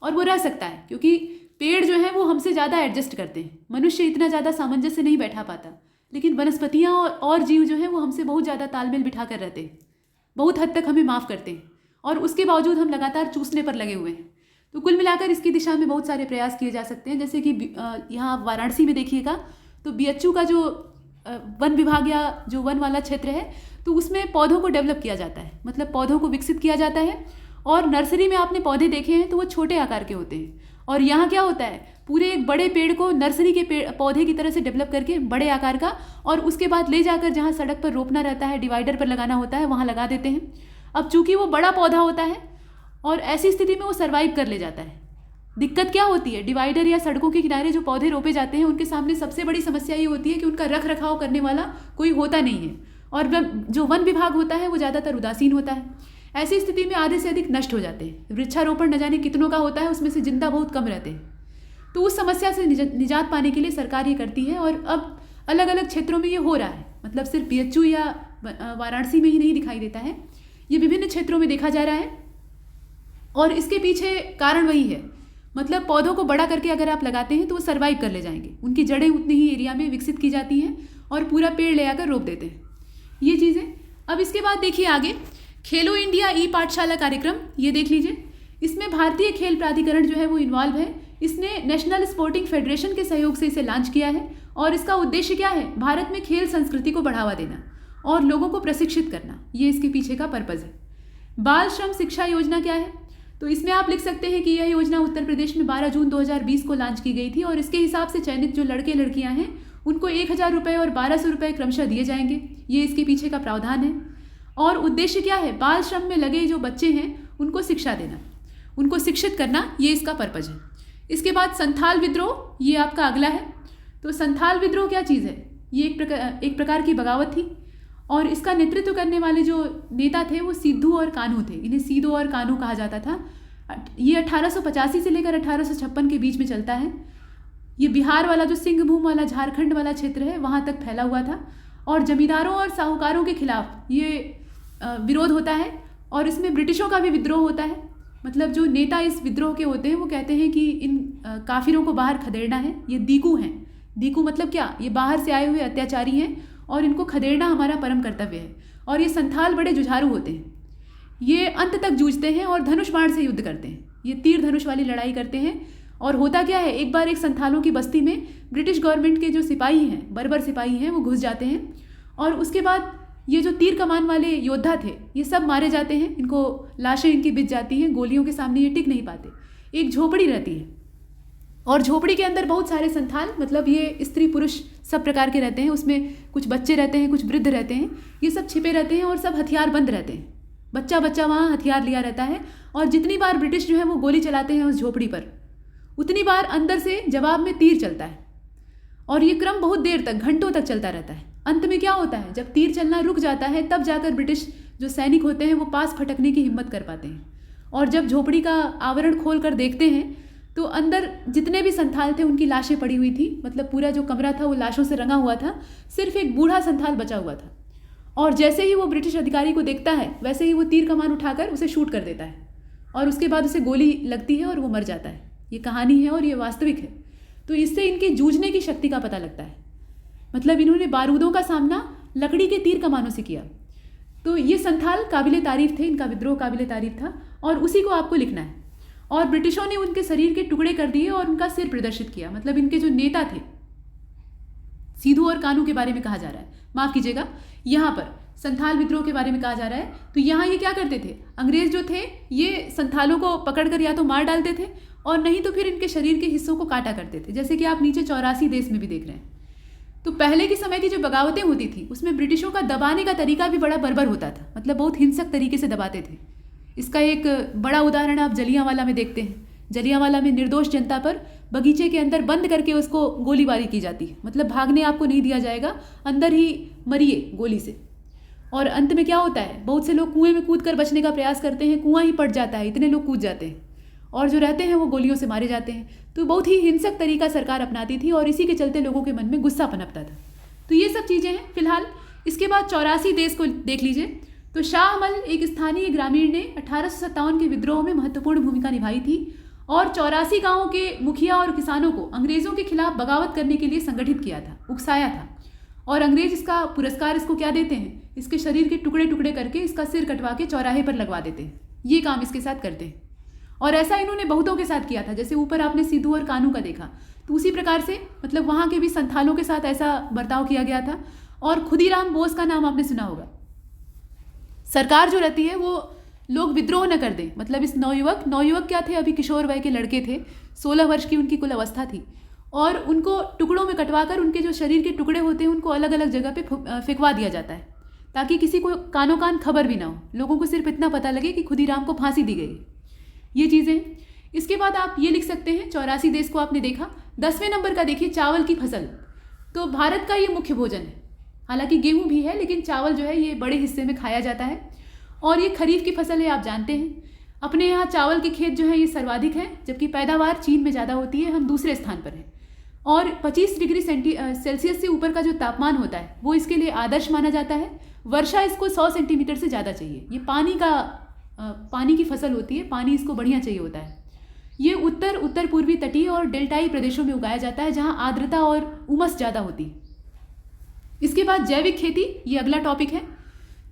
और वो रह सकता है क्योंकि पेड़ जो हैं वो हमसे ज़्यादा एडजस्ट करते हैं। मनुष्य इतना ज़्यादा सामंजस्य नहीं बैठा पाता, लेकिन वनस्पतियाँ और जीव जो हैं वो हमसे बहुत ज़्यादा तालमेल बिठा कर रहते हैं, बहुत हद तक हमें माफ़ करते हैं, और उसके बावजूद हम लगातार चूसने पर लगे हुए हैं। तो कुल मिलाकर इसकी दिशा में बहुत सारे प्रयास किए जा सकते हैं। जैसे कि यहाँ वाराणसी में देखिएगा तो बीएचयू का जो वन विभाग या जो वन वाला क्षेत्र है, तो उसमें पौधों को डेवलप किया जाता है, मतलब पौधों को विकसित किया जाता है। और नर्सरी में आपने पौधे देखे हैं तो वो छोटे आकार के होते हैं, और यहाँ क्या होता है, पूरे एक बड़े पेड़ को नर्सरी के पौधे की तरह से डेवलप करके बड़े आकार का, और उसके बाद ले जाकर जहाँ सड़क पर रोपना रहता है, डिवाइडर पर लगाना होता है, वहाँ लगा देते हैं। अब चूंकि वो बड़ा पौधा होता है और ऐसी स्थिति में वो सर्वाइव कर ले जाता है। दिक्कत क्या होती है, डिवाइडर या सड़कों के किनारे जो पौधे रोपे जाते हैं उनके सामने सबसे बड़ी समस्या ये होती है कि उनका रख रखाव करने वाला कोई होता नहीं है, और जो वन विभाग होता है वो ज़्यादातर उदासीन होता है। ऐसी स्थिति में आधे से अधिक नष्ट हो जाते हैं। वृक्षारोपण न जाने कितनों का होता है, उसमें से जिंदा बहुत कम रहते हैं। तो उस समस्या से निजात पाने के लिए सरकार ये करती है, और अब अलग अलग क्षेत्रों में ये हो रहा है। मतलब सिर्फ बीएचयू या वाराणसी में ही नहीं दिखाई देता है, ये विभिन्न क्षेत्रों में देखा जा रहा है। और इसके पीछे कारण वही है, मतलब पौधों को बड़ा करके अगर आप लगाते हैं तो वो सर्वाइव कर ले जाएंगे, उनकी जड़ें उतनी ही एरिया में विकसित की जाती हैं और पूरा पेड़ ले आकर रोप देते हैं, ये चीज़ें। अब इसके बाद देखिए आगे, खेलो इंडिया ई पाठशाला कार्यक्रम, ये देख लीजिए। इसमें भारतीय खेल प्राधिकरण जो है वो इन्वॉल्व है। इसने नेशनल स्पोर्टिंग फेडरेशन के सहयोग से इसे लॉन्च किया है, और इसका उद्देश्य क्या है, भारत में खेल संस्कृति को बढ़ावा देना और लोगों को प्रशिक्षित करना, ये इसके पीछे का पर्पज़ है। बाल श्रम शिक्षा योजना क्या है, तो इसमें आप लिख सकते हैं कि यह योजना उत्तर प्रदेश में 12 जून 2020 को लॉन्च की गई थी, और इसके हिसाब से चयनित जो लड़के लड़कियां हैं उनको 1000 रुपये और 1200 रुपये क्रमशः दिए जाएंगे। ये इसके पीछे का प्रावधान है। और उद्देश्य क्या है, बाल श्रम में लगे जो बच्चे हैं उनको शिक्षा देना, उनको शिक्षित करना, ये इसका पर्पज़ है। इसके बाद संथाल विद्रोह, ये आपका अगला है। तो संथाल विद्रोह क्या चीज़ है, ये एक प्रकार की बगावत थी, और इसका नेतृत्व करने वाले जो नेता थे वो सिद्धू और कान्हू थे। इन्हें सीधो और कान्हू कहा जाता था। ये 1885 से लेकर 1856 के बीच में चलता है। ये बिहार वाला जो सिंहभूम वाला झारखंड वाला क्षेत्र है वहाँ तक फैला हुआ था, और जमींदारों और साहूकारों के खिलाफ ये विरोध होता है, और इसमें ब्रिटिशों का भी विद्रोह होता है। मतलब जो नेता इस विद्रोह के होते हैं वो कहते हैं कि इन काफिरों को बाहर खदेड़ना है। ये दीकू हैं। दीकू मतलब क्या, ये बाहर से आए हुए अत्याचारी हैं, और इनको खदेड़ना हमारा परम कर्तव्य है। और ये संथाल बड़े जुझारू होते हैं, ये अंत तक जूझते हैं और धनुष बाण से युद्ध करते हैं। ये तीर धनुष वाली लड़ाई करते हैं। और होता क्या है, एक बार एक संथालों की बस्ती में ब्रिटिश गवर्नमेंट के जो सिपाही हैं, बर्बर सिपाही हैं, वो घुस जाते हैं, और उसके बाद ये जो तीर कमान वाले योद्धा थे ये सब मारे जाते हैं। इनको लाशें इनकी बिछ जाती हैं, गोलियों के सामने ये टिक नहीं पाते। एक झोपड़ी रहती है, और झोपड़ी के अंदर बहुत सारे संथाल, मतलब ये स्त्री पुरुष सब प्रकार के रहते हैं। उसमें कुछ बच्चे रहते हैं, कुछ वृद्ध रहते हैं, ये सब छिपे रहते हैं और सब हथियार बंद रहते हैं। बच्चा बच्चा वहाँ हथियार लिया रहता है, और जितनी बार ब्रिटिश जो है वो गोली चलाते हैं उस झोपड़ी पर, उतनी बार अंदर से जवाब में तीर चलता है। और ये क्रम बहुत देर तक, घंटों तक चलता रहता है। अंत में क्या होता है, जब तीर चलना रुक जाता है तब जाकर ब्रिटिश जो सैनिक होते हैं वो पास फटकने की हिम्मत कर पाते हैं। और जब झोपड़ी का आवरण खोल कर देखते हैं तो अंदर जितने भी संथाल थे उनकी लाशें पड़ी हुई थी। मतलब पूरा जो कमरा था वो लाशों से रंगा हुआ था, सिर्फ एक बूढ़ा संथाल बचा हुआ था। और जैसे ही वो ब्रिटिश अधिकारी को देखता है वैसे ही वो तीर कमान उठाकर उसे शूट कर देता है, और उसके बाद उसे गोली लगती है और वो मर जाता है। ये कहानी है और ये वास्तविक है। तो इससे इनके जूझने की शक्ति का पता लगता है। मतलब इन्होंने बारूदों का सामना लकड़ी के तीर कमानों से किया। तो ये संथाल काबिले तारीफ थे, इनका विद्रोह काबिले तारीफ था, और उसी को आपको लिखना है। और ब्रिटिशों ने उनके शरीर के टुकड़े कर दिए और उनका सिर प्रदर्शित किया। मतलब इनके जो नेता थे, सिद्धू और कान्हू के बारे में कहा जा रहा है, माफ कीजिएगा, यहाँ पर संथाल विद्रोह के बारे में कहा जा रहा है। तो यहाँ ये क्या करते थे, अंग्रेज जो थे ये संथालों को पकड़कर या तो मार डालते थे और नहीं तो फिर इनके शरीर के हिस्सों को काटा करते थे, जैसे कि आप नीचे 84 देश में भी देख रहे हैं। तो पहले के समय की जो बगावतें होती थी उसमें ब्रिटिशों का दबाने का तरीका भी बड़ा बर्बर होता था, मतलब बहुत हिंसक तरीके से दबाते थे। इसका एक बड़ा उदाहरण आप जलियांवाला में देखते हैं। जलियांवाला में निर्दोष जनता पर बगीचे के अंदर बंद करके उसको गोलीबारी की जाती है, मतलब भागने आपको नहीं दिया जाएगा, अंदर ही मरिए गोली से। और अंत में क्या होता है, बहुत से लोग कुएं में कूद कर बचने का प्रयास करते हैं, कुआं ही पट जाता है, इतने लोग कूद जाते हैं, और जो रहते हैं वो गोलियों से मारे जाते हैं। तो बहुत ही हिंसक तरीका सरकार अपनाती थी और इसी के चलते लोगों के मन में गुस्सा पनपता था। तो ये सब चीज़ें हैं फिलहाल। इसके बाद 84 देश को देख लीजिए। तो शाह अमल एक स्थानीय ग्रामीण ने 1857 के विद्रोह में महत्वपूर्ण भूमिका निभाई थी और 84 गाँवों के मुखिया और किसानों को अंग्रेज़ों के खिलाफ बगावत करने के लिए संगठित किया था, उकसाया था। और अंग्रेज इसका पुरस्कार इसको क्या देते हैं, इसके शरीर के टुकड़े टुकड़े करके इसका सिर कटवा के चौराहे पर लगवा देते हैं। ये काम इसके साथ करते हैं और ऐसा इन्होंने बहुतों के साथ किया था। जैसे ऊपर आपने सिद्धू और कानू का देखा, तो उसी प्रकार से मतलब वहाँ के भी संथालों के साथ ऐसा बर्ताव किया गया था। और खुदीराम बोस का नाम आपने सुना होगा। सरकार जो रहती है वो लोग विद्रोह न कर दें, मतलब इस नवयुवक क्या थे, अभी किशोर वय के लड़के थे, 16 वर्ष की उनकी कुल अवस्था थी, और उनको टुकड़ों में कटवाकर उनके जो शरीर के टुकड़े होते हैं उनको अलग अलग जगह पे फेंकवा दिया जाता है, ताकि किसी को कानो कान खबर भी ना हो, लोगों को सिर्फ इतना पता लगे कि खुदीराम को फांसी दी गई। ये चीज़ें हैं। इसके बाद आप ये लिख सकते हैं, 84 देश को आपने देखा। 10वें नंबर का देखिए, चावल की फसल। तो भारत का ये मुख्य भोजन है, हालांकि गेहूँ भी है लेकिन चावल जो है ये बड़े हिस्से में खाया जाता है और ये खरीफ की फसल है, आप जानते हैं। अपने यहाँ चावल के खेत जो है ये सर्वाधिक हैं, जबकि पैदावार चीन में ज़्यादा होती है, हम दूसरे स्थान पर हैं। और 25 डिग्री सेल्सियस से ऊपर का जो तापमान होता है वो इसके लिए आदर्श माना जाता है। वर्षा इसको 100 सेंटीमीटर से ज़्यादा चाहिए। ये पानी की फसल होती है, पानी इसको बढ़िया चाहिए होता है। ये उत्तर पूर्वी तटीय और डेल्टाई प्रदेशों में उगाया जाता है, जहाँ आर्द्रता और उमस ज़्यादा होती है। इसके बाद जैविक खेती, ये अगला टॉपिक है।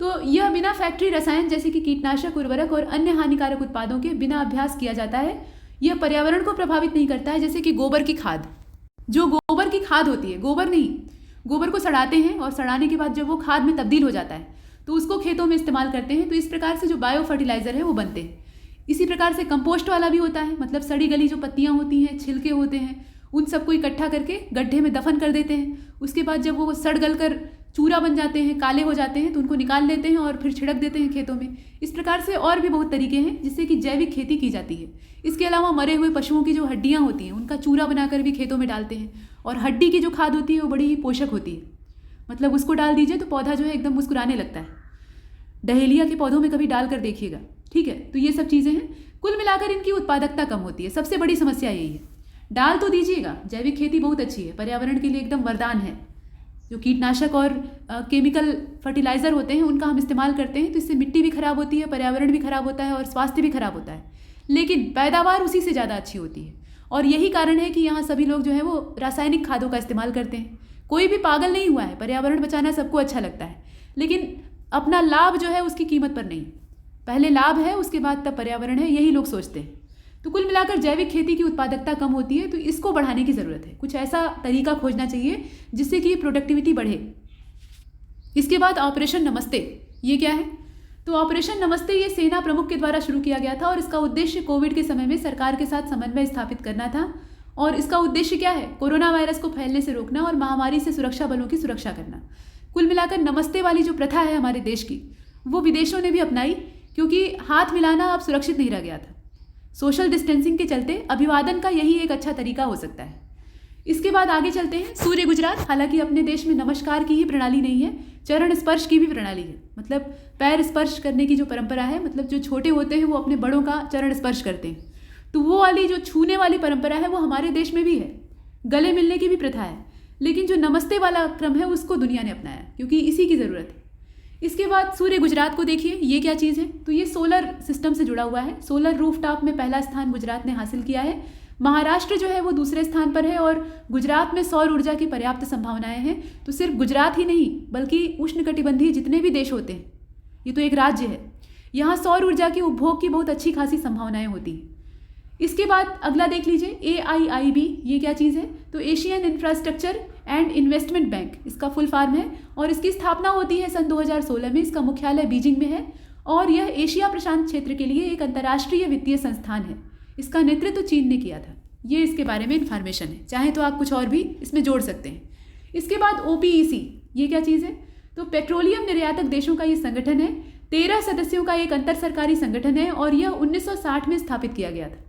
तो यह बिना फैक्ट्री रसायन जैसे कि कीटनाशक, उर्वरक और अन्य हानिकारक उत्पादों के बिना अभ्यास किया जाता है। यह पर्यावरण को प्रभावित नहीं करता है, जैसे कि गोबर की खाद। जो गोबर की खाद होती है, गोबर नहीं, गोबर को सड़ाते हैं और सड़ाने के बाद जब वो खाद में तब्दील हो जाता है तो उसको खेतों में इस्तेमाल करते हैं। तो इस प्रकार से जो बायो फर्टिलाइज़र है वो बनते हैं। इसी प्रकार से कंपोस्ट वाला भी होता है, मतलब सड़ी गली जो पत्तियाँ होती हैं, छिलके होते हैं, उन सबको इकट्ठा करके गड्ढे में दफन कर देते हैं। उसके बाद जब वो सड़ गल कर चूरा बन जाते हैं, काले हो जाते हैं, तो उनको निकाल लेते हैं और फिर छिड़क देते हैं खेतों में। इस प्रकार से और भी बहुत तरीके हैं जिससे कि जैविक खेती की जाती है। इसके अलावा मरे हुए पशुओं की जो हड्डियाँ होती हैं उनका चूरा बनाकर भी खेतों में डालते हैं। और हड्डी की जो खाद होती है वो बड़ी ही पोषक होती है, मतलब उसको डाल दीजिए तो पौधा जो है एकदम मुस्कुराने लगता है। डहेलिया के पौधों में कभी डाल कर देखिएगा, ठीक है। तो ये सब चीज़ें हैं। कुल मिलाकर इनकी उत्पादकता कम होती है, सबसे बड़ी समस्या यही है। डाल तो दीजिएगा, जैविक खेती बहुत अच्छी है, पर्यावरण के लिए एकदम वरदान है। जो कीटनाशक और केमिकल फर्टिलाइज़र होते हैं उनका हम इस्तेमाल करते हैं तो इससे मिट्टी भी खराब होती है, पर्यावरण भी खराब होता है और स्वास्थ्य भी खराब होता है, लेकिन पैदावार उसी से ज़्यादा अच्छी होती है। और यही कारण है कि यहाँ सभी लोग जो है वो रासायनिक खादों का इस्तेमाल करते हैं। कोई भी पागल नहीं हुआ है, पर्यावरण बचाना सबको अच्छा लगता है, लेकिन अपना लाभ जो है उसकी कीमत पर नहीं। पहले लाभ है, उसके बाद तब पर्यावरण है, यही लोग सोचते हैं। तो कुल मिलाकर जैविक खेती की उत्पादकता कम होती है, तो इसको बढ़ाने की ज़रूरत है। कुछ ऐसा तरीका खोजना चाहिए जिससे कि प्रोडक्टिविटी बढ़े। इसके बाद ऑपरेशन नमस्ते, ये क्या है? तो ऑपरेशन नमस्ते ये सेना प्रमुख के द्वारा शुरू किया गया था और इसका उद्देश्य कोविड के समय में सरकार के साथ समन्वय स्थापित करना था। और इसका उद्देश्य क्या है? कोरोना वायरस को फैलने से रोकना और महामारी से सुरक्षा बलों की सुरक्षा करना। कुल मिलाकर नमस्ते वाली जो प्रथा है हमारे देश की, वो विदेशों ने भी अपनाई, क्योंकि हाथ मिलाना अब सुरक्षित नहीं रह गया था। सोशल डिस्टेंसिंग के चलते अभिवादन का यही एक अच्छा तरीका हो सकता है। इसके बाद आगे चलते हैं। सूर्य गुजरात, हालांकि अपने देश में नमस्कार की ही प्रणाली नहीं है, चरण स्पर्श की भी प्रणाली है। मतलब पैर स्पर्श करने की जो परंपरा है, मतलब जो छोटे होते हैं वो अपने बड़ों का चरण स्पर्श करते हैं, तो वो वाली जो छूने वाली परंपरा है वो हमारे देश में भी है। गले मिलने की भी प्रथा है, लेकिन जो नमस्ते वाला क्रम है उसको दुनिया ने अपनाया, क्योंकि इसी की ज़रूरत है। इसके बाद सूर्य गुजरात को देखिए, ये क्या चीज़ है? तो ये सोलर सिस्टम से जुड़ा हुआ है। सोलर रूफटॉप में पहला स्थान गुजरात ने हासिल किया है। महाराष्ट्र जो है वो दूसरे स्थान पर है और गुजरात में सौर ऊर्जा की पर्याप्त संभावनाएं हैं। तो सिर्फ गुजरात ही नहीं बल्कि उष्णकटिबंधीय जितने भी देश होते हैं, ये तो एक राज्य है, यहाँ सौर ऊर्जा के उपभोग की बहुत अच्छी खासी संभावनाएं होती हैं। इसके बाद अगला देख लीजिए AIIB, ये क्या चीज़ है? तो Asian infrastructure and investment bank इसका फुल फॉर्म है और इसकी स्थापना होती है सन 2016 में। इसका मुख्यालय बीजिंग में है और यह एशिया प्रशांत क्षेत्र के लिए एक अंतर्राष्ट्रीय वित्तीय संस्थान है। इसका नेतृत्व चीन ने किया था। ये इसके बारे में इन्फॉर्मेशन है, चाहे तो आप कुछ और भी इसमें जोड़ सकते हैं। इसके बाद OPEC, ये क्या चीज़ है? तो पेट्रोलियम निर्यातक देशों का ये संगठन है, 13 सदस्यों का एक अंतर सरकारी संगठन है और यह 1960 में स्थापित किया गया था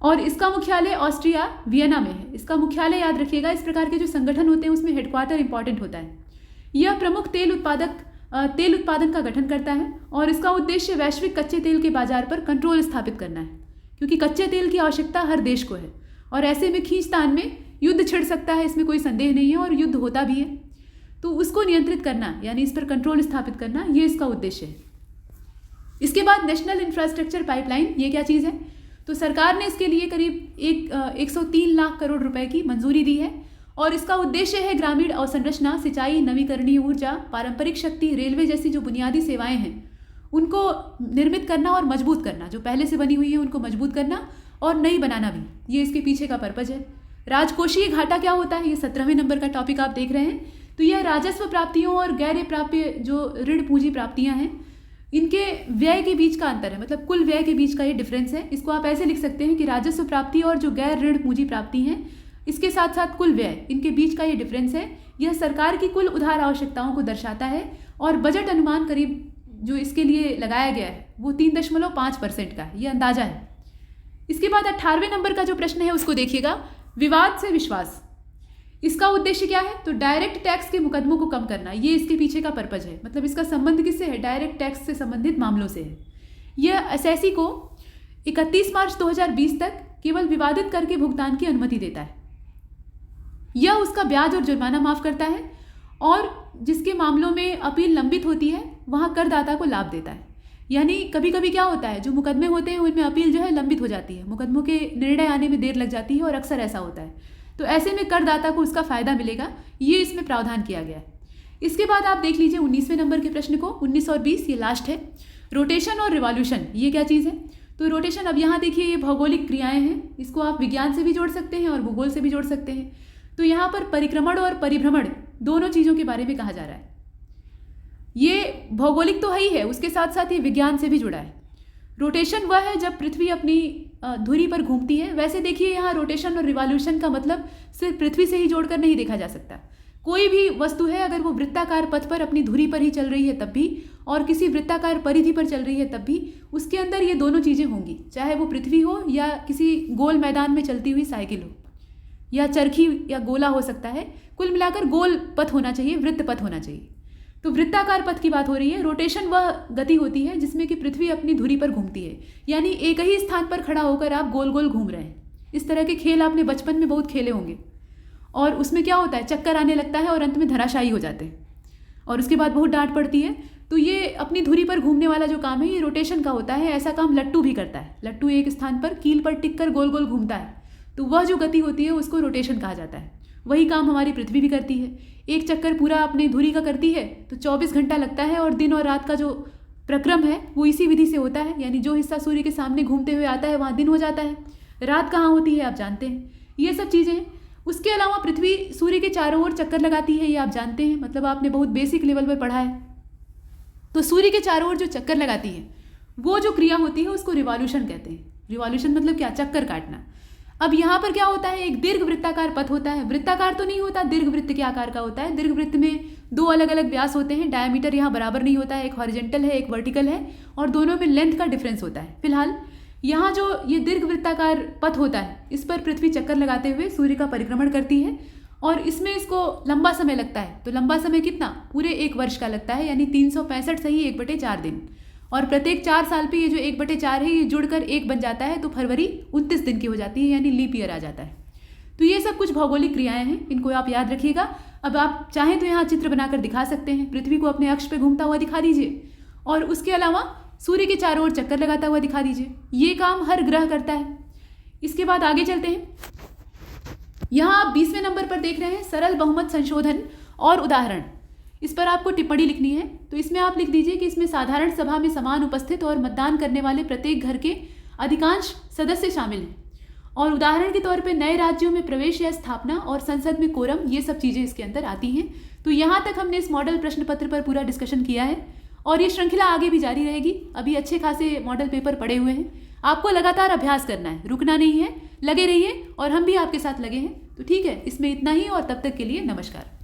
और इसका मुख्यालय ऑस्ट्रिया वियना में है। इसका मुख्यालय याद रखिएगा, इस प्रकार के जो संगठन होते हैं उसमें हेडक्वार्टर इंपॉर्टेंट होता है। यह प्रमुख तेल उत्पादन का गठन करता है और इसका उद्देश्य वैश्विक कच्चे तेल के बाजार पर कंट्रोल स्थापित करना है, क्योंकि कच्चे तेल की आवश्यकता हर देश को है और ऐसे में खींचतान में युद्ध छिड़ सकता है, इसमें कोई संदेह नहीं है और युद्ध होता भी है, तो उसको नियंत्रित करना यानी इस पर कंट्रोल स्थापित करना, ये इसका उद्देश्य है। इसके बाद नेशनल इंफ्रास्ट्रक्चर पाइपलाइन, ये क्या चीज़ है? तो सरकार ने इसके लिए करीब 103 लाख करोड़ रुपए की मंजूरी दी है और इसका उद्देश्य है ग्रामीण अवसंरचना, सिंचाई, नवीकरणीय ऊर्जा, पारंपरिक शक्ति, रेलवे जैसी जो बुनियादी सेवाएं हैं उनको निर्मित करना और मजबूत करना, जो पहले से बनी हुई है उनको मजबूत करना और नई बनाना भी, ये इसके पीछे का पर्पज है। राजकोषीय घाटा क्या होता है? ये 17वें नंबर का टॉपिक आप देख रहे हैं। तो यह राजस्व प्राप्तियों और गैर प्राप्य जो ऋण पूंजी प्राप्तियां हैं, इनके व्यय के बीच का अंतर है, मतलब कुल व्यय के बीच का ये डिफरेंस है। इसको आप ऐसे लिख सकते हैं कि राजस्व प्राप्ति और जो गैर ऋण पूंजी प्राप्ति हैं, इसके साथ साथ कुल व्यय, इनके बीच का ये डिफरेंस है। यह सरकार की कुल उधार आवश्यकताओं को दर्शाता है और बजट अनुमान करीब जो इसके लिए लगाया गया है वो 3.5% का है, ये अंदाजा है। इसके बाद 18वें नंबर का जो प्रश्न है उसको देखिएगा, विवाद से विश्वास। इसका उद्देश्य क्या है? तो डायरेक्ट टैक्स के मुकदमों को कम करना, ये इसके पीछे का पर्पज है। मतलब इसका संबंध किससे है? डायरेक्ट टैक्स से संबंधित मामलों से है। यह एसएससी को 31 मार्च 2020 तक केवल विवादित कर के भुगतान की अनुमति देता है। यह उसका ब्याज और जुर्माना माफ करता है और जिसके मामलों में अपील लंबित होती है वहाँ करदाता को लाभ देता है। यानी कभी कभी क्या होता है, जो मुकदमे होते हैं उनमें अपील जो है लंबित हो जाती है, मुकदमों के निर्णय आने में देर लग जाती है और अक्सर ऐसा होता है। तो ऐसे में करदाता को उसका फायदा मिलेगा, ये इसमें प्रावधान किया गया है। इसके बाद आप देख लीजिए 19वें नंबर के प्रश्न को, 19 और 20, ये लास्ट है। रोटेशन और रिवॉल्यूशन, ये क्या चीज़ है? तो रोटेशन, अब यहाँ देखिए ये भौगोलिक क्रियाएं हैं, इसको आप विज्ञान से भी जोड़ सकते हैं और भूगोल से भी जोड़ सकते हैं। तो यहाँ पर परिक्रमण और परिभ्रमण दोनों चीज़ों के बारे में कहा जा रहा है। ये भौगोलिक तो है ही है, उसके साथ साथ ये विज्ञान से भी जुड़ा है। रोटेशन वह है जब पृथ्वी अपनी धुरी पर घूमती है। वैसे देखिए यहाँ रोटेशन और रिवॉल्यूशन का मतलब सिर्फ पृथ्वी से ही जोड़कर नहीं देखा जा सकता। कोई भी वस्तु है अगर वो वृत्ताकार पथ पर अपनी धुरी पर ही चल रही है तब भी, और किसी वृत्ताकार परिधि पर चल रही है तब भी, उसके अंदर ये दोनों चीज़ें होंगी, चाहे वो पृथ्वी हो या किसी गोल मैदान में चलती हुई साइकिल हो या चरखी या गोला हो सकता है। कुल मिलाकर गोल पथ होना चाहिए, वृत्त पथ होना चाहिए। तो वृत्ताकार पथ की बात हो रही है। रोटेशन वह गति होती है जिसमें कि पृथ्वी अपनी धुरी पर घूमती है, यानी एक ही स्थान पर खड़ा होकर आप गोल गोल घूम रहे हैं। इस तरह के खेल आपने बचपन में बहुत खेले होंगे और उसमें क्या होता है, चक्कर आने लगता है और अंत में धराशायी हो जाते हैं और उसके बाद बहुत डांट पड़ती है। तो ये अपनी धुरी पर घूमने वाला जो काम है ये रोटेशन का होता है। ऐसा काम लट्टू भी करता है। लट्टू एक स्थान पर कील पर टिक कर गोल गोल घूमता है, तो वह जो गति होती है उसको रोटेशन कहा जाता है। वही काम हमारी पृथ्वी भी करती है। एक चक्कर पूरा अपने धुरी का करती है तो 24 घंटा लगता है और दिन और रात का जो प्रक्रम है वो इसी विधि से होता है। यानी जो हिस्सा सूर्य के सामने घूमते हुए आता है वहाँ दिन हो जाता है, रात कहाँ होती है आप जानते हैं। ये सब चीज़ें हैं। उसके अलावा पृथ्वी सूर्य के चारों ओर चक्कर लगाती है, ये आप जानते हैं, मतलब आपने बहुत बेसिक लेवल पर पढ़ा है। तो सूर्य के चारों ओर जो चक्कर लगाती है वो जो क्रिया होती है उसको रिवॉल्यूशन कहते हैं। रिवॉल्यूशन मतलब क्या? चक्कर काटना। अब यहाँ पर क्या होता है, एक दीर्घ वृत्ताकार पथ होता है। वृत्ताकार तो नहीं होता, दीर्घ वृत्त के आकार का होता है। दीर्घ वृत्त में दो अलग अलग व्यास होते हैं, डायमीटर यहाँ बराबर नहीं होता है, एक हॉरिजेंटल है एक वर्टिकल है और दोनों में लेंथ का डिफरेंस होता है। फिलहाल यहाँ जो ये दीर्घ वृत्ताकार पथ होता है इस पर पृथ्वी चक्कर लगाते हुए सूर्य का परिक्रमण करती है और इसमें इसको लंबा समय लगता है। तो लंबा समय कितना? पूरे 1 वर्ष का लगता है, यानी 365 सही 1/4 दिन। और प्रत्येक 4 साल पे ये जो 1/4 है ये जुड़कर 1 बन जाता है, तो फरवरी 29 दिन की हो जाती है, यानी लीप ईयर आ जाता है। तो ये सब कुछ भौगोलिक क्रियाएं हैं, इनको आप याद रखिएगा। अब आप चाहें तो यहाँ चित्र बनाकर दिखा सकते हैं। पृथ्वी को अपने अक्ष पे घूमता हुआ दिखा दीजिए और उसके अलावा सूर्य के चारों ओर चक्कर लगाता हुआ दिखा दीजिए। ये काम हर ग्रह करता है। इसके बाद आगे चलते हैं। यहाँ आप 20वें नंबर पर देख रहे हैं सरल बहुमत संशोधन और उदाहरण। इस पर आपको टिप्पणी लिखनी है। तो इसमें आप लिख दीजिए कि इसमें साधारण सभा में समान उपस्थित और मतदान करने वाले प्रत्येक घर के अधिकांश सदस्य शामिल हैं। और उदाहरण के तौर पे नए राज्यों में प्रवेश या स्थापना और संसद में कोरम, ये सब चीज़ें इसके अंदर आती हैं। तो यहाँ तक हमने इस मॉडल प्रश्न पत्र पर पूरा डिस्कशन किया है और ये श्रृंखला आगे भी जारी रहेगी। अभी अच्छे खासे मॉडल पेपर पड़े हुए हैं, आपको लगातार अभ्यास करना है, रुकना नहीं है, लगे रहिए और हम भी आपके साथ लगे हैं। तो ठीक है, इसमें इतना ही और तब तक के लिए नमस्कार।